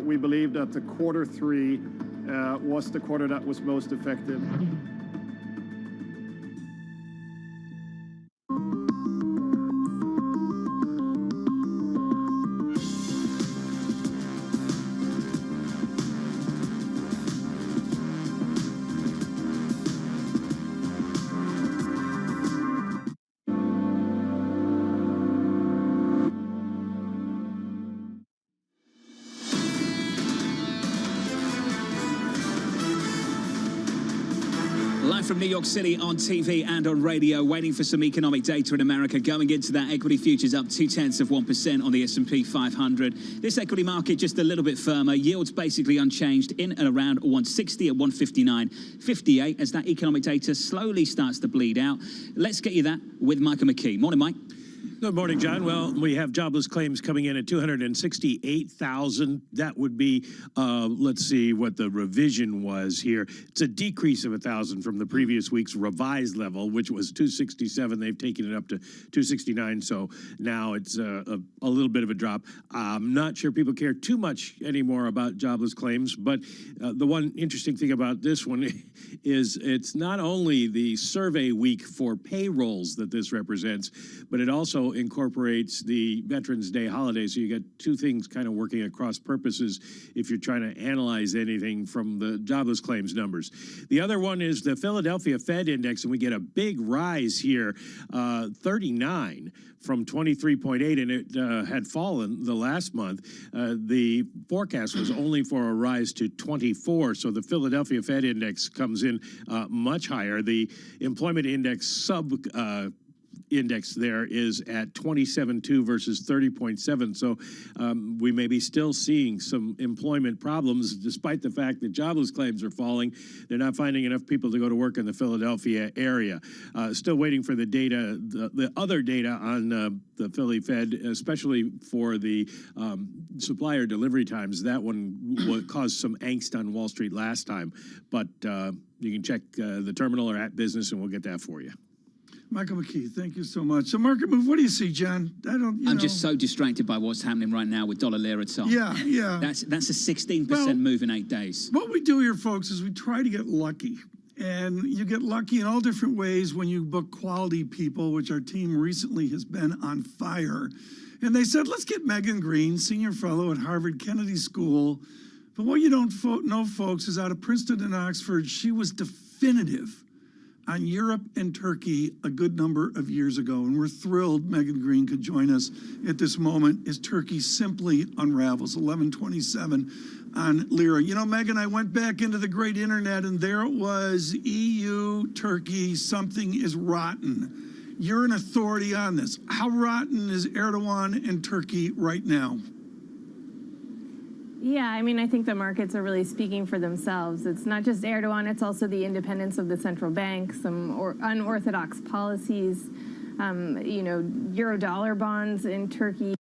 we believe that the Q3 was the quarter that was most affected. Live from New York City on TV and on radio, waiting for some economic data in America. Going into that, equity futures up 0.2% on the S&P 500. This equity market just a little bit firmer. Yields basically unchanged in and around 160 at 159.58 as that economic data slowly starts to bleed out. Let's get you that with Michael McKee. Morning, Mike. Good morning, John. Well, we have jobless claims coming in at 268,000. That would be, let's see what the revision was here. It's a decrease of 1,000 from the previous week's revised level, which was 267. They've taken it up to 269, so now it's a little bit of a drop. I'm not sure people care too much anymore about jobless claims, but the one interesting thing about this one is it's not only the survey week for payrolls that this represents, but it also incorporates the Veterans Day holiday. So you get two things kind of working at cross purposes if you're trying to analyze anything from the jobless claims numbers. The other one is the Philadelphia Fed Index, and we get a big rise here, 39 from 23.8, and it had fallen the last month. The forecast was only for a rise to 24, so the Philadelphia Fed Index comes in much higher. The employment index index there is at 27.2 versus 30.7. So we may be still seeing some employment problems despite the fact that jobless claims are falling. They're not finding enough people to go to work in the Philadelphia area. Still waiting for the data, the other data on the Philly Fed, especially for the supplier delivery times. That one caused some angst on Wall Street last time. But you can check the terminal or at business and we'll get that for you. Michael McKee, thank you so much. So market move, what do you see, John? I'm just so distracted by what's happening right now with dollar lira top. Yeah. That's a 16% move in 8 days. What we do here, folks, is we try to get lucky. And you get lucky in all different ways when you book quality people, which our team recently has been on fire. And they said, let's get Megan Green, senior fellow at Harvard Kennedy School. But what you don't know, folks, is out of Princeton and Oxford, she was definitive on Europe and Turkey a good number of years ago. And we're thrilled Megan Green could join us at this moment as Turkey simply unravels. 1127 on Lira. You know, Megan, I went back into the great internet and there it was, EU, Turkey, something is rotten. You're an authority on this. How rotten is Erdogan and Turkey right now? Yeah, I mean, I think the markets are really speaking for themselves. It's not just Erdogan, it's also the independence of the central bank, some unorthodox policies, euro-dollar bonds in Turkey,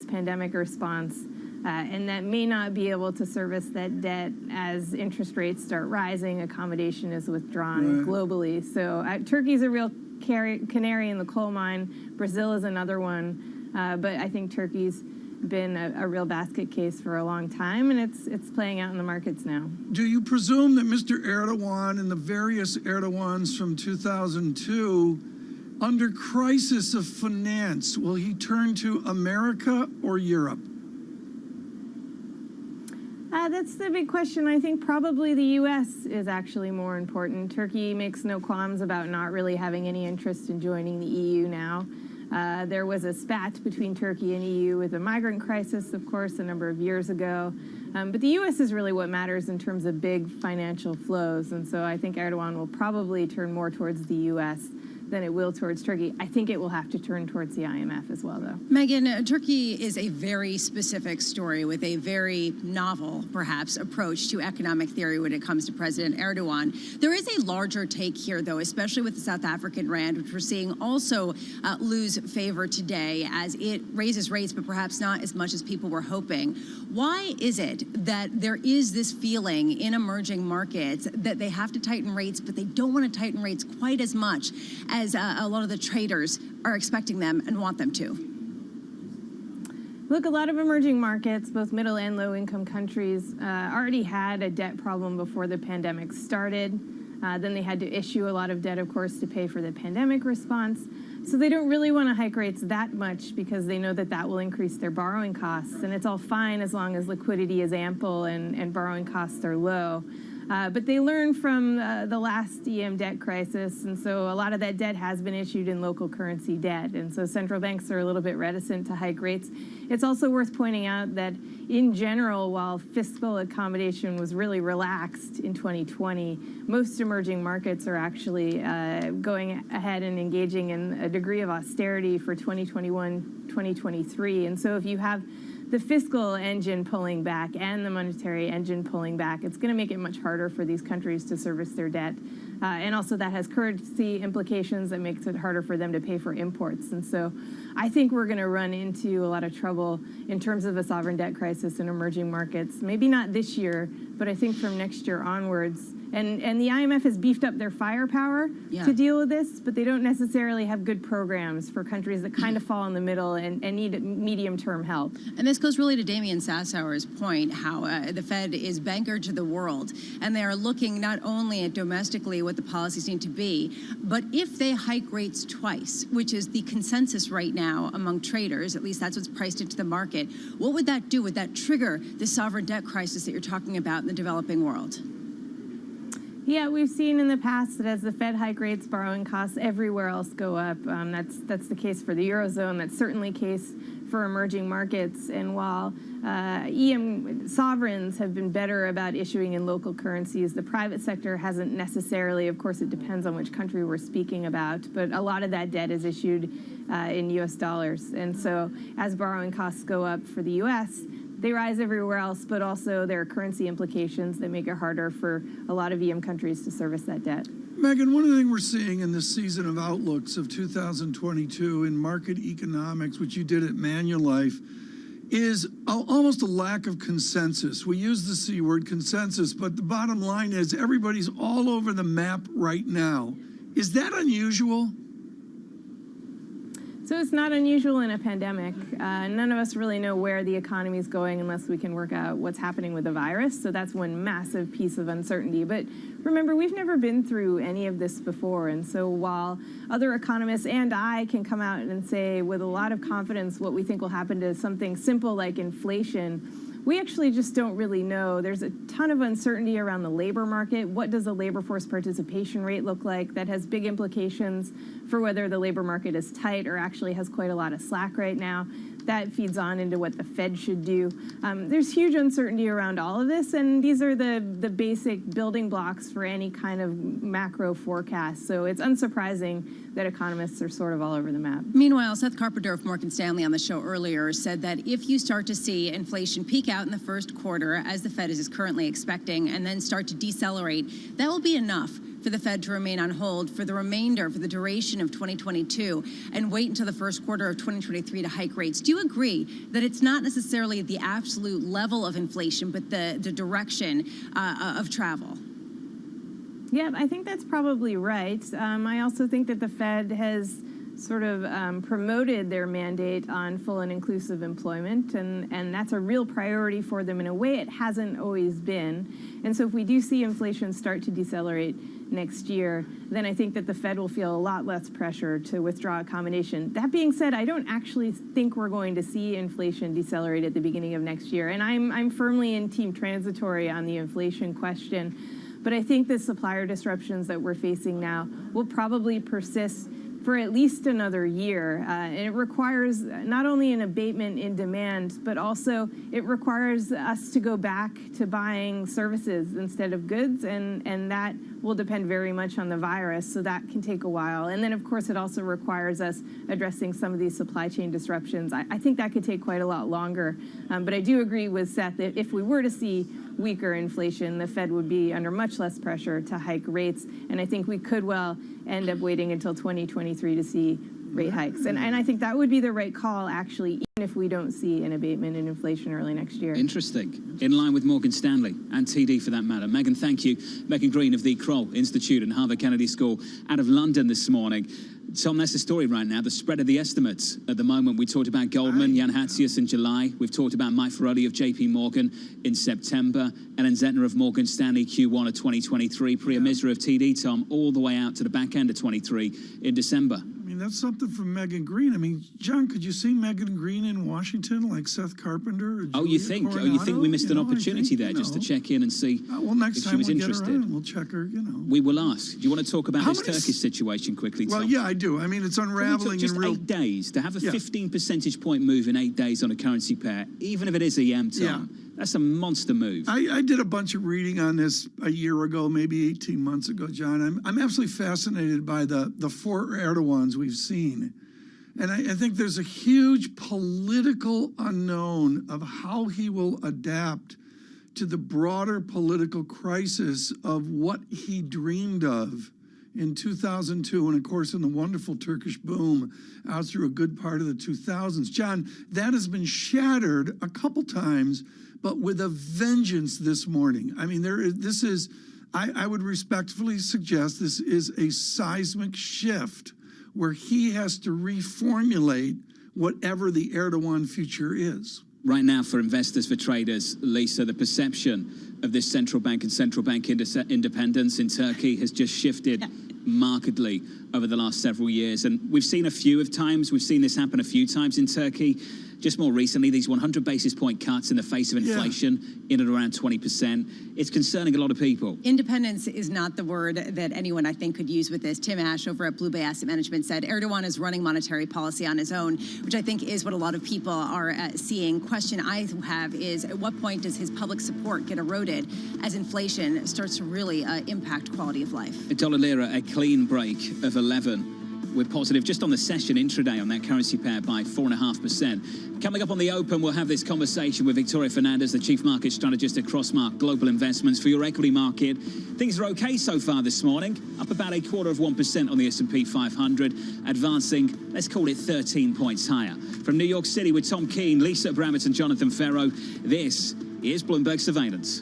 pandemic response, and that may not be able to service that debt as interest rates start rising, accommodation is withdrawn globally. So Turkey's a real canary in the coal mine. Brazil is another one, but I think Turkey's been a real basket case for a long time, and it's playing out in the markets now. Do you presume that Mr. Erdogan and the various Erdogans from 2002, under crisis of finance, will he turn to America or Europe? That's the big question. I think probably the U.S. is actually more important. Turkey makes no qualms about not really having any interest in joining the EU now. There was a spat between Turkey and EU with the migrant crisis, of course, a number of years ago. But the U.S. is really what matters in terms of big financial flows. And so I think Erdogan will probably turn more towards the U.S. than it will towards Turkey. I think it will have to turn towards the IMF as well, though. Megan, Turkey is a very specific story with a very novel, perhaps, approach to economic theory when it comes to President Erdogan. There is a larger take here, though, especially with the South African rand, which we're seeing also lose favor today as it raises rates, but perhaps not as much as people were hoping. Why is it that there is this feeling in emerging markets that they have to tighten rates, but they don't want to tighten rates quite as much as a lot of the traders are expecting them and want them to? Look, a lot of emerging markets, both middle and low income countries, already had a debt problem before the pandemic started. Then they had to issue a lot of debt, of course, to pay for the pandemic response. So they don't really want to hike rates that much because they know that that will increase their borrowing costs. And it's all fine as long as liquidity is ample and borrowing costs are low. But they learned from the last EM debt crisis, and so a lot of that debt has been issued in local currency debt, and so central banks are a little bit reticent to hike rates. It's also worth pointing out that in general, while fiscal accommodation was really relaxed in 2020, most emerging markets are actually going ahead and engaging in a degree of austerity for 2021, 2023. And so if you have the fiscal engine pulling back and the monetary engine pulling back, it's going to make it much harder for these countries to service their debt. And also that has currency implications that makes it harder for them to pay for imports. And so I think we're going to run into a lot of trouble in terms of a sovereign debt crisis in emerging markets. Maybe not this year, but I think from next year onwards. And the IMF has beefed up their firepower to deal with this, but they don't necessarily have good programs for countries that kind of fall in the middle and need medium-term help. And this goes really to Damian Sassower's point, how the Fed is banker to the world, and they are looking not only at domestically what the policies need to be, but if they hike rates twice, which is the consensus right now among traders, at least that's what's priced into the market, what would that do? Would that trigger the sovereign debt crisis that you're talking about in the developing world? Yeah, we've seen in the past that as the Fed hike rates, borrowing costs everywhere else go up. That's the case for the Eurozone. That's certainly the case for emerging markets. And while EM sovereigns have been better about issuing in local currencies, the private sector hasn't necessarily. Of course, it depends on which country we're speaking about, but a lot of that debt is issued in US dollars. And so as borrowing costs go up for the US, they rise everywhere else, but also there are currency implications that make it harder for a lot of EM countries to service that debt. Megan, one of the things we're seeing in this season of outlooks of 2022 in market economics, which you did at Manulife, is almost a lack of consensus. We use the C word, consensus, but the bottom line is everybody's all over the map right now. Is that unusual? So it's not unusual in a pandemic. None of us really know where the economy is going unless we can work out what's happening with the virus. So that's one massive piece of uncertainty. But remember, we've never been through any of this before. And so while other economists and I can come out and say with a lot of confidence what we think will happen to something simple like inflation, we actually just don't really know. There's a ton of uncertainty around the labor market. What does the labor force participation rate look like? That has big implications for whether the labor market is tight or actually has quite a lot of slack right now. That feeds on into what the Fed should do. There's huge uncertainty around all of this, and these are the basic building blocks for any kind of macro forecast. So it's unsurprising that economists are sort of all over the map. Meanwhile, Seth Carpenter of Morgan Stanley on the show earlier said that if you start to see inflation peak out in the first quarter, as the Fed is currently expecting, and then start to decelerate, that will be enough for the Fed to remain on hold for the duration of 2022 and wait until the first quarter of 2023 to hike rates. Do you agree that it's not necessarily the absolute level of inflation, but the direction of travel? Yeah, I think that's probably right. I also think that the Fed has sort of promoted their mandate on full and inclusive employment, and that's a real priority for them in a way it hasn't always been. And so if we do see inflation start to decelerate next year, then I think that the Fed will feel a lot less pressure to withdraw accommodation. That being said, I don't actually think we're going to see inflation decelerate at the beginning of next year, and I'm firmly in team transitory on the inflation question. But I think the supplier disruptions that we're facing now will probably persist for at least another year. And it requires not only an abatement in demand, but also it requires us to go back to buying services instead of goods, and that will depend very much on the virus, so that can take a while. And then, of course, it also requires us addressing some of these supply chain disruptions. I think that could take quite a lot longer. But I do agree with Seth that if we were to see weaker inflation, the Fed would be under much less pressure to hike rates, and I think we could well end up waiting until 2023 to see rate hikes. And I think that would be the right call, actually, even if we don't see an abatement in inflation early next year. Interesting. In line with Morgan Stanley and TD for that matter. Megan, thank you. Megan Green of the Kroll Institute and Harvard Kennedy School out of London this morning. Tom, that's the story right now, the spread of the estimates at the moment. We talked about Goldman, Jan Hatzius in July. We've talked about Mike Ferrari of JP Morgan in September. Ellen Zentner of Morgan Stanley Q1 of 2023. Priya Misra of TD, Tom, all the way out to the back end of 23 in December. I mean, that's something from Megan Green. I mean, John, could you see Megan Green in Washington like Seth Carpenter? Or Oh, you think? Coronado? Oh, you think we missed an I opportunity think, there just to check in and see well, next if time she was we interested? Get her on, we'll check her, We will ask. Do you want to talk about How this many Turkish situation quickly, Tom? Well, yeah, I do. I mean, it's unraveling just in real... 8 days. To have a Yeah. 15 percentage point move in 8 days on a currency pair, even if it is EM, Tom, that's a monster move. I did a bunch of reading on this a year ago, maybe 18 months ago, John. I'm absolutely fascinated by the four Erdogans we've seen. And I think there's a huge political unknown of how he will adapt to the broader political crisis of what he dreamed of in 2002, and of course in the wonderful Turkish boom out through a good part of the 2000s. John, that has been shattered a couple times, but with a vengeance this morning. I mean, I would respectfully suggest this is a seismic shift where he has to reformulate whatever the Erdogan future is. Right now, for investors, for traders, Lisa, the perception of this central bank and central bank independence in Turkey has just shifted markedly over the last several years. And we've seen we've seen this happen a few times in Turkey. Just more recently, these 100 basis point cuts in the face of inflation in at around 20%. It's concerning a lot of people. Independence is not the word that anyone, I think, could use with this. Tim Ash over at Blue Bay Asset Management said Erdogan is running monetary policy on his own, which I think is what a lot of people are seeing. Question I have is, at what point does his public support get eroded as inflation starts to really impact quality of life? Dollar lira, a clean break of 11. We're positive just on the session intraday on that currency pair by 4.5%. Coming up on the open, we'll have this conversation with Victoria Fernandez, the chief market strategist at Crossmark Global Investments. For your equity market, things are okay so far this morning, up about 0.25% on the S&P 500, advancing, let's call it 13 points higher. From New York City with Tom Keene, Lisa Abramovitz and Jonathan Ferro, this is Bloomberg Surveillance.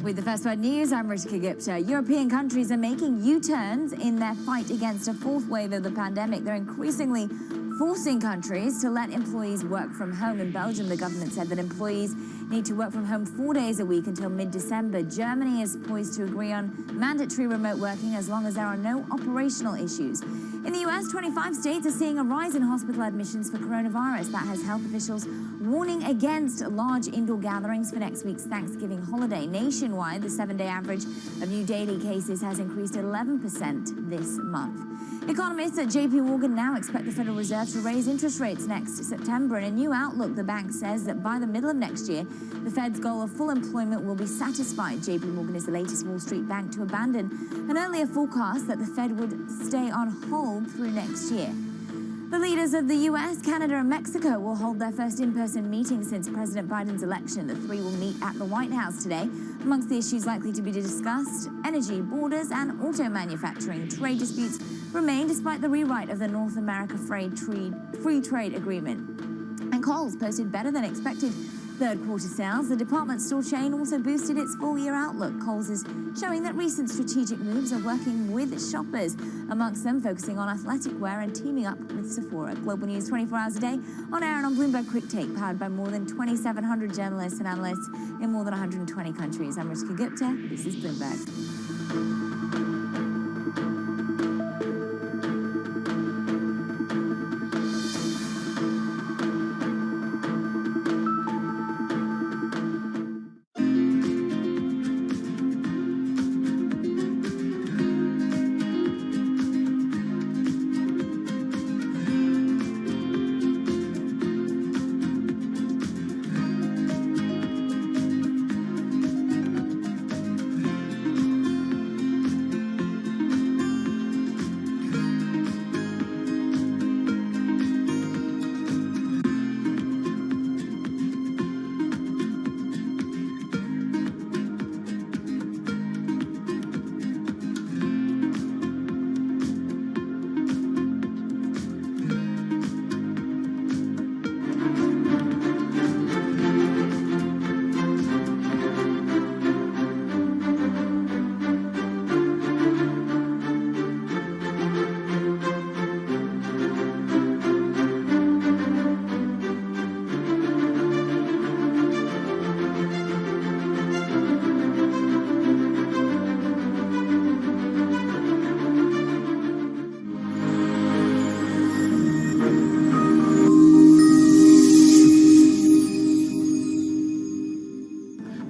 With the First Word News, I'm Ritika Gupta. European countries are making U-turns in their fight against a fourth wave of the pandemic. They're increasingly forcing countries to let employees work from home. In Belgium, the government said that employees need to work from home 4 days a week until mid-December. Germany is poised to agree on mandatory remote working as long as there are no operational issues. In the U.S., 25 states are seeing a rise in hospital admissions for coronavirus. That has health officials warning against large indoor gatherings for next week's Thanksgiving holiday. Nationwide, the 7-day average of new daily cases has increased 11% this month. Economists at J.P. Morgan now expect the Federal Reserve to raise interest rates next September. In a new outlook, the bank says that by the middle of next year, the Fed's goal of full employment will be satisfied. J.P. Morgan is the latest Wall Street bank to abandon an earlier forecast that the Fed would stay on hold through next year. The leaders of the U.S., Canada, and Mexico will hold their first in-person meeting since President Biden's election. The three will meet at the White House today. Amongst the issues likely to be discussed, energy, borders, and auto manufacturing. Trade disputes remain despite the rewrite of the North America Free Trade Agreement. And Kohl's posted better than expected third-quarter sales. The department store chain also boosted its full-year outlook. Kohl's is showing that recent strategic moves are working with shoppers, amongst them focusing on athletic wear and teaming up with Sephora. Global News 24 hours a day, on air and on Bloomberg Quick Take, powered by more than 2,700 journalists and analysts in more than 120 countries. I'm Ritika Gupta. This is Bloomberg.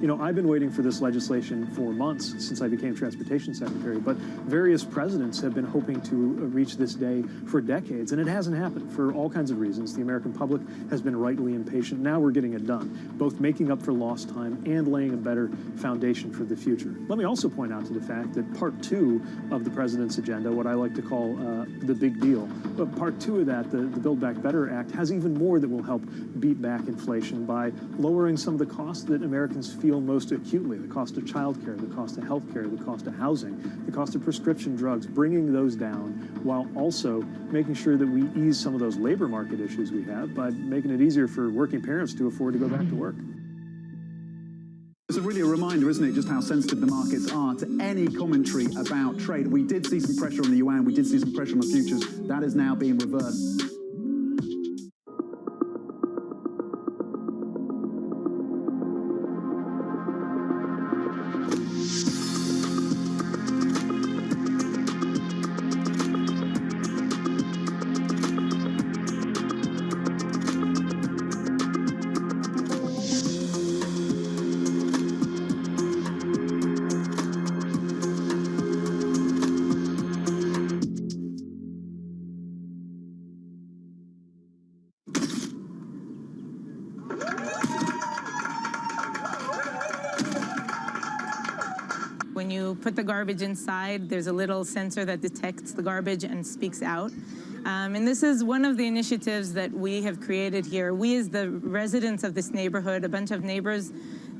You know, I've been waiting for this legislation for months since I became Transportation Secretary, but various presidents have been hoping to reach this day for decades, and it hasn't happened for all kinds of reasons. The American public has been rightly impatient. Now we're getting it done, both making up for lost time and laying a better foundation for the future. Let me also point out to the fact that Part 2 of the president's agenda, what I like to call the big deal, but Part 2 of that, the Build Back Better Act, has even more that will help beat back inflation by lowering some of the costs that Americans feel most acutely, the cost of child care, the cost of health care, the cost of housing, the cost of prescription drugs, bringing those down while also making sure that we ease some of those labor market issues we have by making it easier for working parents to afford to go back to work. It's really a reminder, isn't it, just how sensitive the markets are to any commentary about trade. We did see some pressure on the yuan, we did see some pressure on the futures. That is now being reversed. When you put the garbage inside, there's a little sensor that detects the garbage and speaks out. And this is one of the initiatives that we have created here. We, as the residents of this neighborhood, a bunch of neighbors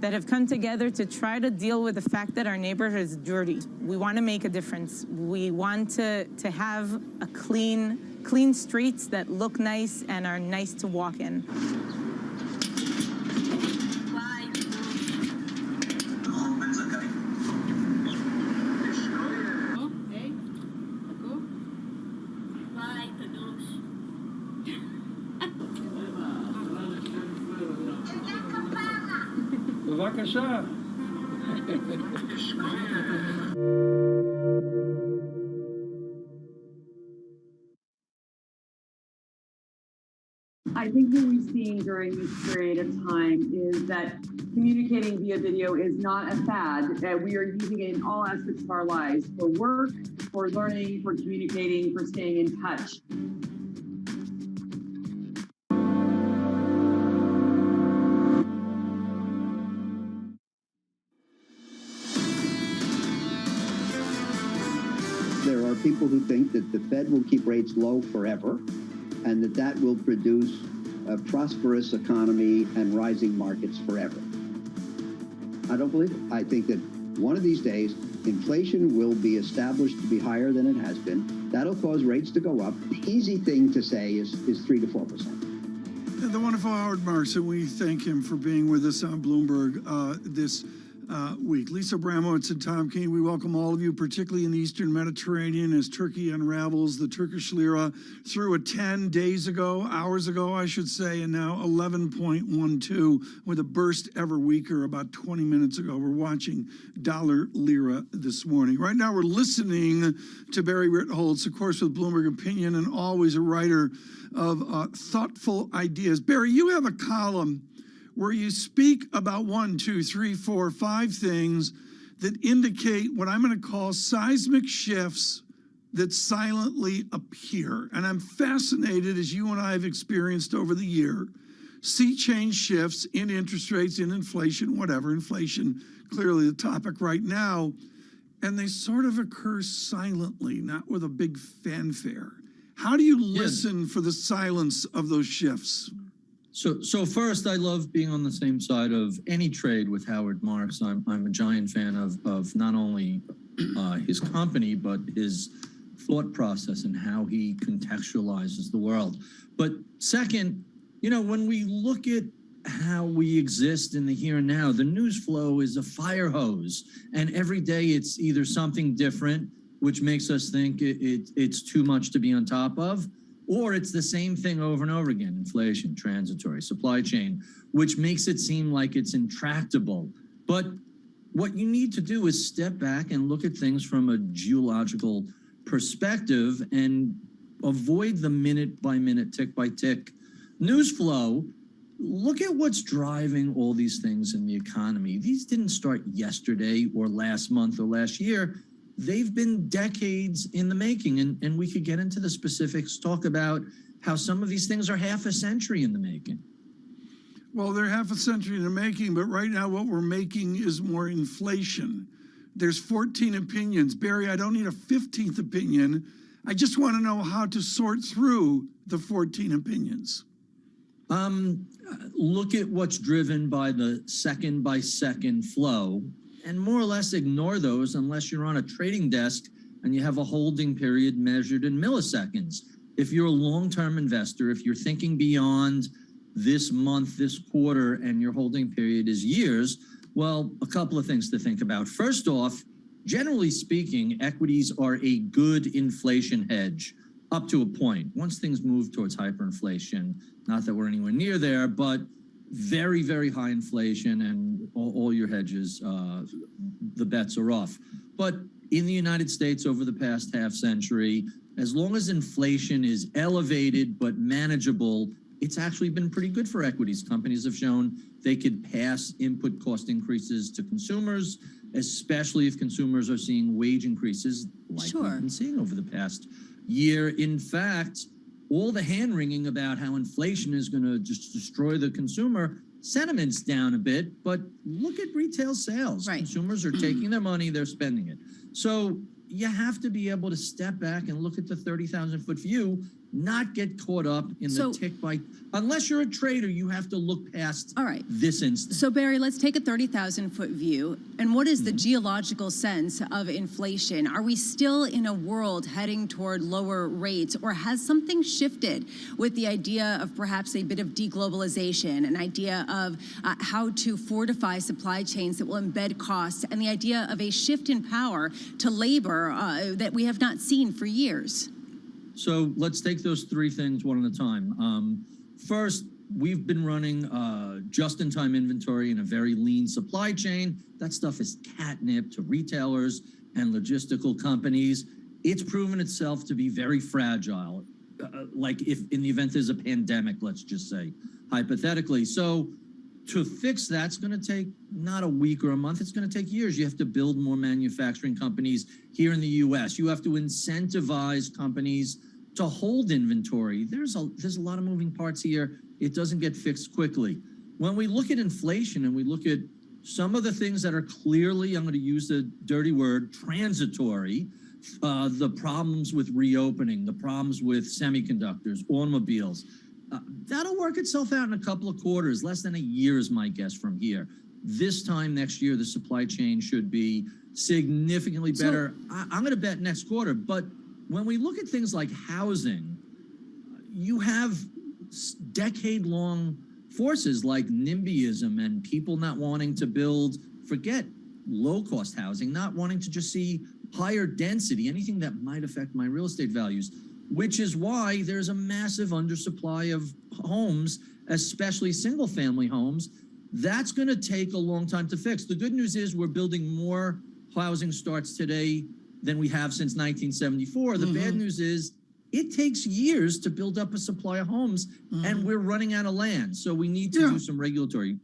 that have come together to try to deal with the fact that our neighborhood is dirty. We want to make a difference. We want to have a clean streets that look nice and are nice to walk in. בבקשה. I think what we've seen during this period of time is that communicating via video is not a fad. We are using it in all aspects of our lives, for work, for learning, for communicating, for staying in touch. There are people who think that the Fed will keep rates low forever and that will produce a prosperous economy and rising markets forever. I don't believe it. I think that one of these days, inflation will be established to be higher than it has been. That'll cause rates to go up. The easy thing to say is 3 to 4%. And the wonderful Howard Marks, and we thank him for being with us on Bloomberg this week. Lisa Abramowitz and Tom Keene, we welcome all of you, particularly in the Eastern Mediterranean, as Turkey unravels the Turkish lira through a 10 days ago, hours ago, I should say, and now 11.12 with a burst ever weaker about 20 minutes ago. We're watching dollar lira this morning. Right now we're listening to Barry Ritholtz, of course, with Bloomberg Opinion, and always a writer of thoughtful ideas. Barry, you have a column where you speak about 1, 2, 3, 4, 5 things that indicate what I'm going to call seismic shifts that silently appear. And I'm fascinated, as you and I have experienced over the year, sea change shifts in interest rates, in inflation, whatever. Inflation, clearly the topic right now. And they sort of occur silently, not with a big fanfare. How do you listen for the silence of those shifts? So first, I love being on the same side of any trade with Howard Marks. I'm a giant fan of not only his company, but his thought process and how he contextualizes the world. But second, you know, when we look at how we exist in the here and now, the news flow is a fire hose. And every day it's either something different, which makes us think it's too much to be on top of, or it's the same thing over and over again: inflation, transitory, supply chain, which makes it seem like it's intractable. But what you need to do is step back and look at things from a geological perspective and avoid the minute by minute, tick by tick news flow. look at what's driving all these things in the economy. These didn't start yesterday or last month or last year. They've been decades in the making, and we could get into the specifics, talk about how some of these things are half a century in the making. Well, they're half a century in the making, but right now what we're making is more inflation. There's 14 opinions. Barry, I don't need a 15th opinion. I just want to know how to sort through the 14 opinions. Look at what's driven by the second by second flow and more or less ignore those unless you're on a trading desk and you have a holding period measured in milliseconds. If you're a long-term investor, if you're thinking beyond this month, this quarter, and your holding period is years, well, a couple of things to think about. First off, generally speaking, equities are a good inflation hedge up to a point. Once things move towards hyperinflation, not that we're anywhere near there, but very, very high inflation and all your hedges, the bets are off. But in the United States over the past half century, as long as inflation is elevated but manageable, it's actually been pretty good for equities. Companies have shown they could pass input cost increases to consumers, especially if consumers are seeing wage increases like we've been seeing over the past year. In fact, all the hand-wringing about how inflation is going to just destroy the consumer, sentiment's down a bit, but look at retail sales. Right. Consumers are taking their money, they're spending it. So you have to be able to step back and look at the 30,000-foot view, not get caught up in the tick by, unless you're a trader, you have to look past this instance. So Barry, let's take a 30,000-foot view. And what is the geological sense of inflation? Are we still in a world heading toward lower rates, or has something shifted with the idea of perhaps a bit of deglobalization, an idea of how to fortify supply chains that will embed costs, and the idea of a shift in power to labor that we have not seen for years? So let's take those three things one at a time. First, we've been running just-in-time inventory in a very lean supply chain. That stuff is catnip to retailers and logistical companies. It's proven itself to be very fragile, like if in the event there's a pandemic, let's just say, hypothetically. So to fix that's going to take not a week or a month, it's going to take years. You have to build more manufacturing companies here in the U.S. You have to incentivize companies to hold inventory. There's a lot of moving parts here. It doesn't get fixed quickly. When we look at inflation and we look at some of the things that are clearly, I'm going to use the dirty word, transitory, the problems with reopening, the problems with semiconductors, automobiles, that'll work itself out in a couple of quarters. Less than a year is my guess from here. This time next year, the supply chain should be significantly better. I'm going to bet next quarter. But when we look at things like housing, you have decade-long forces like NIMBYism and people not wanting to build, forget low-cost housing, not wanting to just see higher density, anything that might affect my real estate values, which is why there's a massive undersupply of homes, especially single-family homes. That's going to take a long time to fix. The good news is we're building more housing starts today than we have since 1974. The bad news is it takes years to build up a supply of homes, and we're running out of land. So we need to do some regulatory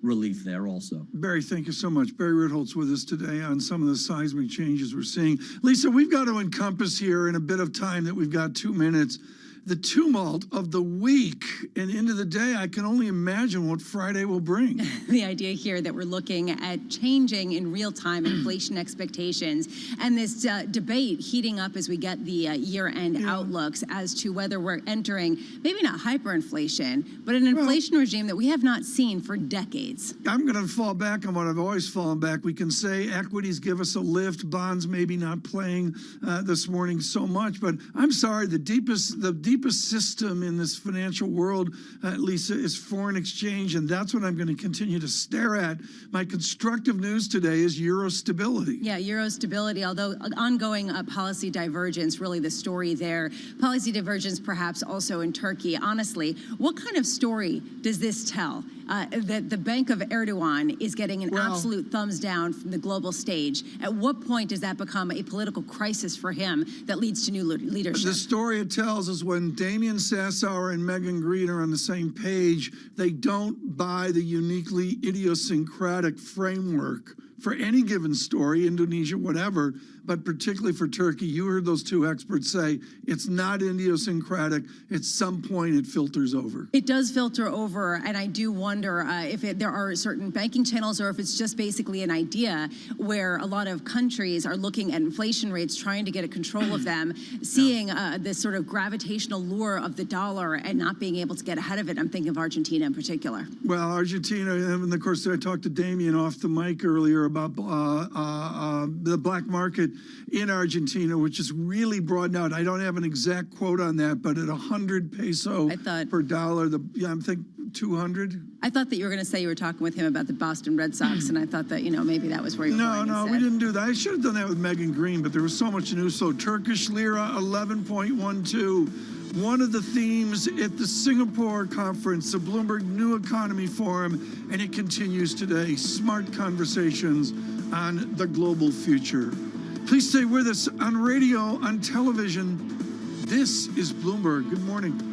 relief there also. Barry, thank you so much. Barry Ritholtz with us today on some of the seismic changes we're seeing. Lisa, we've got to encompass here in a bit of time that we've got 2 minutes, the tumult of the week and into the day. I can only imagine what Friday will bring. The idea here that we're looking at changing in real time inflation expectations, and this debate heating up as we get the year-end outlooks as to whether we're entering maybe not hyperinflation, but an inflation regime that we have not seen for decades. I'm going to fall back on what I've always fallen back. We can say equities give us a lift, bonds maybe not playing this morning so much, but I'm sorry, the deepest system in this financial world, Lisa, is foreign exchange, and that's what I'm going to continue to stare at. My constructive news today is euro stability. Yeah, euro stability, although ongoing policy divergence, really the story there. Policy divergence perhaps also in Turkey. Honestly, what kind of story does this tell? that the Bank of Erdogan is getting an absolute thumbs down from the global stage. At what point does that become a political crisis for him that leads to new leadership? The story it tells is when Damian Sassower and Megan Green are on the same page, they don't buy the uniquely idiosyncratic framework for any given story, Indonesia, whatever, but particularly for Turkey. You heard those two experts say it's not idiosyncratic. At some point, it filters over. It does filter over, and I do wonder if there are certain banking channels or if it's just basically an idea where a lot of countries are looking at inflation rates, trying to get a control of them, seeing this sort of gravitational lure of the dollar and not being able to get ahead of it. I'm thinking of Argentina in particular. Well, Argentina, and of course, I talked to Damien off the mic earlier about the black market in Argentina, which is really broadened out. I don't have an exact quote on that, but at 100 peso per dollar, I'm thinking 200. I thought that you were going to say you were talking with him about the Boston Red Sox, and I thought that, maybe that was where you were going No, instead. we didn't do that. I should have done that with Megan Green, but there was so much news. So Turkish lira, 11.12. One of the themes at the Singapore conference, the Bloomberg New Economy Forum, and it continues today. Smart conversations on the global future. Please stay with us on radio, on television. This is Bloomberg. Good morning.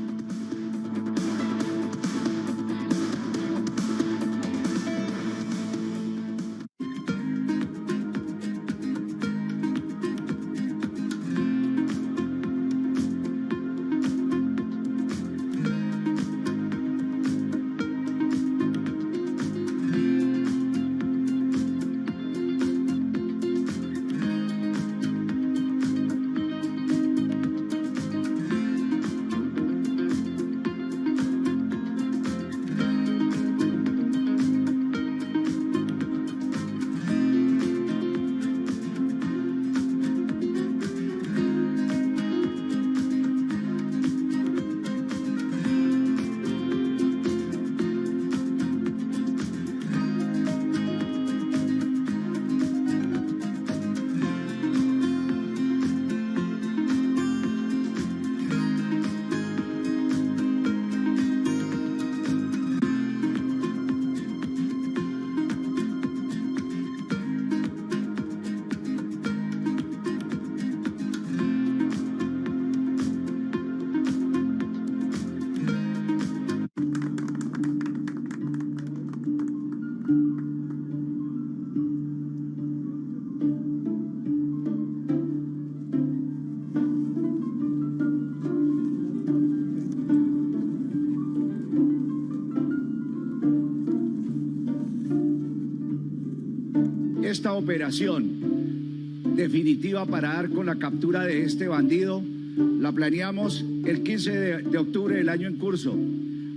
Esta operación definitiva para dar con la captura de este bandido la planeamos el 15 de octubre del año en curso.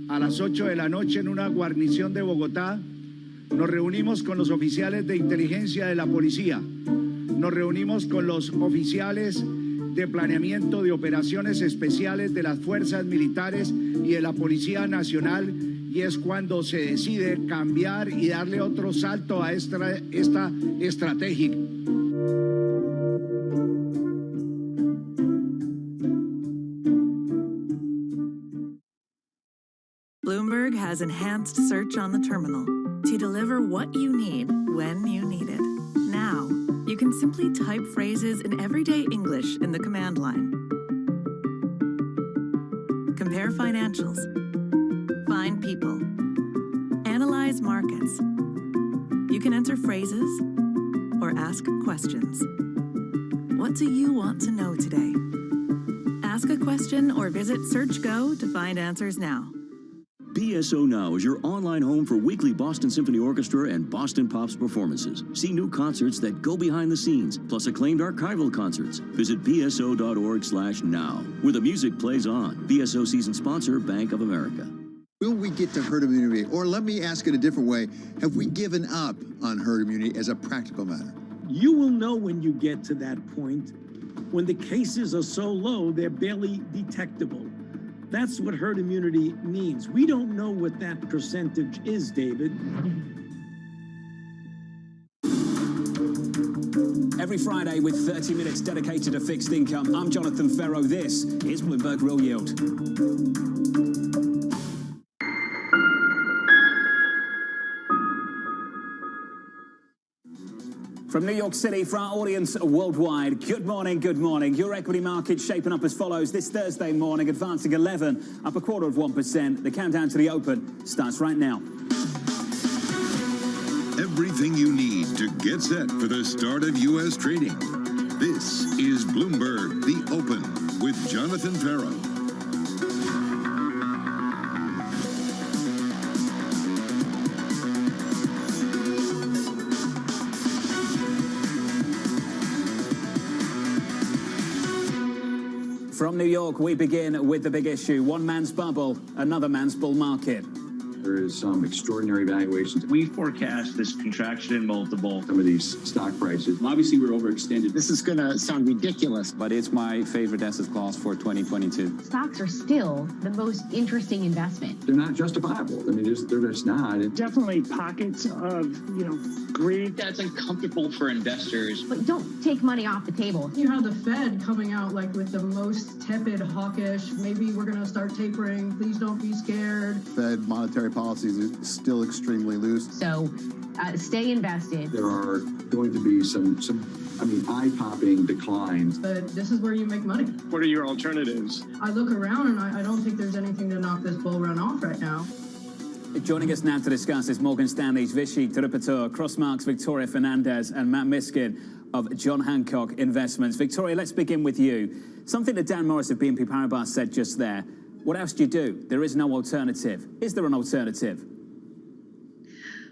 A las 8 de la noche en una guarnición de Bogotá nos reunimos con los oficiales de inteligencia de la policía, nos reunimos con los oficiales de planeamiento de operaciones especiales de las fuerzas militares y de la Policía Nacional, y es cuando se decide cambiar y darle otro salto a esta estrategia. Bloomberg has enhanced search on the terminal to deliver what you need when you need it. Now, you can simply type phrases in everyday English in the command line. Compare financials. Find people. Analyze markets. You can enter phrases or ask questions. What do you want to know today? Ask a question or visit SearchGo to find answers now. BSO Now is your online home for weekly Boston Symphony Orchestra and Boston Pops performances. See new concerts that go behind the scenes, plus acclaimed archival concerts. Visit bso.org/now, where the music plays on. BSO season sponsor, Bank of America. Will we get to herd immunity? Or let me ask it a different way. Have we given up on herd immunity as a practical matter? You will know when you get to that point, when the cases are so low, they're barely detectable. That's what herd immunity means. We don't know what that percentage is, David. Every Friday with 30 minutes dedicated to fixed income, I'm Jonathan Ferro. This is Bloomberg Real Yield. From New York City, for our audience worldwide, good morning, good morning. Your equity market shaping up as follows this Thursday morning, advancing 11, up 0.25%. The countdown to the open starts right now. Everything you need to get set for the start of U.S. trading. This is Bloomberg, The Open, with Jonathan Farrow. From New York, we begin with the big issue. One man's bubble, another man's bull market. There is some extraordinary valuations. We forecast this contraction in multiple. Some of these stock prices. Obviously, we're overextended. This is going to sound ridiculous, but it's my favorite asset class for 2022. Stocks are still the most interesting investment. They're not justifiable. I mean, they're just not. Definitely pockets of, greed. That's uncomfortable for investors. But don't take money off the table. You have the Fed coming out like with the most tepid, hawkish, maybe we're going to start tapering, please don't be scared. Fed monetary policies are still extremely loose. So stay invested. There are going to be some eye-popping declines. But this is where you make money. What are your alternatives? I look around and I don't think there's anything to knock this bull run off right now. Joining us now to discuss is Morgan Stanley's Vishy Tirupatur, Crossmark's Victoria Fernandez, and Matt Miskin of John Hancock Investments. Victoria, let's begin with you. Something that Dan Morris of BNP Paribas said just there. What else do you do? There is no alternative. Is there an alternative?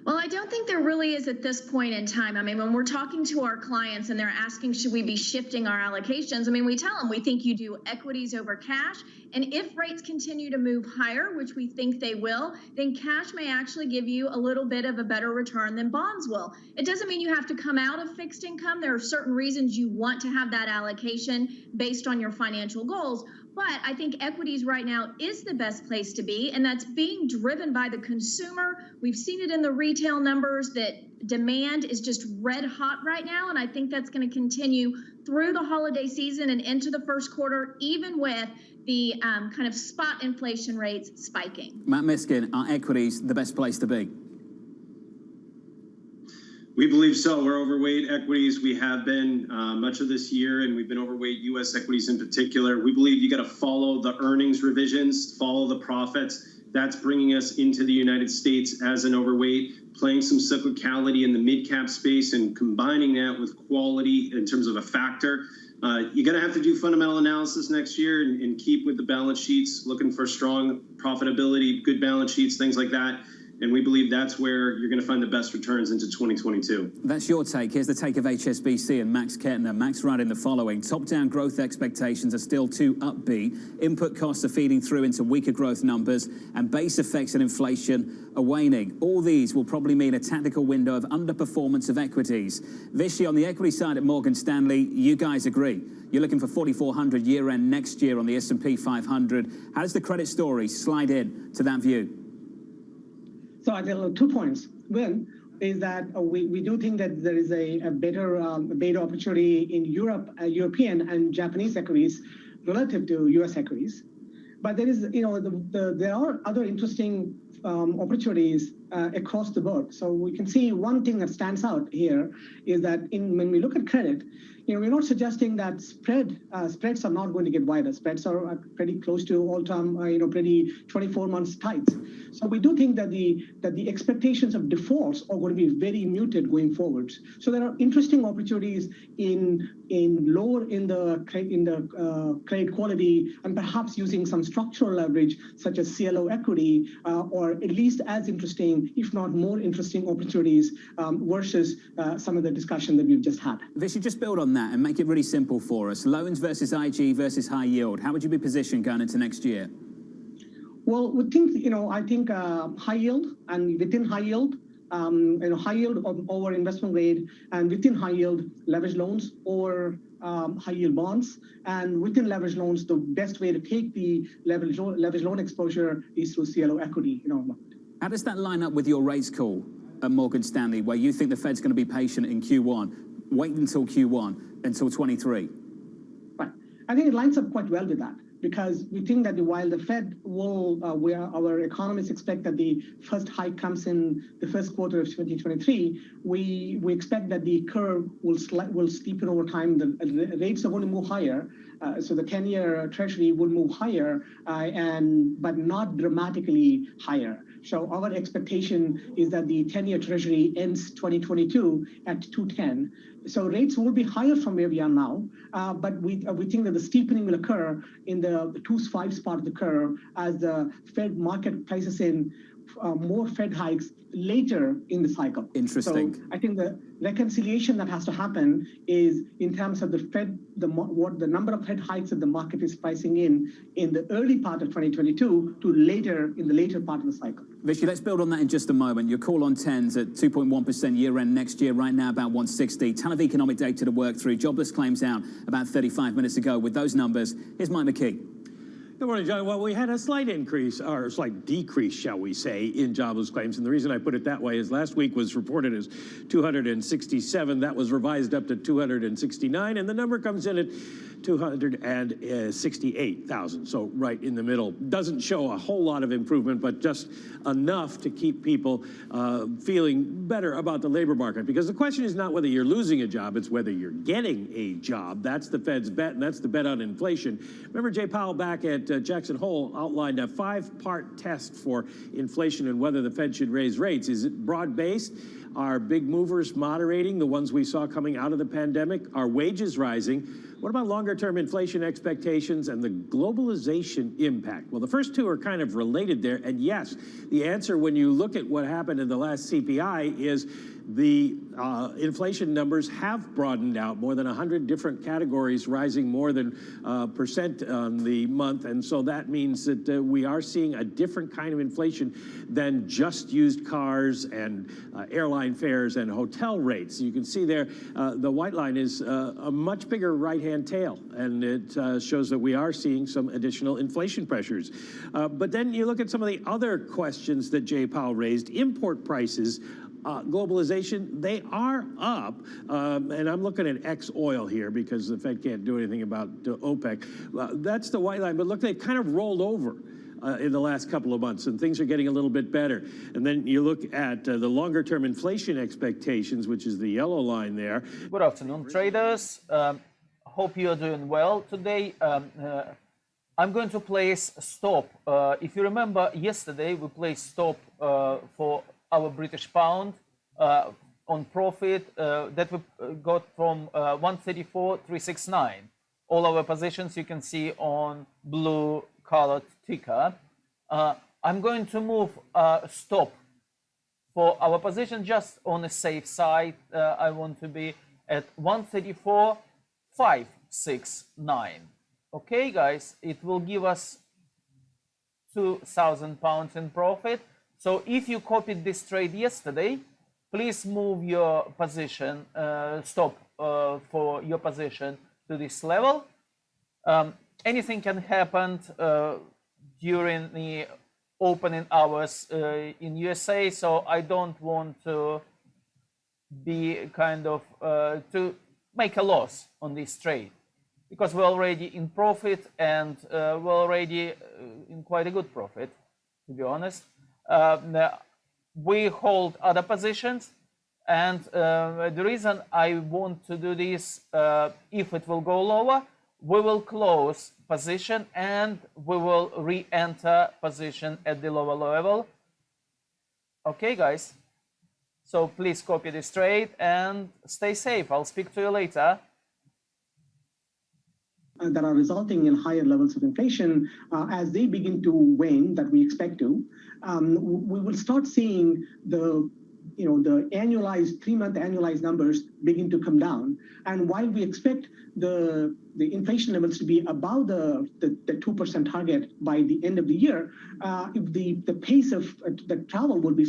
Well, I don't think there really is at this point in time. I mean, when we're talking to our clients and they're asking, should we be shifting our allocations? I mean, we tell them we think you do equities over cash. And if rates continue to move higher, which we think they will, then cash may actually give you a little bit of a better return than bonds will. It doesn't mean you have to come out of fixed income. There are certain reasons you want to have that allocation based on your financial goals. But I think equities right now is the best place to be, and that's being driven by the consumer. We've seen it in the retail numbers that demand is just red hot right now, and I think that's going to continue through the holiday season and into the first quarter, even with the kind of spot inflation rates spiking. Matt Miskin, are equities the best place to be? We believe so. We're overweight equities. We have been much of this year, and we've been overweight U.S. equities in particular. We believe you got to follow the earnings revisions, follow the profits. That's bringing us into the United States as an overweight, playing some cyclicality in the mid-cap space and combining that with quality in terms of a factor. You're going to have to do fundamental analysis next year and keep with the balance sheets, looking for strong profitability, good balance sheets, things like that. And we believe that's where you're going to find the best returns into 2022. That's your take. Here's the take of HSBC and Max Kettner. Max writing the following. Top-down growth expectations are still too upbeat. Input costs are feeding through into weaker growth numbers, and base effects and inflation are waning. All these will probably mean a tactical window of underperformance of equities. Vishy, on the equity side at Morgan Stanley, you guys agree. You're looking for 4,400 year-end next year on the S&P 500. How does the credit story slide in to that view? So I tell 2 points. One is that we do think that there is a better opportunity in European and Japanese equities relative to U.S. equities. But there is, there are other interesting opportunities across the board. So we can see one thing that stands out here is that when we look at credit, we're not suggesting that spreads are not going to get wider. Spreads are pretty close to all-time, pretty 24 months tights. So we do think that the expectations of defaults are going to be very muted going forward. So there are interesting opportunities in lower in the credit quality, and perhaps using some structural leverage such as CLO equity, or at least as interesting, if not more interesting opportunities versus some of the discussion that we've just had. Vishy, just build on that and make it really simple for us. Loans versus IG versus high yield. How would you be positioned going into next year? Well, we think, I think high yield, and within high yield, high yield over investment grade, and within high yield, leverage loans or high yield bonds. And within leverage loans, the best way to take the leverage loan exposure is through CLO equity. How does that line up with your rates call at Morgan Stanley, where you think the Fed's going to be patient in Q1, wait until Q1, until 23? Right. I think it lines up quite well with that. because we think that while the Fed will, our economists expect that the first hike comes in the first quarter of 2023, we expect that the curve will steepen over time. The rates are going to move higher. So the 10-year Treasury will move higher, but not dramatically higher. So our expectation is that the 10-year Treasury ends 2022 at 210. So rates will be higher from where we are now, but we think that the steepening will occur in the 2-5 part of the curve as the Fed market prices in more Fed hikes later in the cycle. Interesting. So I think the reconciliation that has to happen is in terms of the Fed, what the number of Fed hikes that the market is pricing in the early part of 2022 to in the later part of the cycle. Vishy, let's build on that in just a moment. Your call on 10s at 2.1% year-end next year, right now about 160. Ton of economic data to work through. Jobless claims out about 35 minutes ago. With those numbers, here's Mike McKee. Good morning, John. Well, we had a slight increase, or a slight decrease, shall we say, in jobless claims. And the reason I put it that way is last week was reported as 267. That was revised up to 269. And the number comes in at 268,000. So right in the middle. Doesn't show a whole lot of improvement, but just enough to keep people feeling better about the labor market. Because the question is not whether you're losing a job, it's whether you're getting a job. That's the Fed's bet, and that's the bet on inflation. Remember Jay Powell back at Jackson Hole outlined a 5-part test for inflation and whether the Fed should raise rates. Is it broad-based? Are big movers moderating, the ones we saw coming out of the pandemic? Are wages rising? What about longer-term inflation expectations and the globalization impact? Well, the first two are kind of related there. And yes, the answer when you look at what happened in the last CPI is the inflation numbers have broadened out, more than 100 different categories rising more than percent on the month. And so that means that we are seeing a different kind of inflation than just used cars and airline fares and hotel rates. You can see there, the white line is a much bigger right-hand tail, and it shows that we are seeing some additional inflation pressures. But then you look at some of the other questions that Jay Powell raised. Import prices, globalization, they are up. And I'm looking at ex-oil here because the Fed can't do anything about OPEC. That's the white line. But look, they've kind of rolled over in the last couple of months, and things are getting a little bit better. And then you look at the longer-term inflation expectations, which is the yellow line there. Good afternoon, traders. Hope you're doing well. Today, I'm going to place a stop. If you remember, yesterday we placed stop for our British pound on profit that we got from 134.369. All our positions you can see on blue colored ticker. I'm going to move stop for our position just on the safe side. I want to be at 134.569. Okay, guys, it will give us £2,000 in profit. So if you copied this trade yesterday, please move your position, stop for your position to this level. Anything can happen during the opening hours in USA, so I don't want to be kind of to make a loss on this trade, because we're already in profit and we're already in quite a good profit, to be honest. We hold other positions, and the reason I want to do this, if it will go lower, we will close position and we will re-enter position at the lower level. Okay, guys, so please copy this trade and stay safe. I'll speak to you later. That are resulting in higher levels of inflation as they begin to wane, that we expect to, we will start seeing the annualized 3-month annualized numbers begin to come down. And while we expect the inflation levels to be above the 2% target by the end of the year, the pace of the travel will be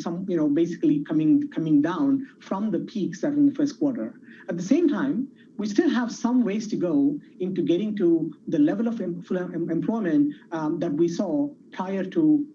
basically coming down from the peaks that in the first quarter. At the same time, we still have some ways to go into getting to the level of employment that we saw prior to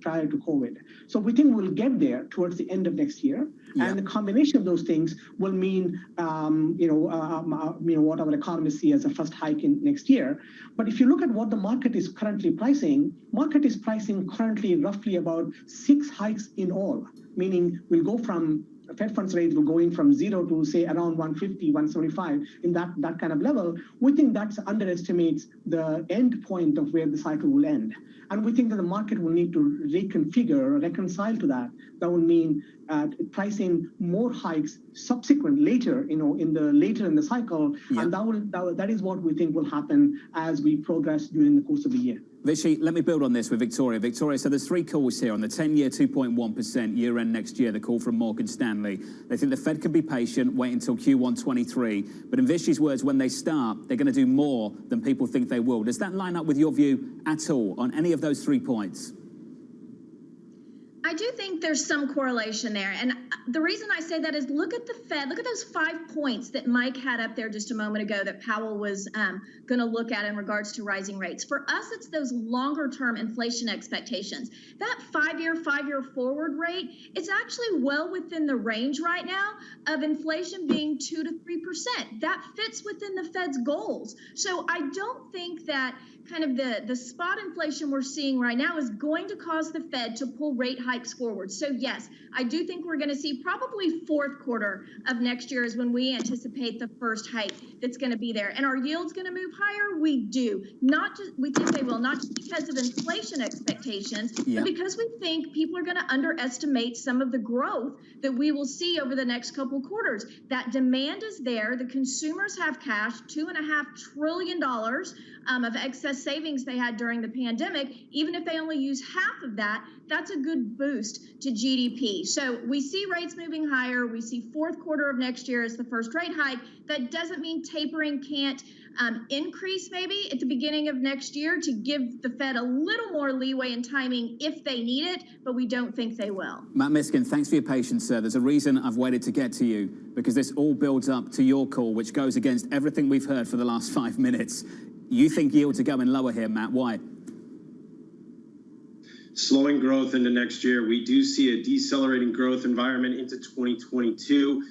COVID. So we think we'll get there towards the end of next year. And the combination of those things will mean, what our economists see as a first hike in next year. But if you look at what the market is currently pricing, market is pricing currently roughly about 6 hikes in all, meaning we'll go from Fed funds rate will go in from 0 to say around 150, 175 in that kind of level. We think that underestimates the end point of where the cycle will end. And we think that the market will need to reconfigure or reconcile to that. That will mean pricing more hikes subsequent later in the cycle. And that is what we think will happen as we progress during the course of the year. Vishy, let me build on this with Victoria. Victoria, so there's 3 calls here on the 10-year 2.1% year-end next year, the call from Morgan Stanley. They think the Fed can be patient, wait until Q1 23. But in Vishy's words, when they start, they're going to do more than people think they will. Does that line up with your view at all on any of those 3 points? I do think there's some correlation there. And the reason I say that is look at the Fed, look at those 5 points that Mike had up there just a moment ago that Powell was going to look at in regards to rising rates. For us, it's those longer term inflation expectations. That 5-year forward rate, it's actually well within the range right now of inflation being 2 to 3%. That fits within the Fed's goals. So I don't think that kind of the spot inflation we're seeing right now is going to cause the Fed to pull rate hikes forward. So yes, I do think we're going to see probably 4th quarter of next year is when we anticipate the first hike that's going to be there. And are yields going to move higher? We do. We think they will, not just because of inflation expectations, but because we think people are going to underestimate some of the growth that we will see over the next couple of quarters. That demand is there. The consumers have cash, $2.5 trillion of excess savings they had during the pandemic. Even if they only use half of that, that's a good boost to GDP. So we see rates moving higher. We see 4th quarter of next year as the first rate hike. That doesn't mean tapering can't increase maybe at the beginning of next year to give the Fed a little more leeway in timing if they need it, but we don't think they will. Matt Miskin, thanks for your patience, sir. There's a reason I've waited to get to you, because this all builds up to your call, which goes against everything we've heard for the last 5 minutes. You think yields are going lower here, Matt. Why? Slowing growth into next year. We do see a decelerating growth environment into 2022.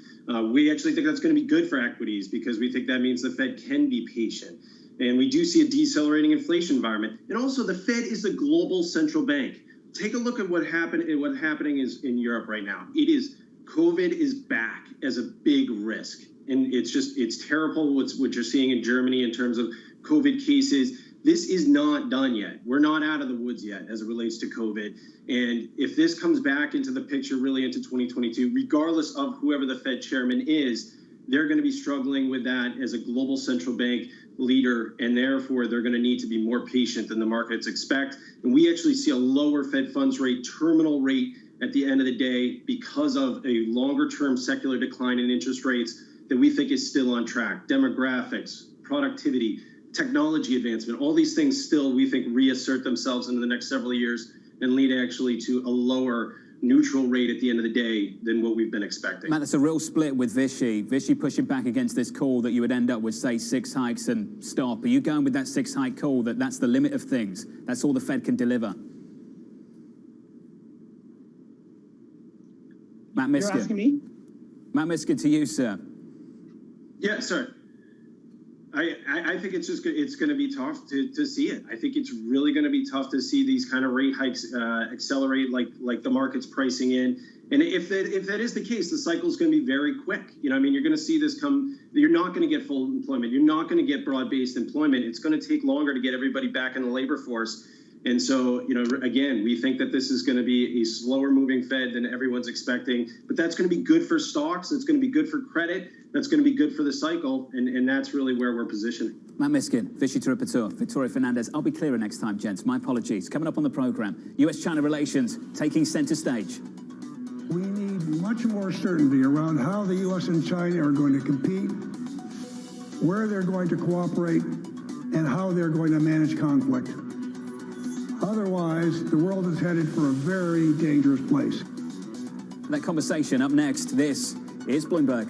We actually think that's going to be good for equities because we think that means the Fed can be patient. And we do see a decelerating inflation environment. And also the Fed is the global central bank. Take a look at what's happening is in Europe right now. COVID is back as a big risk. And it's terrible what you're seeing in Germany in terms of COVID cases. This is not done yet. We're not out of the woods yet as it relates to COVID. And if this comes back into the picture really into 2022, regardless of whoever the Fed chairman is, they're going to be struggling with that as a global central bank leader. And therefore, they're going to need to be more patient than the markets expect. And we actually see a lower Fed funds rate, terminal rate at the end of the day because of a longer term secular decline in interest rates that we think is still on track. Demographics, productivity, technology advancement, all these things still, we think, reassert themselves in the next several years and lead actually to a lower neutral rate at the end of the day than what we've been expecting. Matt, that's a real split with Vishy. Vishy pushing back against this call that you would end up with, say, 6 hikes and stop. Are you going with that 6 hike call, that's the limit of things? That's all the Fed can deliver? Matt Miskin. You're asking me? Matt Miskin, to you, sir. Yeah, sir. I think it's going to be tough to see it. I think it's really going to be tough to see these kind of rate hikes accelerate like the market's pricing in. And if that is the case, the cycle is going to be very quick. You're going to see this come. You're not going to get full employment. You're not going to get broad-based employment. It's going to take longer to get everybody back in the labor force. And so, again, we think that this is going to be a slower moving Fed than everyone's expecting. But that's going to be good for stocks. It's going to be good for credit. That's going to be good for the cycle. And that's really where we're positioning. Matt Miskin, Vishy Tirupatur, Victoria Fernandez. I'll be clearer next time, gents. My apologies. Coming up on the program, US-China relations taking center stage. We need much more certainty around how the U.S. and China are going to compete, where they're going to cooperate, and how they're going to manage conflict. Otherwise, the world is headed for a very dangerous place. That conversation up next. This is Bloomberg.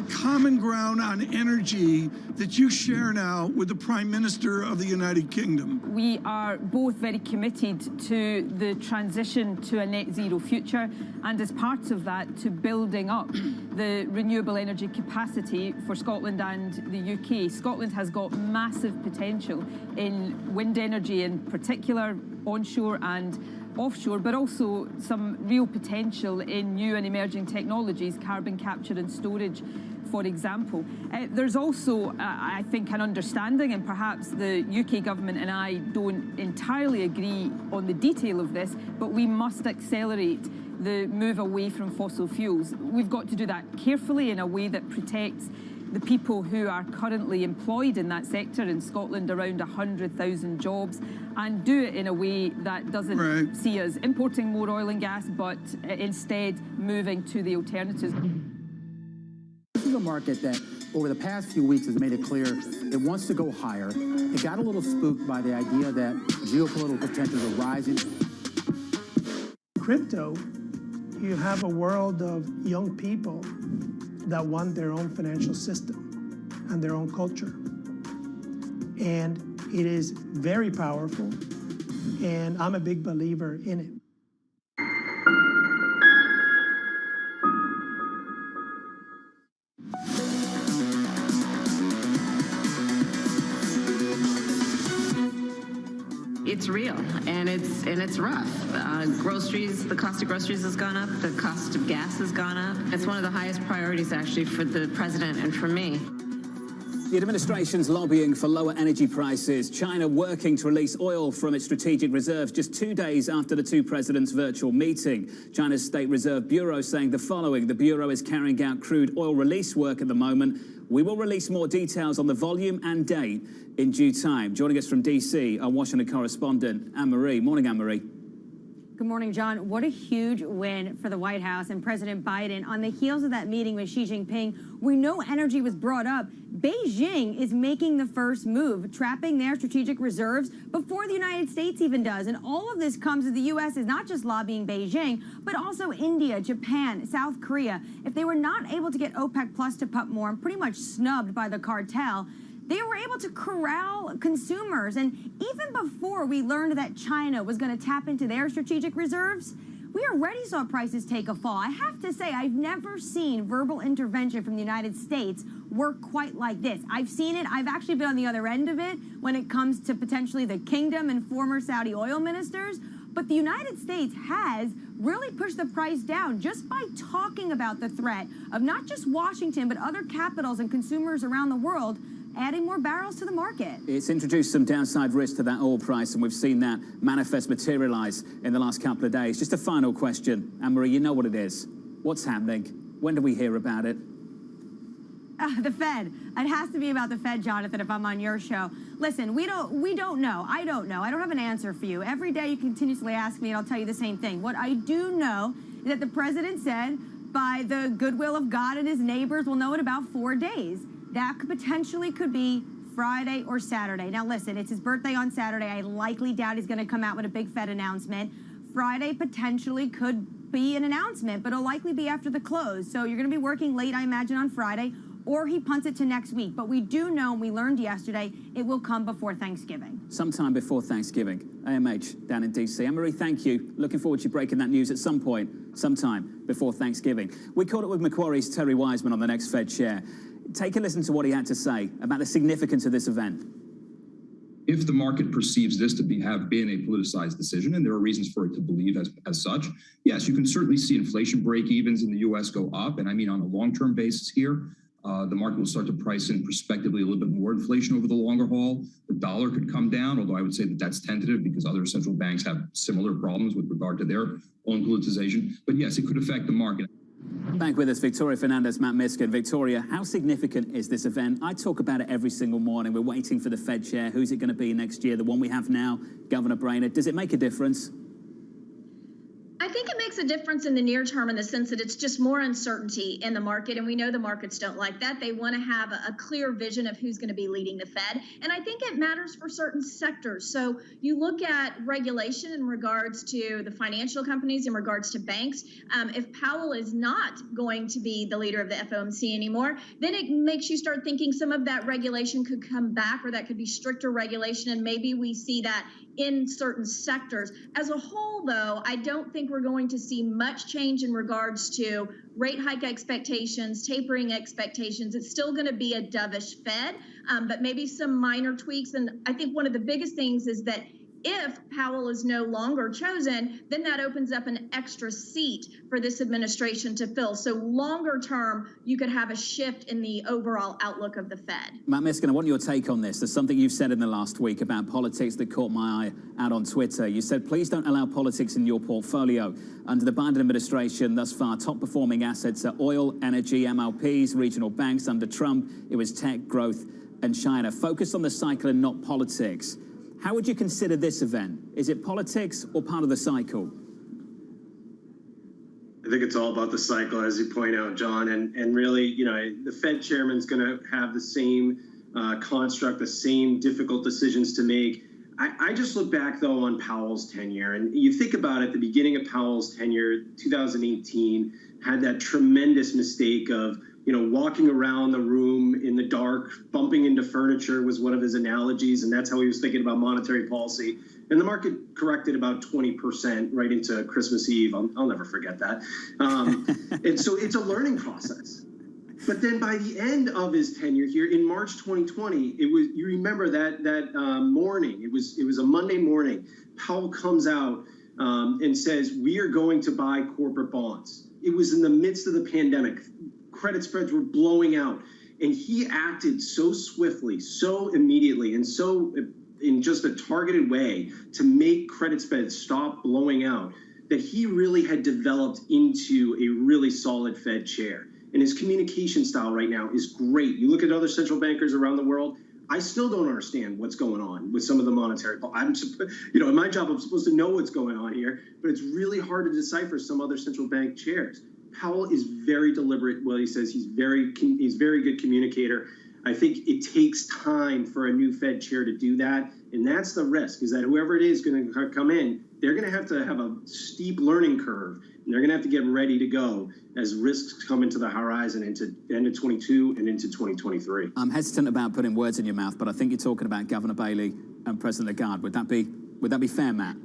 common ground on energy that you share now with the Prime Minister of the United Kingdom? We are both very committed to the transition to a net zero future, and as part of that, to building up the renewable energy capacity for Scotland and the UK. Scotland has got massive potential in wind energy in particular, onshore and offshore, but also some real potential in new and emerging technologies, carbon capture and storage, for example. There's also, I think, an understanding, and perhaps the UK government and I don't entirely agree on the detail of this, but we must accelerate the move away from fossil fuels. We've got to do that carefully in a way that protects the people who are currently employed in that sector, in Scotland around 100,000 jobs, and do it in a way that doesn't see us importing more oil and gas, but instead moving to the alternatives. This is a market that over the past few weeks has made it clear it wants to go higher. It got a little spooked by the idea that geopolitical tensions are rising. Crypto, you have a world of young people that want their own financial system and their own culture. And it is very powerful, and I'm a big believer in it. It's real, and it's rough. Groceries, the cost of groceries has gone up. The cost of gas has gone up. It's one of the highest priorities, actually, for the president and for me. The administration's lobbying for lower energy prices. China working to release oil from its strategic reserves just 2 days after the two presidents' virtual meeting. China's State Reserve Bureau saying the following: the Bureau is carrying out crude oil release work at the moment. We will release more details on the volume and date in due time. Joining us from DC, our Washington correspondent, Anne-Marie. Morning, Anne-Marie. Good morning, John. What a huge win for the White House and President Biden. On the heels of that meeting with Xi Jinping, we know energy was brought up. Beijing is making the first move, trapping their strategic reserves before the United States even does. And all of this comes as the U.S. is not just lobbying Beijing, but also India, Japan, South Korea. If they were not able to get OPEC Plus to pump more and pretty much snubbed by the cartel, they were able to corral consumers. And even before we learned that China was going to tap into their strategic reserves, we already saw prices take a fall. I have to say, I've never seen verbal intervention from the United States work quite like this. I've seen it. I've actually been on the other end of it when it comes to potentially the kingdom and former Saudi oil ministers. But the United States has really pushed the price down just by talking about the threat of not just Washington, but other capitals and consumers around the world adding more barrels to the market. It's introduced some downside risk to that oil price, and we've seen that manifest materialize in the last couple of days. Just a final question, Anne-Marie, you know what it is. What's happening? When do we hear about it? The Fed. It has to be about the Fed, Jonathan, if I'm on your show. Listen, we don't know. I don't know. I don't have an answer for you. Every day you continuously ask me, and I'll tell you the same thing. What I do know is that the president said, by the goodwill of God and his neighbors, we'll know in about 4 days. That potentially could be Friday or Saturday. Now, listen, it's his birthday on Saturday. I likely doubt he's going to come out with a big Fed announcement. Friday potentially could be an announcement, but it'll likely be after the close. So you're going to be working late, I imagine, on Friday, or he punts it to next week. But we do know, and we learned yesterday, it will come before Thanksgiving. Sometime before Thanksgiving. AMH down in DC. Anne-Marie, thank you. Looking forward to you breaking that news at some point, sometime before Thanksgiving. We caught up with Macquarie's Terry Wiseman on the next Fed chair. Take a listen to what he had to say about the significance of this event. If the market perceives this to have been a politicized decision, and there are reasons for it to believe as such, yes, you can certainly see inflation break-evens in the U.S. go up. And I mean, on a long-term basis here, the market will start to price in prospectively a little bit more inflation over the longer haul. The dollar could come down, although I would say that that's tentative because other central banks have similar problems with regard to their own politicization. But yes, it could affect the market. Back with us, Victoria Fernandez, Matt Miskin. Victoria, how significant is this event? I talk about it every single morning. We're waiting for the Fed chair. Who's it going to be next year? The one we have now, Governor Brainerd. Does it make a difference? I think it makes a difference in the near term in the sense that it's just more uncertainty in the market, and we know the markets don't like that. They want to have a clear vision of who's going to be leading the Fed, and I think it matters for certain sectors. So you look at regulation in regards to the financial companies, in regards to banks. If Powell is not going to be the leader of the FOMC anymore, then it makes you start thinking some of that regulation could come back, or that could be stricter regulation, and maybe we see that in certain sectors. As a whole, though, I don't think we're going to see much change in regards to rate hike expectations, tapering expectations. It's still going to be a dovish Fed, but maybe some minor tweaks. And I think one of the biggest things is that if Powell is no longer chosen, then that opens up an extra seat for this administration to fill. So longer term, you could have a shift in the overall outlook of the Fed. Matt Miskin, I want your take on this. There's something you've said in the last week about politics that caught my eye out on Twitter. You said, please don't allow politics in your portfolio. Under the Biden administration, thus far, top-performing assets are oil, energy, MLPs, regional banks. Under Trump, it was tech, growth, and China. Focus on the cycle and not politics. How would you consider this event? Is it politics or part of the cycle? I think it's all about the cycle, as you point out, John. And really, you know, the Fed chairman's going to have the same construct, the same difficult decisions to make. I just look back, though, on Powell's tenure. And you think about it, the beginning of Powell's tenure, 2018, had that tremendous mistake of, you know, walking around the room in the dark, bumping into furniture was one of his analogies, and that's how he was thinking about monetary policy. And the market corrected about 20% right into Christmas Eve. I'll never forget that. And so it's a learning process. But then by the end of his tenure here in March 2020, it was, you remember that morning, it was a Monday morning, Powell comes out and says, we are going to buy corporate bonds. It was in the midst of the pandemic. Credit spreads were blowing out, and he acted so swiftly, so immediately, and so in just a targeted way to make credit spreads stop blowing out that he really had developed into a really solid Fed chair. And his communication style right now is great. You look at other central bankers around the world, I still don't understand what's going on with some of the monetary. You know, in my job, I'm supposed to know what's going on here, but it's really hard to decipher some other central bank chairs. Powell is very deliberate. Well, he says he's very good communicator. I think it takes time for a new Fed chair to do that, and that's the risk. Is that whoever it is going to come in, they're going to have a steep learning curve, and they're going to have to get ready to go as risks come into the horizon into end of 22 and into 2023. I'm hesitant about putting words in your mouth, but I think you're talking about Governor Bailey and President Lagarde. Would that be fair, Matt?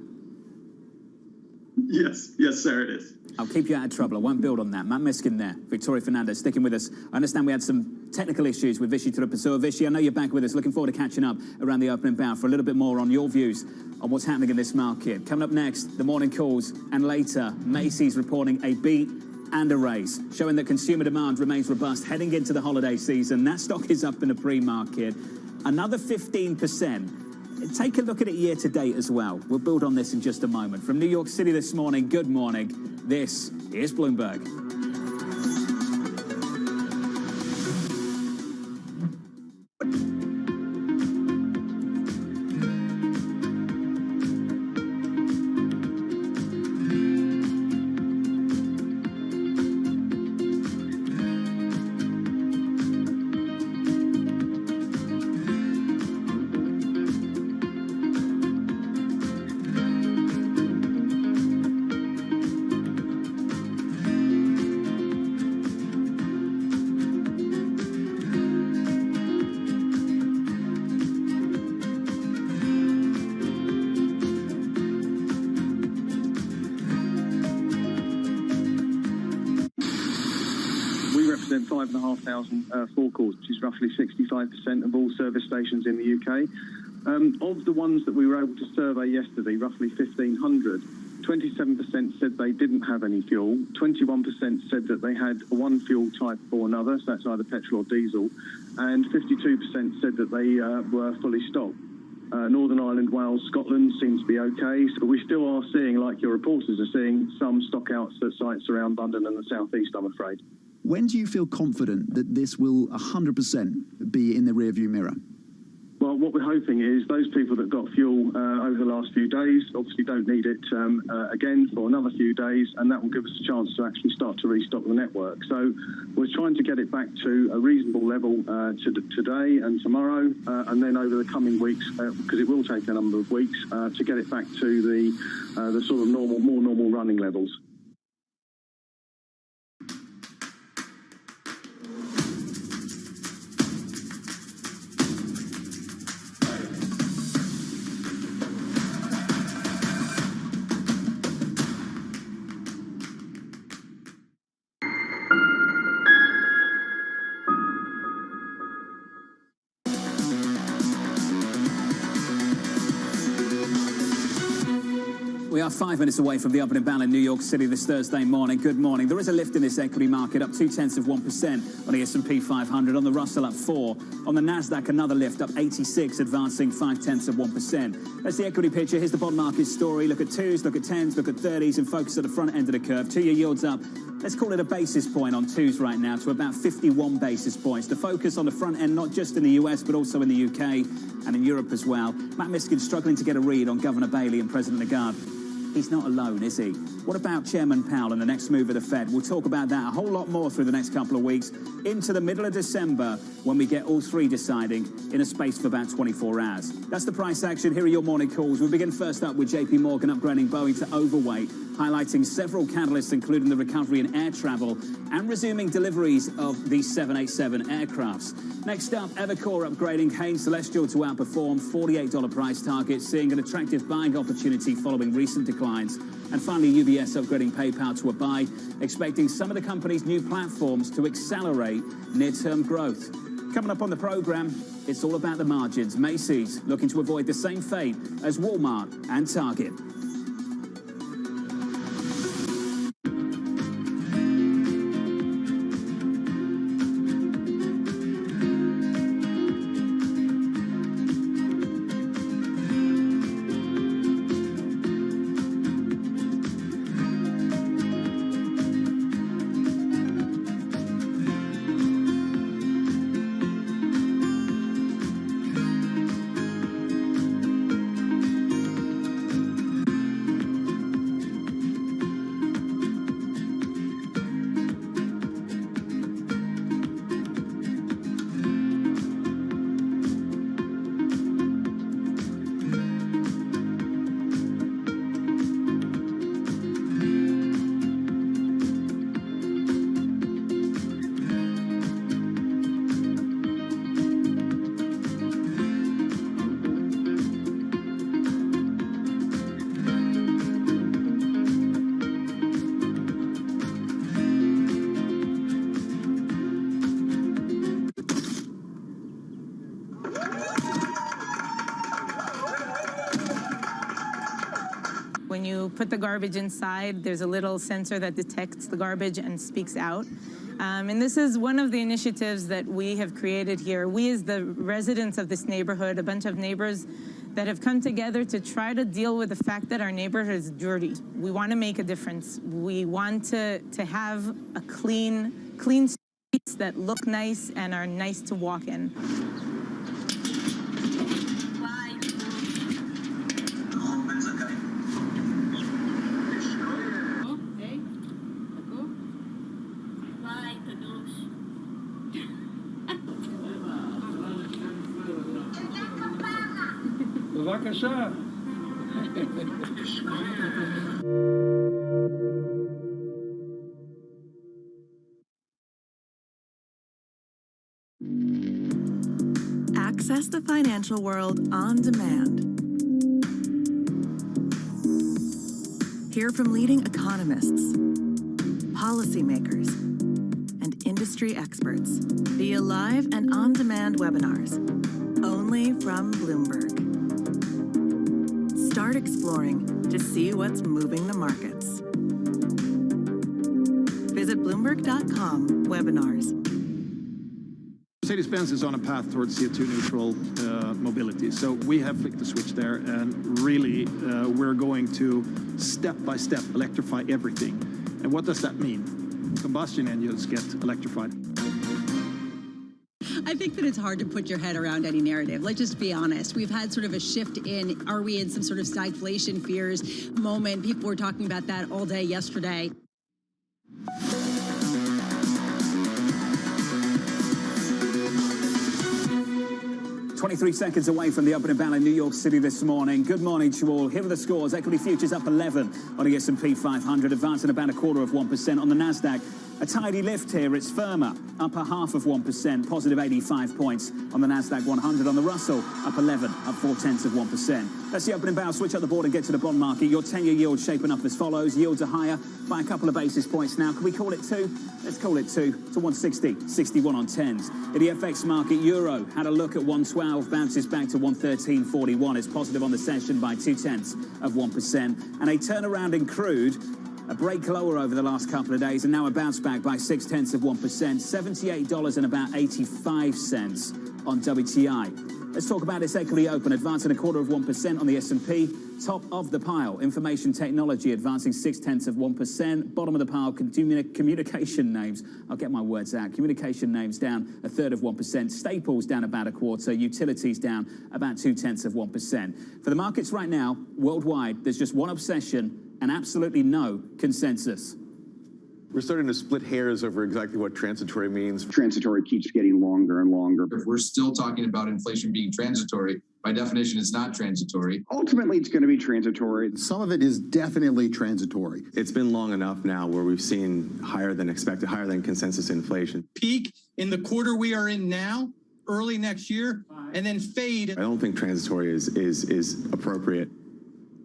Yes, sir, it is. I'll keep you out of trouble. I won't build on that. Matt Miskin there. Victoria Fernandez sticking with us. I understand we had some technical issues with Vishy Tirupasua. Vishy, I know you're back with us. Looking forward to catching up around the opening bout for a little bit more on your views on what's happening in this market. Coming up next, the morning calls, and later, Macy's reporting a beat and a raise, showing that consumer demand remains robust heading into the holiday season. That stock is up in the pre-market. Another 15%. Take a look at it year to date as well. We'll build on this in just a moment. From New York City this morning, good morning. This is Bloomberg. represent 5,500 forecourts, which is roughly 65% of all service stations in the UK. Of the ones that we were able to survey yesterday, roughly 1,500, 27% said they didn't have any fuel, 21% said that they had one fuel type or another, so that's either petrol or diesel, and 52% said that they were fully stocked. Northern Ireland, Wales, Scotland seems to be okay, but we still are seeing, like your reporters are seeing, some stock outs at sites around London and the South East, I'm afraid. When do you feel confident that this will 100% be in the rearview mirror? Well, what we're hoping is those people that got fuel over the last few days obviously don't need it again for another few days, and that will give us a chance to actually start to restock the network. So we're trying to get it back to a reasonable level today and tomorrow, and then over the coming weeks, because it will take a number of weeks, to get it back to the sort of more normal running levels. We are 5 minutes away from the opening bell in New York City this Thursday morning. Good morning. There is a lift in this equity market, up 0.2% on the S&P 500, on the Russell up 4. On the Nasdaq, another lift, up 86, advancing 0.5%. That's the equity picture. Here's the bond market story. Look at 2s, look at 10s, look at 30s, and focus at the front end of the curve. 2-year yields up, let's call it a basis point on 2s right now, to about 51 basis points. The focus on the front end, not just in the US, but also in the UK and in Europe as well. Matt Miskin's struggling to get a read on Governor Bailey and President Lagarde. He's not alone, is he? What about Chairman Powell and the next move of the Fed? We'll talk about that a whole lot more through the next couple of weeks, into the middle of December, when we get all three deciding in a space of about 24 hours. That's the price action. Here are your morning calls. We begin first up with JP Morgan upgrading Boeing to overweight, highlighting several catalysts, including the recovery in air travel and resuming deliveries of the 787 aircrafts. Next up, Evercore upgrading Hain Celestial to outperform, $48 price target, seeing an attractive buying opportunity following recent declines. And finally, UBS upgrading PayPal to a buy, expecting some of the company's new platforms to accelerate near-term growth. Coming up on the program, it's all about the margins. Macy's looking to avoid the same fate as Walmart and Target. When you put the garbage inside, there's a little sensor that detects the garbage and speaks out. And this is one of the initiatives that we have created here. We, as the residents of this neighborhood, a bunch of neighbors that have come together to try to deal with the fact that our neighborhood is dirty. We want to make a difference. We want to have a clean streets that look nice and are nice to walk in. בבקשה. Access the financial world on demand. Hear from leading economists, policymakers, and industry experts via live and on-demand webinars, only from Bloomberg. Start exploring to see what's moving the markets. Visit Bloomberg.com webinars. Mercedes-Benz is on a path towards CO2 neutral mobility. So we have flicked the switch there, and really we're going to step by step electrify everything. And what does that mean? Combustion engines get electrified. I think that it's hard to put your head around any narrative. Let's just be honest. We've had sort of a shift in, are we in some sort of stagflation fears moment? People were talking about that all day yesterday. 23 seconds away from the opening bell in New York City this morning. Good morning to you all. Here are the scores. Equity futures up 11 on the S&P 500, advancing about 0.25% on the Nasdaq. A tidy lift here. It's firmer, up 0.5%, positive 85 points on the Nasdaq 100. On the Russell, up 11, up 0.4%. That's the opening bell. Switch up the board and get to the bond market. Your 10-year yield shaping up as follows. Yields are higher by a couple of basis points now. Can we call it 2? Let's call it 2 to 160, 61 on 10s. In the FX market, Euro had a look at 112, bounces back to 113.41. It's positive on the session by 0.2%. And a turnaround in crude. A break lower over the last couple of days and now a bounce back by 0.6%, $78 and about 85 cents on WTI. Let's talk about this equity open, advancing 0.25% on the S&P. Top of the pile, information technology advancing 0.6%. Bottom of the pile, communication names. I'll get my words out. Communication names down 0.33%. Staples down about 0.25%. Utilities down about 0.2%. For the markets right now, worldwide, there's just one obsession and absolutely no consensus. We're starting to split hairs over exactly what transitory means. Transitory keeps getting longer and longer. If we're still talking about inflation being transitory, by definition, it's not transitory. Ultimately, it's going to be transitory. Some of it is definitely transitory. It's been long enough now where we've seen higher than expected, higher than consensus inflation. Peak in the quarter we are in now, early next year, and then fade. I don't think transitory is appropriate.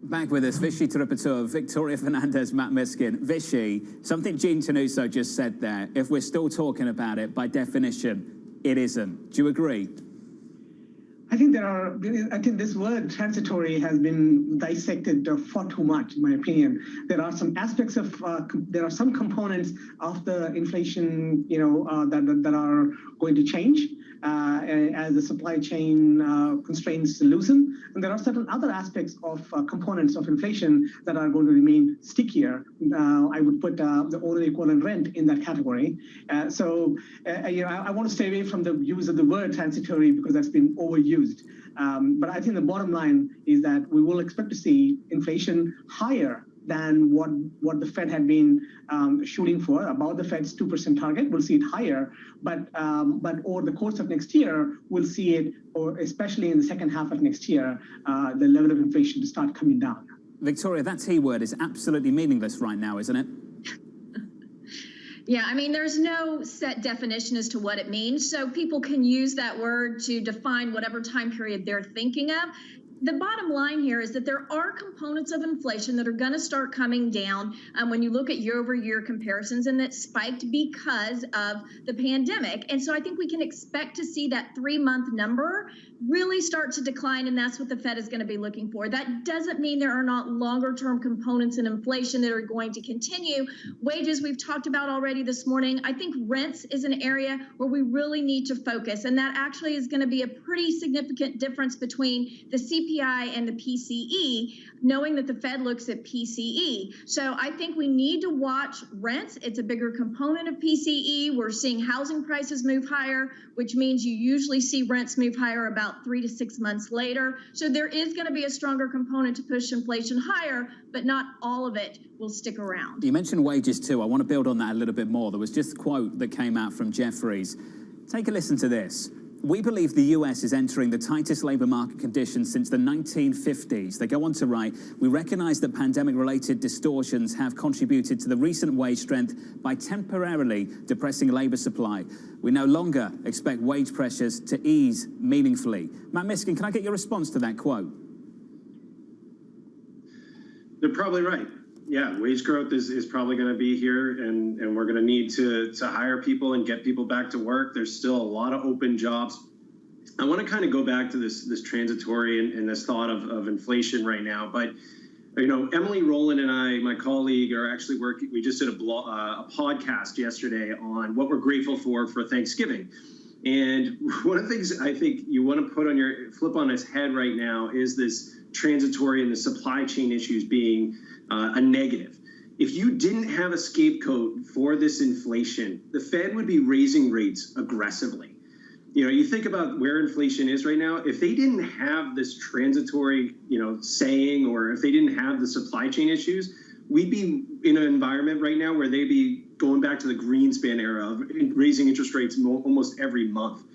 Back with us, Vishy Tripatur, Victoria Fernandez, Matt Miskin. Vishy, something Gene Tenuso just said there. If we're still talking about it, by definition, it isn't. Do you agree? I think this word transitory has been dissected far too much, in my opinion. There are some aspects of, there are some components of the inflation, that are going to change as the supply chain constraints loosen. And there are certain other aspects of components of inflation that are going to remain stickier. I would put the owner equivalent rent in that category. I want to stay away from the use of the word transitory because that's been overused. But I think the bottom line is that we will expect to see inflation higher than what the Fed had been shooting for, about the Fed's 2% target. We'll see it higher, but over the course of next year, we'll see it, or especially in the second half of next year, the level of inflation to start coming down. Victoria, that T word is absolutely meaningless right now, isn't it? Yeah, I mean, there's no set definition as to what it means, so people can use that word to define whatever time period they're thinking of. The bottom line here is that there are components of inflation that are going to start coming down when you look at year-over-year comparisons, and that spiked because of the pandemic. And so I think we can expect to see that 3-month number really start to decline, and that's what the Fed is going to be looking for. That doesn't mean there are not longer-term components in inflation that are going to continue. Wages we've talked about already this morning. I think rents is an area where we really need to focus, and that actually is going to be a pretty significant difference between the CPI and the PCE, knowing that the Fed looks at PCE. So I think we need to watch rents. It's a bigger component of PCE. We're seeing housing prices move higher, which means you usually see rents move higher about 3 to 6 months later. So there is going to be a stronger component to push inflation higher, but not all of it will stick around. You mentioned wages too. I want to build on that a little bit more. There was just a quote that came out from Jefferies. Take a listen to this. We believe the US is entering the tightest labor market conditions since the 1950s. They go on to write, we recognize that pandemic-related distortions have contributed to the recent wage strength by temporarily depressing labor supply. We no longer expect wage pressures to ease meaningfully. Matt Miskin, can I get your response to that quote? They're probably right. Yeah, wage growth is probably going to be here, and we're going to need to hire people and get people back to work. There's still a lot of open jobs. I want to kind of go back to this transitory and this thought of inflation right now. But, Emily Rowland and I, my colleague, are actually working. We just did a podcast yesterday on what we're grateful for Thanksgiving. And one of the things I think you want to put on flip on its head right now is this transitory and the supply chain issues being a negative. If you didn't have a scapegoat for this inflation, the Fed would be raising rates aggressively. You think about where inflation is right now. If they didn't have this transitory, saying, or if they didn't have the supply chain issues, we'd be in an environment right now where they'd be going back to the Greenspan era of raising interest rates almost every month.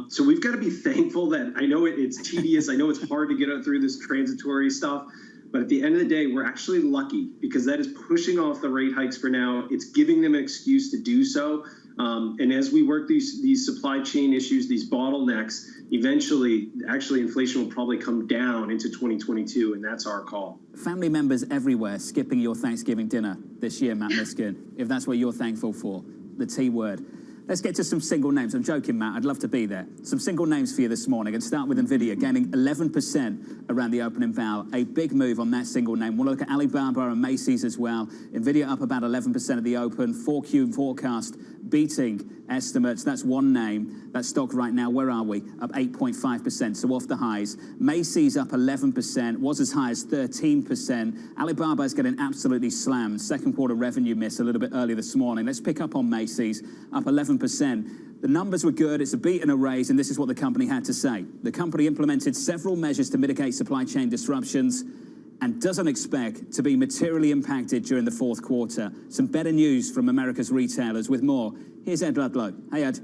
So we've got to be thankful that, I know it's tedious. I know it's hard to get through this transitory stuff. But at the end of the day, we're actually lucky because that is pushing off the rate hikes for now. It's giving them an excuse to do so. And as we work these supply chain issues, these bottlenecks, eventually, actually, inflation will probably come down into 2022, and that's our call. Family members everywhere skipping your Thanksgiving dinner this year, Matt Miskin, if that's what you're thankful for, the T word. Let's get to some single names. I'm joking, Matt. I'd love to be there. Some single names for you this morning. And start with NVIDIA, gaining 11% around the opening bell. A big move on that single name. We'll look at Alibaba and Macy's as well. NVIDIA up about 11% at the open. 4Q forecast beating estimates. That's one name. That stock right now, where are we? Up 8.5%, so off the highs. Macy's up 11%, was as high as 13%. Alibaba's getting absolutely slammed. Second quarter revenue miss a little bit earlier this morning. Let's pick up on Macy's, up 11%. The numbers were good, it's a beat and a raise, and this is what the company had to say. The company implemented several measures to mitigate supply chain disruptions and doesn't expect to be materially impacted during the fourth quarter. Some better news from America's retailers with more. Here's Ed Ludlow. Hey, Ed.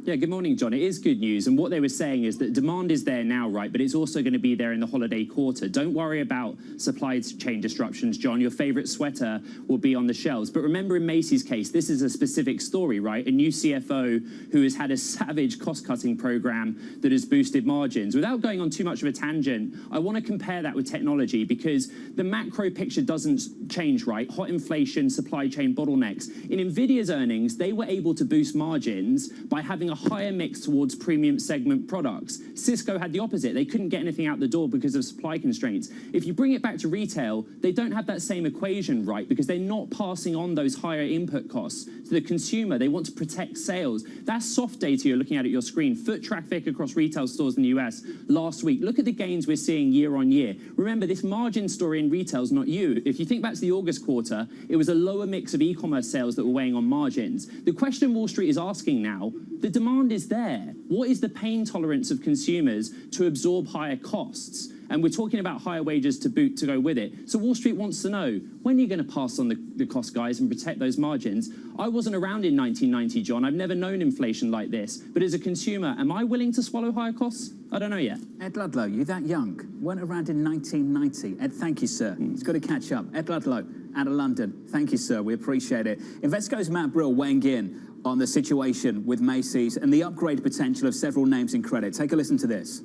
Yeah, good morning, John. It is good news. And what they were saying is that demand is there now, right? But it's also going to be there in the holiday quarter. Don't worry about supply chain disruptions, John. Your favorite sweater will be on the shelves. But remember, in Macy's case, this is a specific story, right? A new CFO who has had a savage cost-cutting program that has boosted margins. Without going on too much of a tangent, I want to compare that with technology because the macro picture doesn't change, right? Hot inflation, supply chain bottlenecks. In NVIDIA's earnings, they were able to boost margins by having a higher mix towards premium segment products. Cisco had the opposite. They couldn't get anything out the door because of supply constraints. If you bring it back to retail, they don't have that same equation, right? Because they're not passing on those higher input costs to the consumer. They want to protect sales. That's soft data you're looking at your screen. Foot traffic across retail stores in the US last week. Look at the gains we're seeing year on year. Remember, this margin story in retail is not you. If you think back to the August quarter, it was a lower mix of e-commerce sales that were weighing on margins. The question Wall Street is asking now, the demand is there. What is the pain tolerance of consumers to absorb higher costs? And we're talking about higher wages to go with it. So Wall Street wants to know, when are you going to pass on the cost, guys, and protect those margins? I wasn't around in 1990, John. I've never known inflation like this. But as a consumer, am I willing to swallow higher costs? I don't know yet. Ed Ludlow, you that young? Weren't around in 1990. Ed, thank you, sir. It's got to catch up. Ed Ludlow, out of London. Thank you, sir. We appreciate it. Invesco's Matt Brill weighing in on the situation with Macy's and the upgrade potential of several names in credit. Take a listen to this.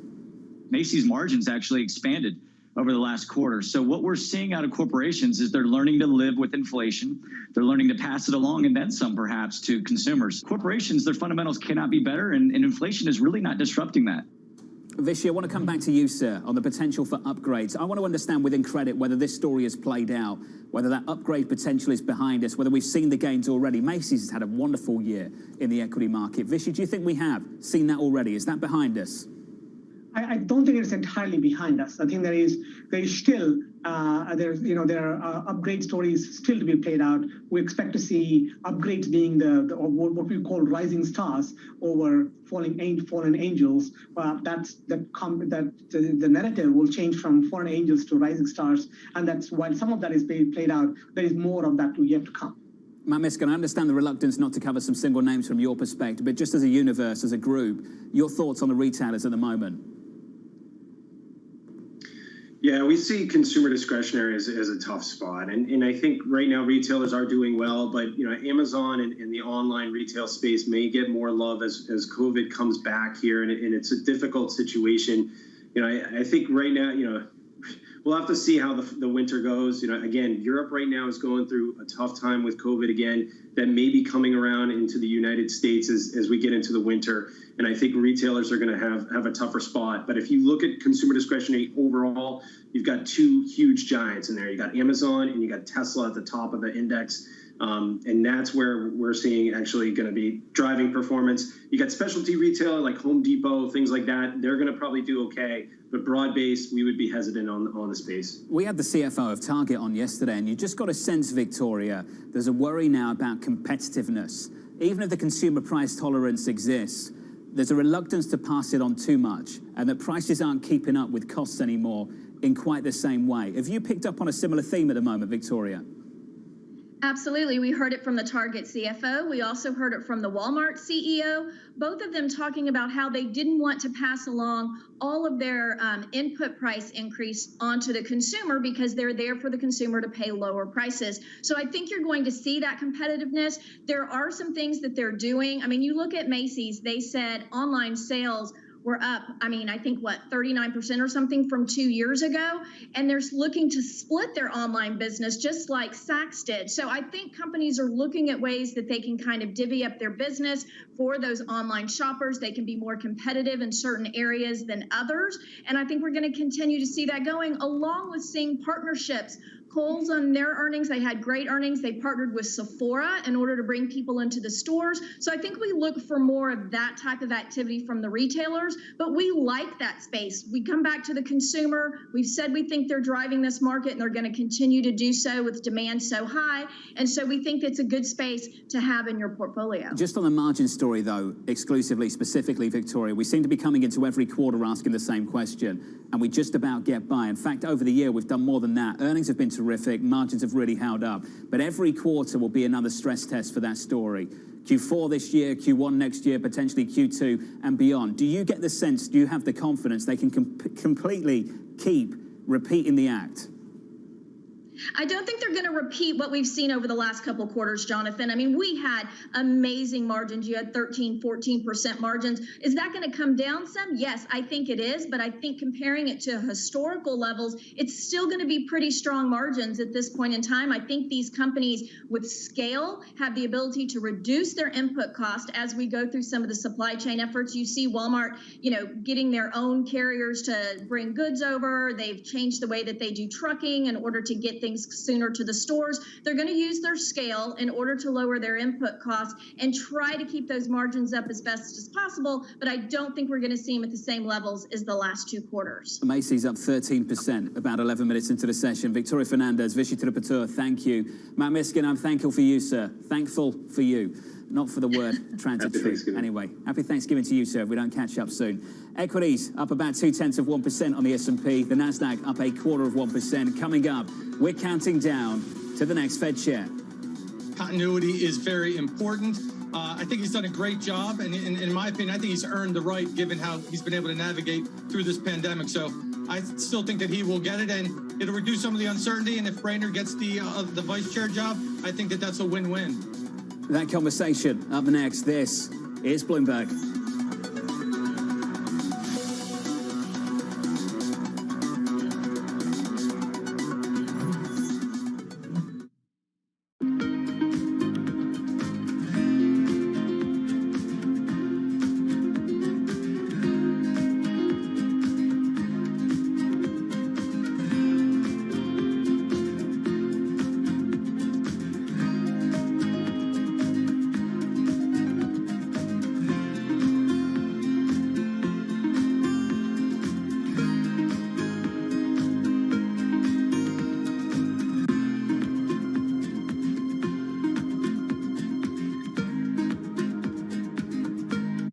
Macy's margins actually expanded over the last quarter. So what we're seeing out of corporations is they're learning to live with inflation. They're learning to pass it along and then some perhaps to consumers. Corporations, their fundamentals cannot be better, and inflation is really not disrupting that. Vishy, I want to come back to you, sir, on the potential for upgrades. I want to understand within credit whether this story has played out, whether that upgrade potential is behind us, whether we've seen the gains already. Macy's has had a wonderful year in the equity market. Vishy, do you think we have seen that already? Is that behind us? I don't think it's entirely behind us. I think there is still there are upgrade stories still to be played out. We expect to see upgrades being what we call rising stars over fallen angels. The narrative will change from fallen angels to rising stars, and that's while some of that is being played out, there is more of that yet to come. Matt Miskin, I understand the reluctance not to cover some single names from your perspective, but just as a universe, as a group, your thoughts on the retailers at the moment? Yeah, we see consumer discretionary as a tough spot. And I think right now retailers are doing well, but Amazon and the online retail space may get more love as COVID comes back here, and it's a difficult situation. I think right now, we'll have to see how the winter goes. Again, Europe right now is going through a tough time with COVID again. That may be coming around into the United States as we get into the winter. And I think retailers are going to have a tougher spot. But if you look at consumer discretionary overall, you've got two huge giants in there. You got Amazon and you got Tesla at the top of the index. And that's where we're seeing actually going to be driving performance. You got specialty retailer like Home Depot, things like that. They're going to probably do okay. But broad-based, we would be hesitant on the space. We had the CFO of Target on yesterday, and you just got a sense, Victoria, there's a worry now about competitiveness. Even if the consumer price tolerance exists, there's a reluctance to pass it on too much, and that prices aren't keeping up with costs anymore in quite the same way. Have you picked up on a similar theme at the moment, Victoria? Absolutely. We heard it from the Target CFO. We also heard it from the Walmart CEO, both of them talking about how they didn't want to pass along all of their input price increase onto the consumer because they're there for the consumer to pay lower prices. So I think you're going to see that competitiveness. There are some things that they're doing. I mean, you look at Macy's, they said online sales were up, I think, 39% or something from 2 years ago. And they're looking to split their online business just like Saks did. So I think companies are looking at ways that they can kind of divvy up their business for those online shoppers. They can be more competitive in certain areas than others. And I think we're going to continue to see that going, along with seeing partnerships. Kohl's, on their earnings, they had great earnings. They partnered with Sephora in order to bring people into the stores. So I think we look for more of that type of activity from the retailers, but we like that space. We come back to the consumer. We've said we think they're driving this market, and they're going to continue to do so with demand so high. And so we think it's a good space to have in your portfolio. Just on the margin story, though, exclusively, specifically, Victoria, we seem to be coming into every quarter asking the same question, and we just about get by. In fact, over the year, we've done more than that. Earnings have been terrific. Margins have really held up. But every quarter will be another stress test for that story. Q4 this year, Q1 next year, potentially Q2 and beyond. Do you get the sense, do you have the confidence they can completely keep repeating the act? I don't think they're going to repeat what we've seen over the last couple of quarters, Jonathan. I mean, we had amazing margins. You had 13, 14% margins. Is that going to come down some? Yes, I think it is. But I think comparing it to historical levels, it's still going to be pretty strong margins at this point in time. I think these companies with scale have the ability to reduce their input cost as we go through some of the supply chain efforts. You see Walmart, getting their own carriers to bring goods over. They've changed the way that they do trucking in order to get things sooner to the stores. They're going to use their scale in order to lower their input costs and try to keep those margins up as best as possible, but I don't think we're going to see them at the same levels as the last 2 quarters. Macy's up 13%, about 11 minutes into the session. Victoria Fernandez, Vichy Tripateur, thank you. Matt Miskin, I'm thankful for you, sir. Thankful for you. Not for the word transitory. Anyway, happy Thanksgiving to you, sir, if we don't catch up soon. Equities up about 0.2% on the S&P. The Nasdaq up 0.25%. Coming up, we're counting down to the next Fed chair. Continuity is very important. I think he's done a great job, and in my opinion, I think he's earned the right given how he's been able to navigate through this pandemic. So I still think that he will get it, and it'll reduce some of the uncertainty. And if Brainerd gets the vice chair job, I think that that's a win-win. That conversation up next. This is Bloomberg.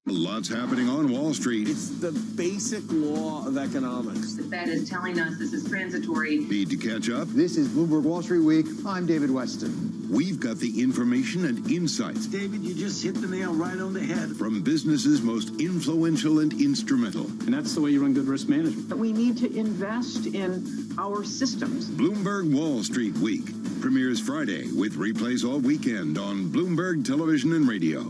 Lots happening on Wall Street. It's the basic law of economics. The Fed is telling us this is transitory. Need to catch up? This is Bloomberg Wall Street Week. I'm David Weston. We've got the information and insights. David, you just hit the nail right on the head. From businesses most influential and instrumental. And that's the way you run good risk management. We need to invest in our systems. Bloomberg Wall Street Week premieres Friday with replays all weekend on Bloomberg Television and Radio.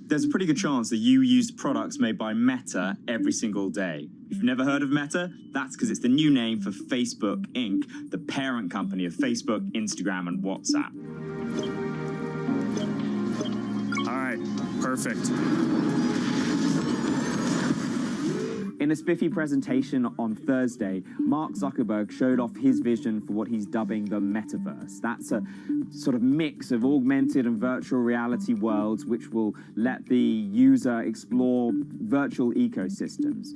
There's a pretty good chance that you use products made by Meta every single day. If you've never heard of Meta, that's because it's the new name for Facebook Inc., the parent company of Facebook, Instagram, and WhatsApp. All right, perfect. In a spiffy presentation on Thursday, Mark Zuckerberg showed off his vision for what he's dubbing the metaverse. That's a sort of mix of augmented and virtual reality worlds which will let the user explore virtual ecosystems.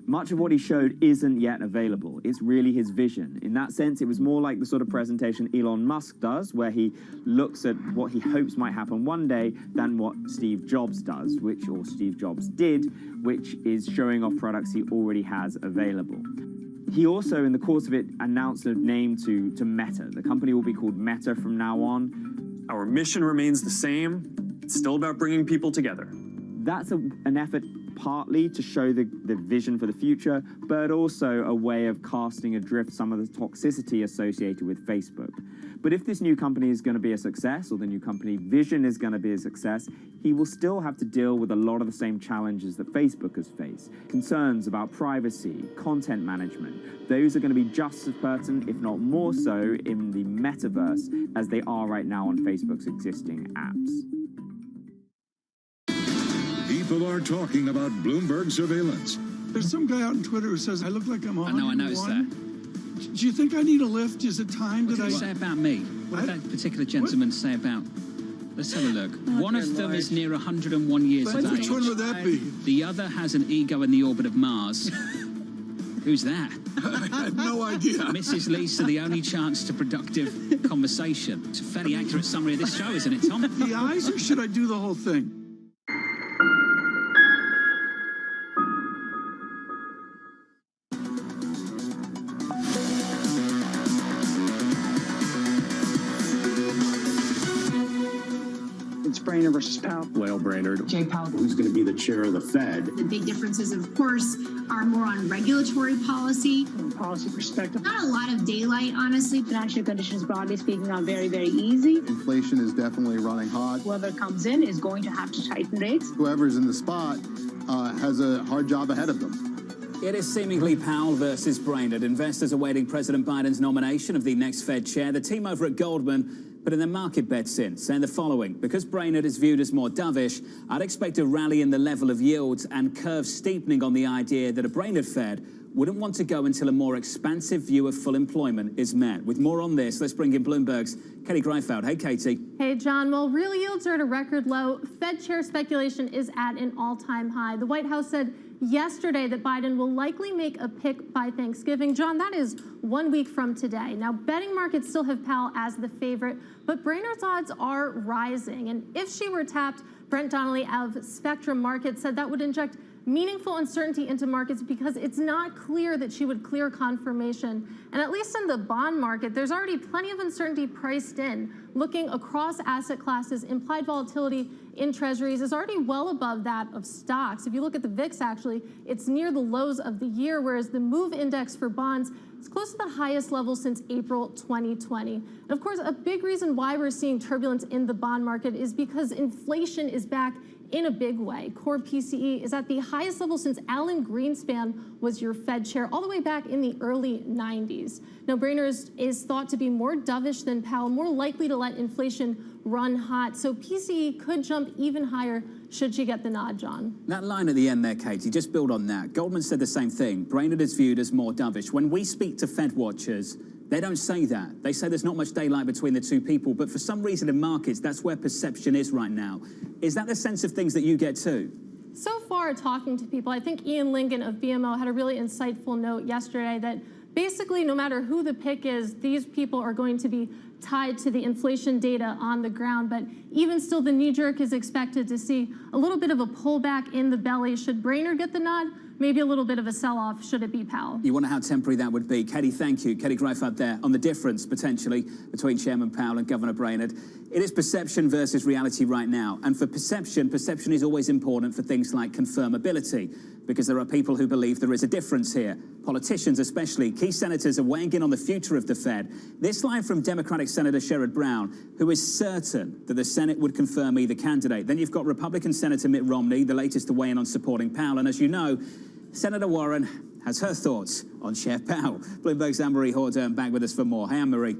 Much of what he showed isn't yet available. It's really his vision. In that sense, it was more like the sort of presentation Elon Musk does, where he looks at what he hopes might happen one day, than what Steve Jobs does, or Steve Jobs did, which is showing off products he already has available. He also, in the course of it, announced a name to Meta. The company will be called Meta from now on. Our mission remains the same. It's still about bringing people together. That's an effort partly to show the vision for the future, but also a way of casting adrift some of the toxicity associated with Facebook. But if this new company is going to be a success, or the new company vision is going to be a success, he will still have to deal with a lot of the same challenges that Facebook has faced. Concerns about privacy, content management, those are going to be just as pertinent, if not more so, in the metaverse as they are right now on Facebook's existing apps. People are talking about Bloomberg surveillance. There's some guy out on Twitter who says, I look like I'm 101. I know, I noticed that. Do you think I need a lift? Is it time What did he say about me? What did that particular gentleman say about... Let's have a look. One of them is near 101 years of age. Which one would that be? The other has an ego in the orbit of Mars. Who's that? I have no idea. Mrs. Lisa, the only chance to productive conversation. It's a fairly accurate summary of this show, isn't it, Tom? The eyes, or should I do the whole thing? Brainerd versus Powell. Well, Brainerd. Jay Powell. Who's going to be the chair of the Fed? The big differences, of course, are more on regulatory policy. From a policy perspective. Not a lot of daylight, honestly. Financial conditions, broadly speaking, are very, very easy. Inflation is definitely running hot. Whoever comes in is going to have to tighten rates. Whoever's in the spot has a hard job ahead of them. It is seemingly Powell versus Brainerd. Investors awaiting President Biden's nomination of the next Fed chair. The team over at Goldman putting their market bets in, saying the following: because Brainerd is viewed as more dovish, I'd expect a rally in the level of yields and curve steepening on the idea that a Brainerd Fed wouldn't want to go until a more expansive view of full employment is met. With more on this, let's bring in Bloomberg's Katie Greifeld. Hey, Katie. Hey, John. Well, real yields are at a record low. Fed chair speculation is at an all-time high. The White House said yesterday that Biden will likely make a pick by Thanksgiving. John, that is 1 week from today. Now, betting markets still have Powell as the favorite, but Brainerd's odds are rising. And if she were tapped, Brent Donnelly of Spectrum Markets said that would inject meaningful uncertainty into markets because it's not clear that she would clear confirmation. And at least in the bond market, there's already plenty of uncertainty priced in. Looking across asset classes, implied volatility in treasuries is already well above that of stocks. If you look at the VIX, actually, it's near the lows of the year, whereas the MOVE index for bonds is close to the highest level since April 2020. And of course, a big reason why we're seeing turbulence in the bond market is because inflation is back in a big way. Core PCE is at the highest level since Alan Greenspan was your Fed chair, all the way back in the early 90s. Now, Brainerd is thought to be more dovish than Powell, more likely to let inflation run hot. So PCE could jump even higher should she get the nod, John. That line at the end there, Katie, just build on that. Goldman said the same thing. Brainerd is viewed as more dovish. When we speak to Fed watchers, they don't say that. They say there's not much daylight between the two people, but for some reason in markets, that's where perception is right now. Is that the sense of things that you get too? So far, talking to people, I think Ian Lincoln of BMO had a really insightful note yesterday that basically no matter who the pick is, these people are going to be tied to the inflation data on the ground. But even still, the knee-jerk is expected to see a little bit of a pullback in the belly. Should Brainerd get the nod? Maybe a little bit of a sell-off should it be Powell. You wonder how temporary that would be. Katie, thank you. Katie Greifeld there on the difference, potentially, between Chairman Powell and Governor Brainerd. It is perception versus reality right now. And for perception is always important for things like confirmability, because there are people who believe there is a difference here. Politicians especially, key senators are weighing in on the future of the Fed. This line from Democratic Senator Sherrod Brown, who is certain that the Senate would confirm either candidate. Then you've got Republican Senator Mitt Romney, the latest to weigh in on supporting Powell. And as you know, Senator Warren has her thoughts on Chair Powell. Bloomberg's Anne-Marie Hordern back with us for more. Hey, Anne-Marie.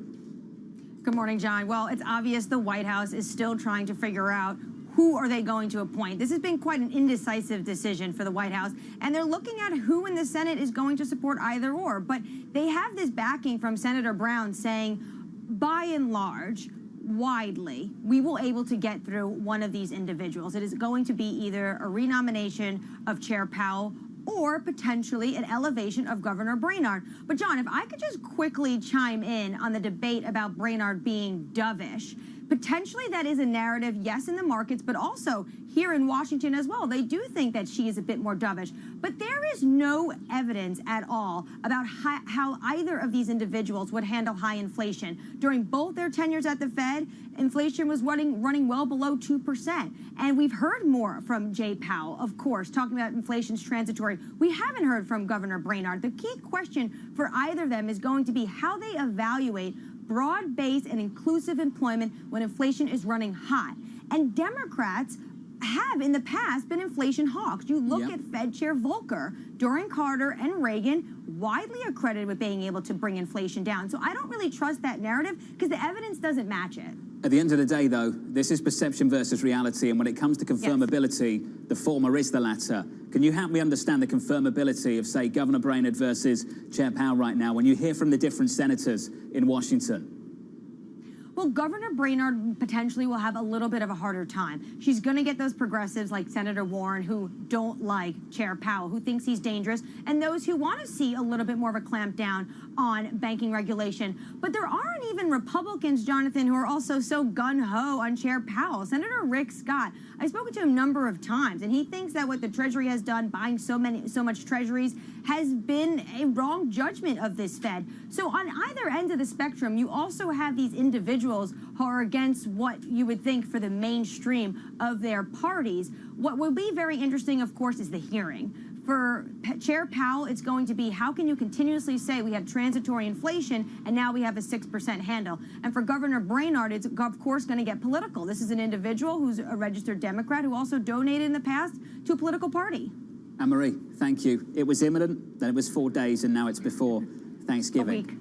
Good morning, John. Well, it's obvious the White House is still trying to figure out who are they going to appoint. This has been quite an indecisive decision for the White House, and they're looking at who in the Senate is going to support either or. But they have this backing from Senator Brown saying, by and large, widely, we will able to get through one of these individuals. It is going to be either a renomination of Chair Powell or potentially an elevation of Governor Brainard. But John, if I could just quickly chime in on the debate about Brainard being dovish. Potentially that is a narrative, yes, in the markets, but also here in Washington as well. They do think that she is a bit more dovish. But there is no evidence at all about how either of these individuals would handle high inflation. During both their tenures at the Fed, inflation was running well below 2%. And we've heard more from Jay Powell, of course, talking about inflation's transitory. We haven't heard from Governor Brainard. The key question for either of them is going to be how they evaluate broad-based and inclusive employment when inflation is running hot. And Democrats have in the past been inflation hawks. You look at Fed Chair Volcker during Carter and Reagan, widely accredited with being able to bring inflation down. So I don't really trust that narrative because the evidence doesn't match it. At the end of the day, though, this is perception versus reality, and when it comes to confirmability, the former is the latter. Can you help me understand the confirmability of, say, Governor Brainard versus Chair Powell right now when you hear from the different senators in Washington? Well, Governor Brainard potentially will have a little bit of a harder time. She's going to get those progressives like Senator Warren who don't like Chair Powell, who thinks he's dangerous, and those who want to see a little bit more of a clampdown on banking regulation. But there aren't even Republicans, Jonathan, who are also so gung-ho on Chair Powell. Senator Rick Scott, I've spoken to him a number of times, and he thinks that what the Treasury has done, buying so much Treasuries, has been a wrong judgment of this Fed. So on either end of the spectrum, you also have these individuals who are against what you would think for the mainstream of their parties. What will be very interesting, of course, is the hearing. For Chair Powell, it's going to be how can you continuously say we have transitory inflation and now we have a 6% handle? And for Governor Brainard, it's of course going to get political. This is an individual who's a registered Democrat who also donated in the past to a political party. Anne-Marie, thank you. It was imminent, then it was 4 days, and now it's before Thanksgiving. A week.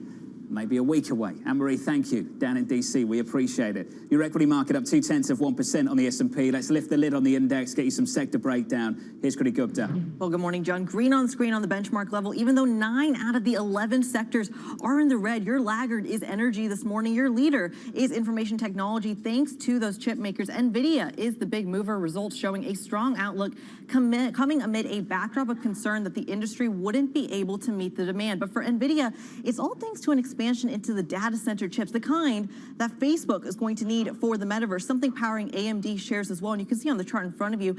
Maybe a week away. Anne-Marie, thank you. Down in D.C., we appreciate it. Your equity market up 0.2% on the S&P. Let's lift the lid on the index, get you some sector breakdown. Here's Kriti Gupta. Well, good morning, John. Green on screen on the benchmark level, even though 9 out of the 11 sectors are in the red. Your laggard is energy this morning. Your leader is information technology, thanks to those chip makers. NVIDIA is the big mover, results showing a strong outlook coming amid a backdrop of concern that the industry wouldn't be able to meet the demand. But for NVIDIA, it's all thanks to an expansion into the data center chips, the kind that Facebook is going to need for the metaverse, something powering AMD shares as well. And you can see on the chart in front of you,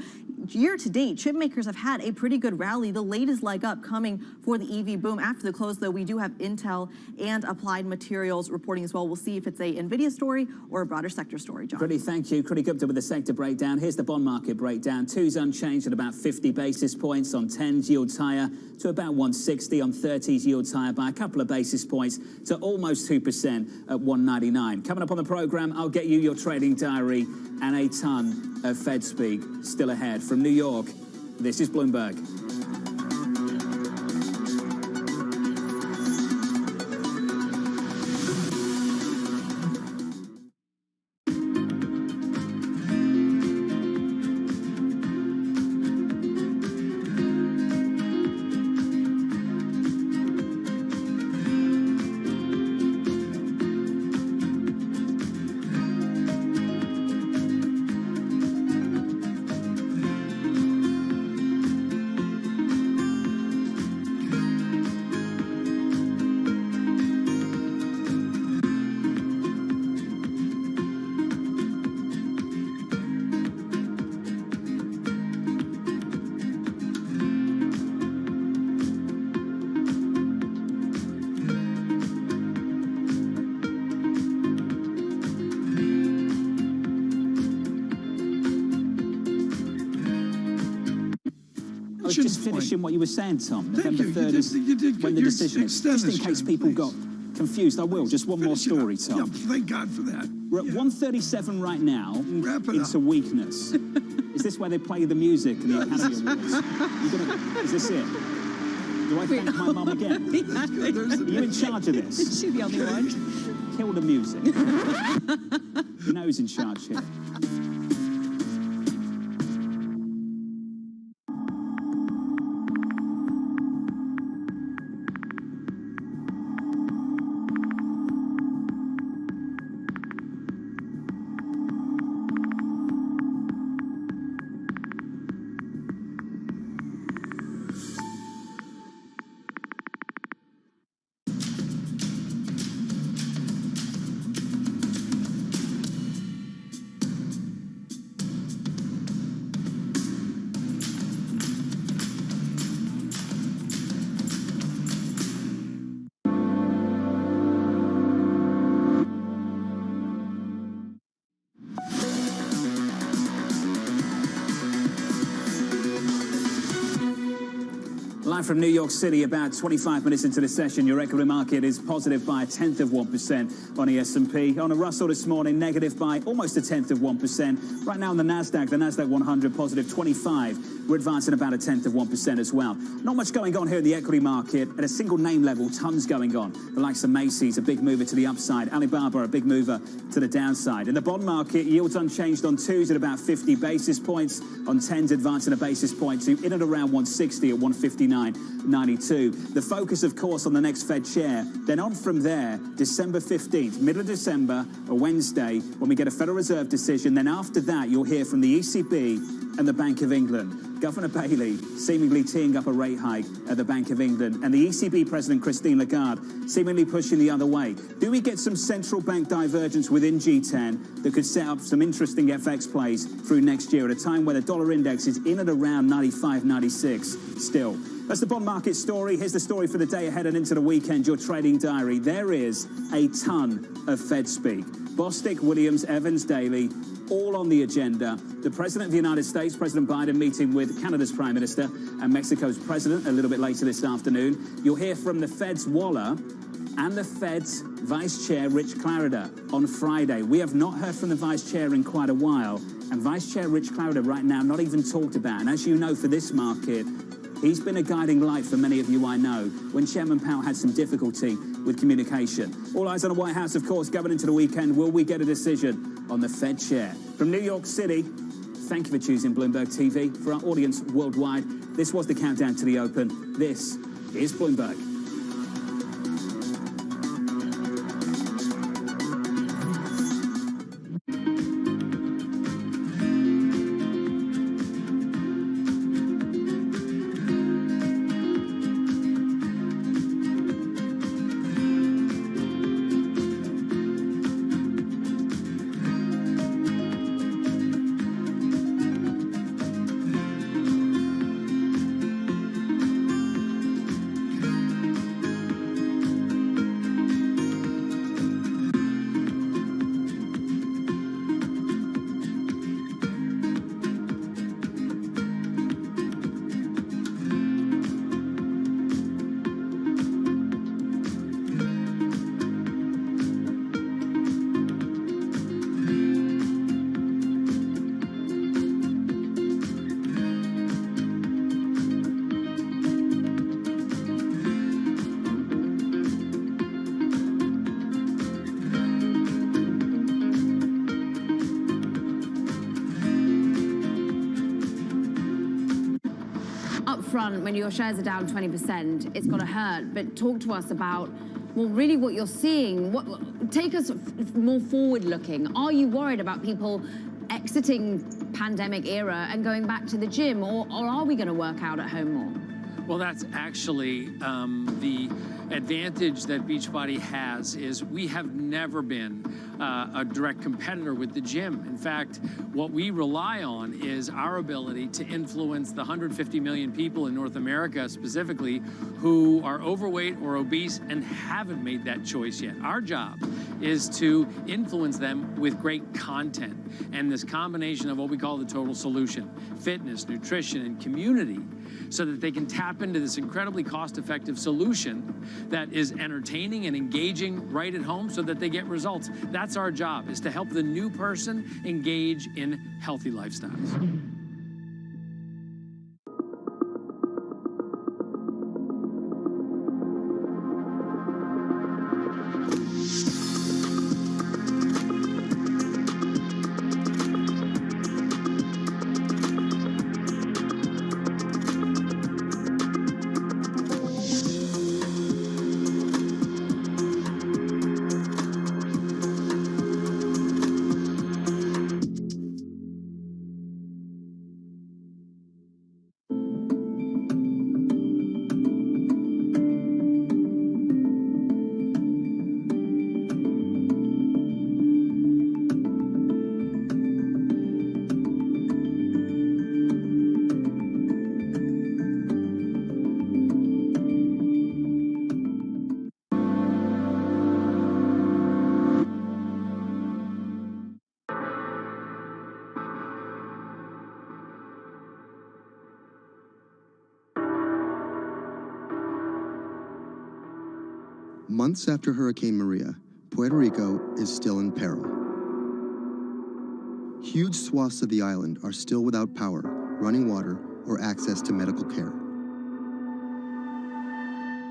year to date, chip makers have had a pretty good rally. The latest leg up coming for the EV boom. After the close, though, we do have Intel and Applied Materials reporting as well. We'll see if it's a NVIDIA story or a broader sector story, John. Kriti, thank you. Kriti Gupta with the sector breakdown. Here's the bond market breakdown. 2's unchanged at about 50 basis points. On 10s, yields higher to about 160. On 30s, yields higher by a couple of basis points to almost 2% at 199. Coming up on the program, I'll get you your trading diary and a ton of Fed speak still ahead. From New York, this is Bloomberg. I was just finishing what you were saying, Tom. November 3rd is when the decision is. Just in case people got confused, I will. Just one more story, Tom. Yeah, thank God for that. We're at 137 right now. It's a weakness. Is this where they play the music and the Academy Awards? Is this it? Do I thank my mum again? Are you in charge of this? Is she the only one? Kill the music. You know who's in charge here. Live from New York City, about 25 minutes into the session, your equity market is positive by 0.1% on the S&P. On the Russell this morning, negative by almost 0.1%. Right now on the NASDAQ 100 positive 25. We're advancing about 0.1% as well. Not much going on here in the equity market. At a single name level, tons going on. The likes of Macy's, a big mover to the upside. Alibaba, a big mover to the downside. In the bond market, yields unchanged on 2s at about 50 basis points. On 10s, advancing a basis point to in and around 160 at 159.92. The focus, of course, on the next Fed chair. Then on from there, December 15th, middle of December, a Wednesday, when we get a Federal Reserve decision. Then after that, you'll hear from the ECB and the Bank of England. Governor Bailey seemingly teeing up a rate hike at the Bank of England, and the ECB President Christine Lagarde seemingly pushing the other way. Do we get some central bank divergence within G10 that could set up some interesting FX plays through next year at a time where the dollar index is in at around 95, 96 still? That's the bond market story. Here's the story for the day ahead and into the weekend, your trading diary. There is a ton of Fed speak. Bostic, Williams, Evans, Daly, all on the agenda. The President of the United States, President Biden, meeting with Canada's Prime Minister and Mexico's President a little bit later this afternoon. You'll hear from the Fed's Waller and the Fed's Vice Chair, Rich Clarida, on Friday. We have not heard from the Vice Chair in quite a while, and Vice Chair Rich Clarida right now not even talked about. And as you know, for this market, he's been a guiding light for many of you, I know, when Chairman Powell had some difficulty with communication. All eyes on the White House, of course, going into the weekend. Will we get a decision on the Fed chair? From New York City, thank you for choosing Bloomberg TV. For our audience worldwide, this was the countdown to the open. This is Bloomberg. When your shares are down 20%, it's going to hurt. But talk to us about, well, really what you're seeing. Take us more forward-looking. Are you worried about people exiting pandemic era and going back to the gym, or are we going to work out at home more? Well, that's actually the advantage that Beachbody has is we have never been a direct competitor with the gym. In fact, what we rely on is our ability to influence the 150 million people in North America specifically who are overweight or obese and haven't made that choice yet. Our job is to influence them with great content and this combination of what we call the total solution: fitness, nutrition, and community, so that they can tap into this incredibly cost-effective solution that is entertaining and engaging right at home so that they get results. That's our job, is to help the new person engage in healthy lifestyles. Months after Hurricane Maria, Puerto Rico is still in peril. Huge swaths of the island are still without power, running water, or access to medical care.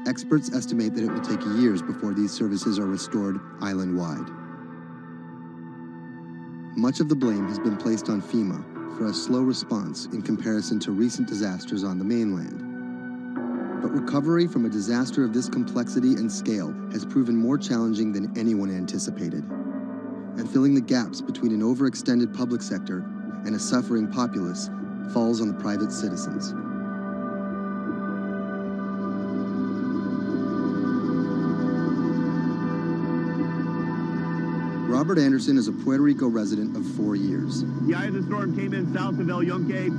Experts estimate that it will take years before these services are restored island-wide. Much of the blame has been placed on FEMA for a slow response in comparison to recent disasters on the mainland. But recovery from a disaster of this complexity and scale has proven more challenging than anyone anticipated. And filling the gaps between an overextended public sector and a suffering populace falls on the private citizens. Robert Anderson is a Puerto Rico resident of 4 years. The eye of the storm came in south of El Yunque,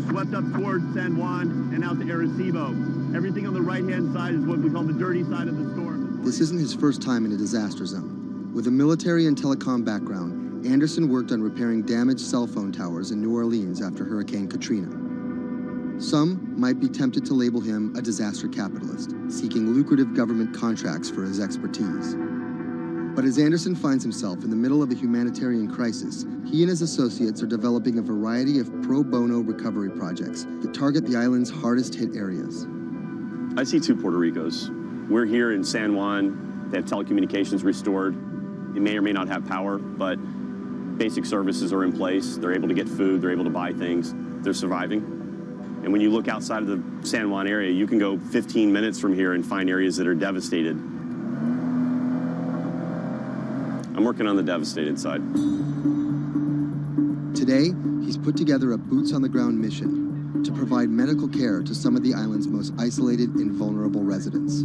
swept up towards San Juan, and out to Arecibo. Everything on the right-hand side is what we call the dirty side of the storm. This isn't his first time in a disaster zone. With a military and telecom background, Anderson worked on repairing damaged cell phone towers in New Orleans after Hurricane Katrina. Some might be tempted to label him a disaster capitalist, seeking lucrative government contracts for his expertise. But as Anderson finds himself in the middle of a humanitarian crisis, he and his associates are developing a variety of pro bono recovery projects that target the island's hardest hit areas. I see two Puerto Ricos. We're here in San Juan. They have telecommunications restored. They may or may not have power, but basic services are in place. They're able to get food. They're able to buy things. They're surviving. And when you look outside of the San Juan area, you can go 15 minutes from here and find areas that are devastated. I'm working on the devastated side. Today, he's put together a boots-on-the-ground mission to provide medical care to some of the island's most isolated and vulnerable residents.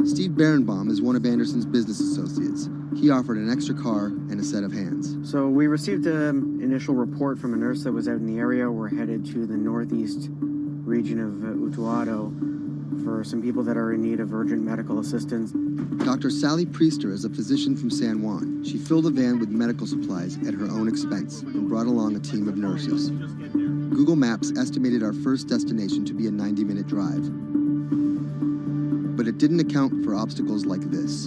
Steve Berenbaum is one of Anderson's business associates. He offered an extra car and a set of hands. So we received an initial report from a nurse that was out in the area. We're headed to the northeast region of Utuado for some people that are in need of urgent medical assistance. Dr. Sally Priester is a physician from San Juan. She filled a van with medical supplies at her own expense and brought along a team of nurses. Google Maps estimated our first destination to be a 90-minute drive. But it didn't account for obstacles like this.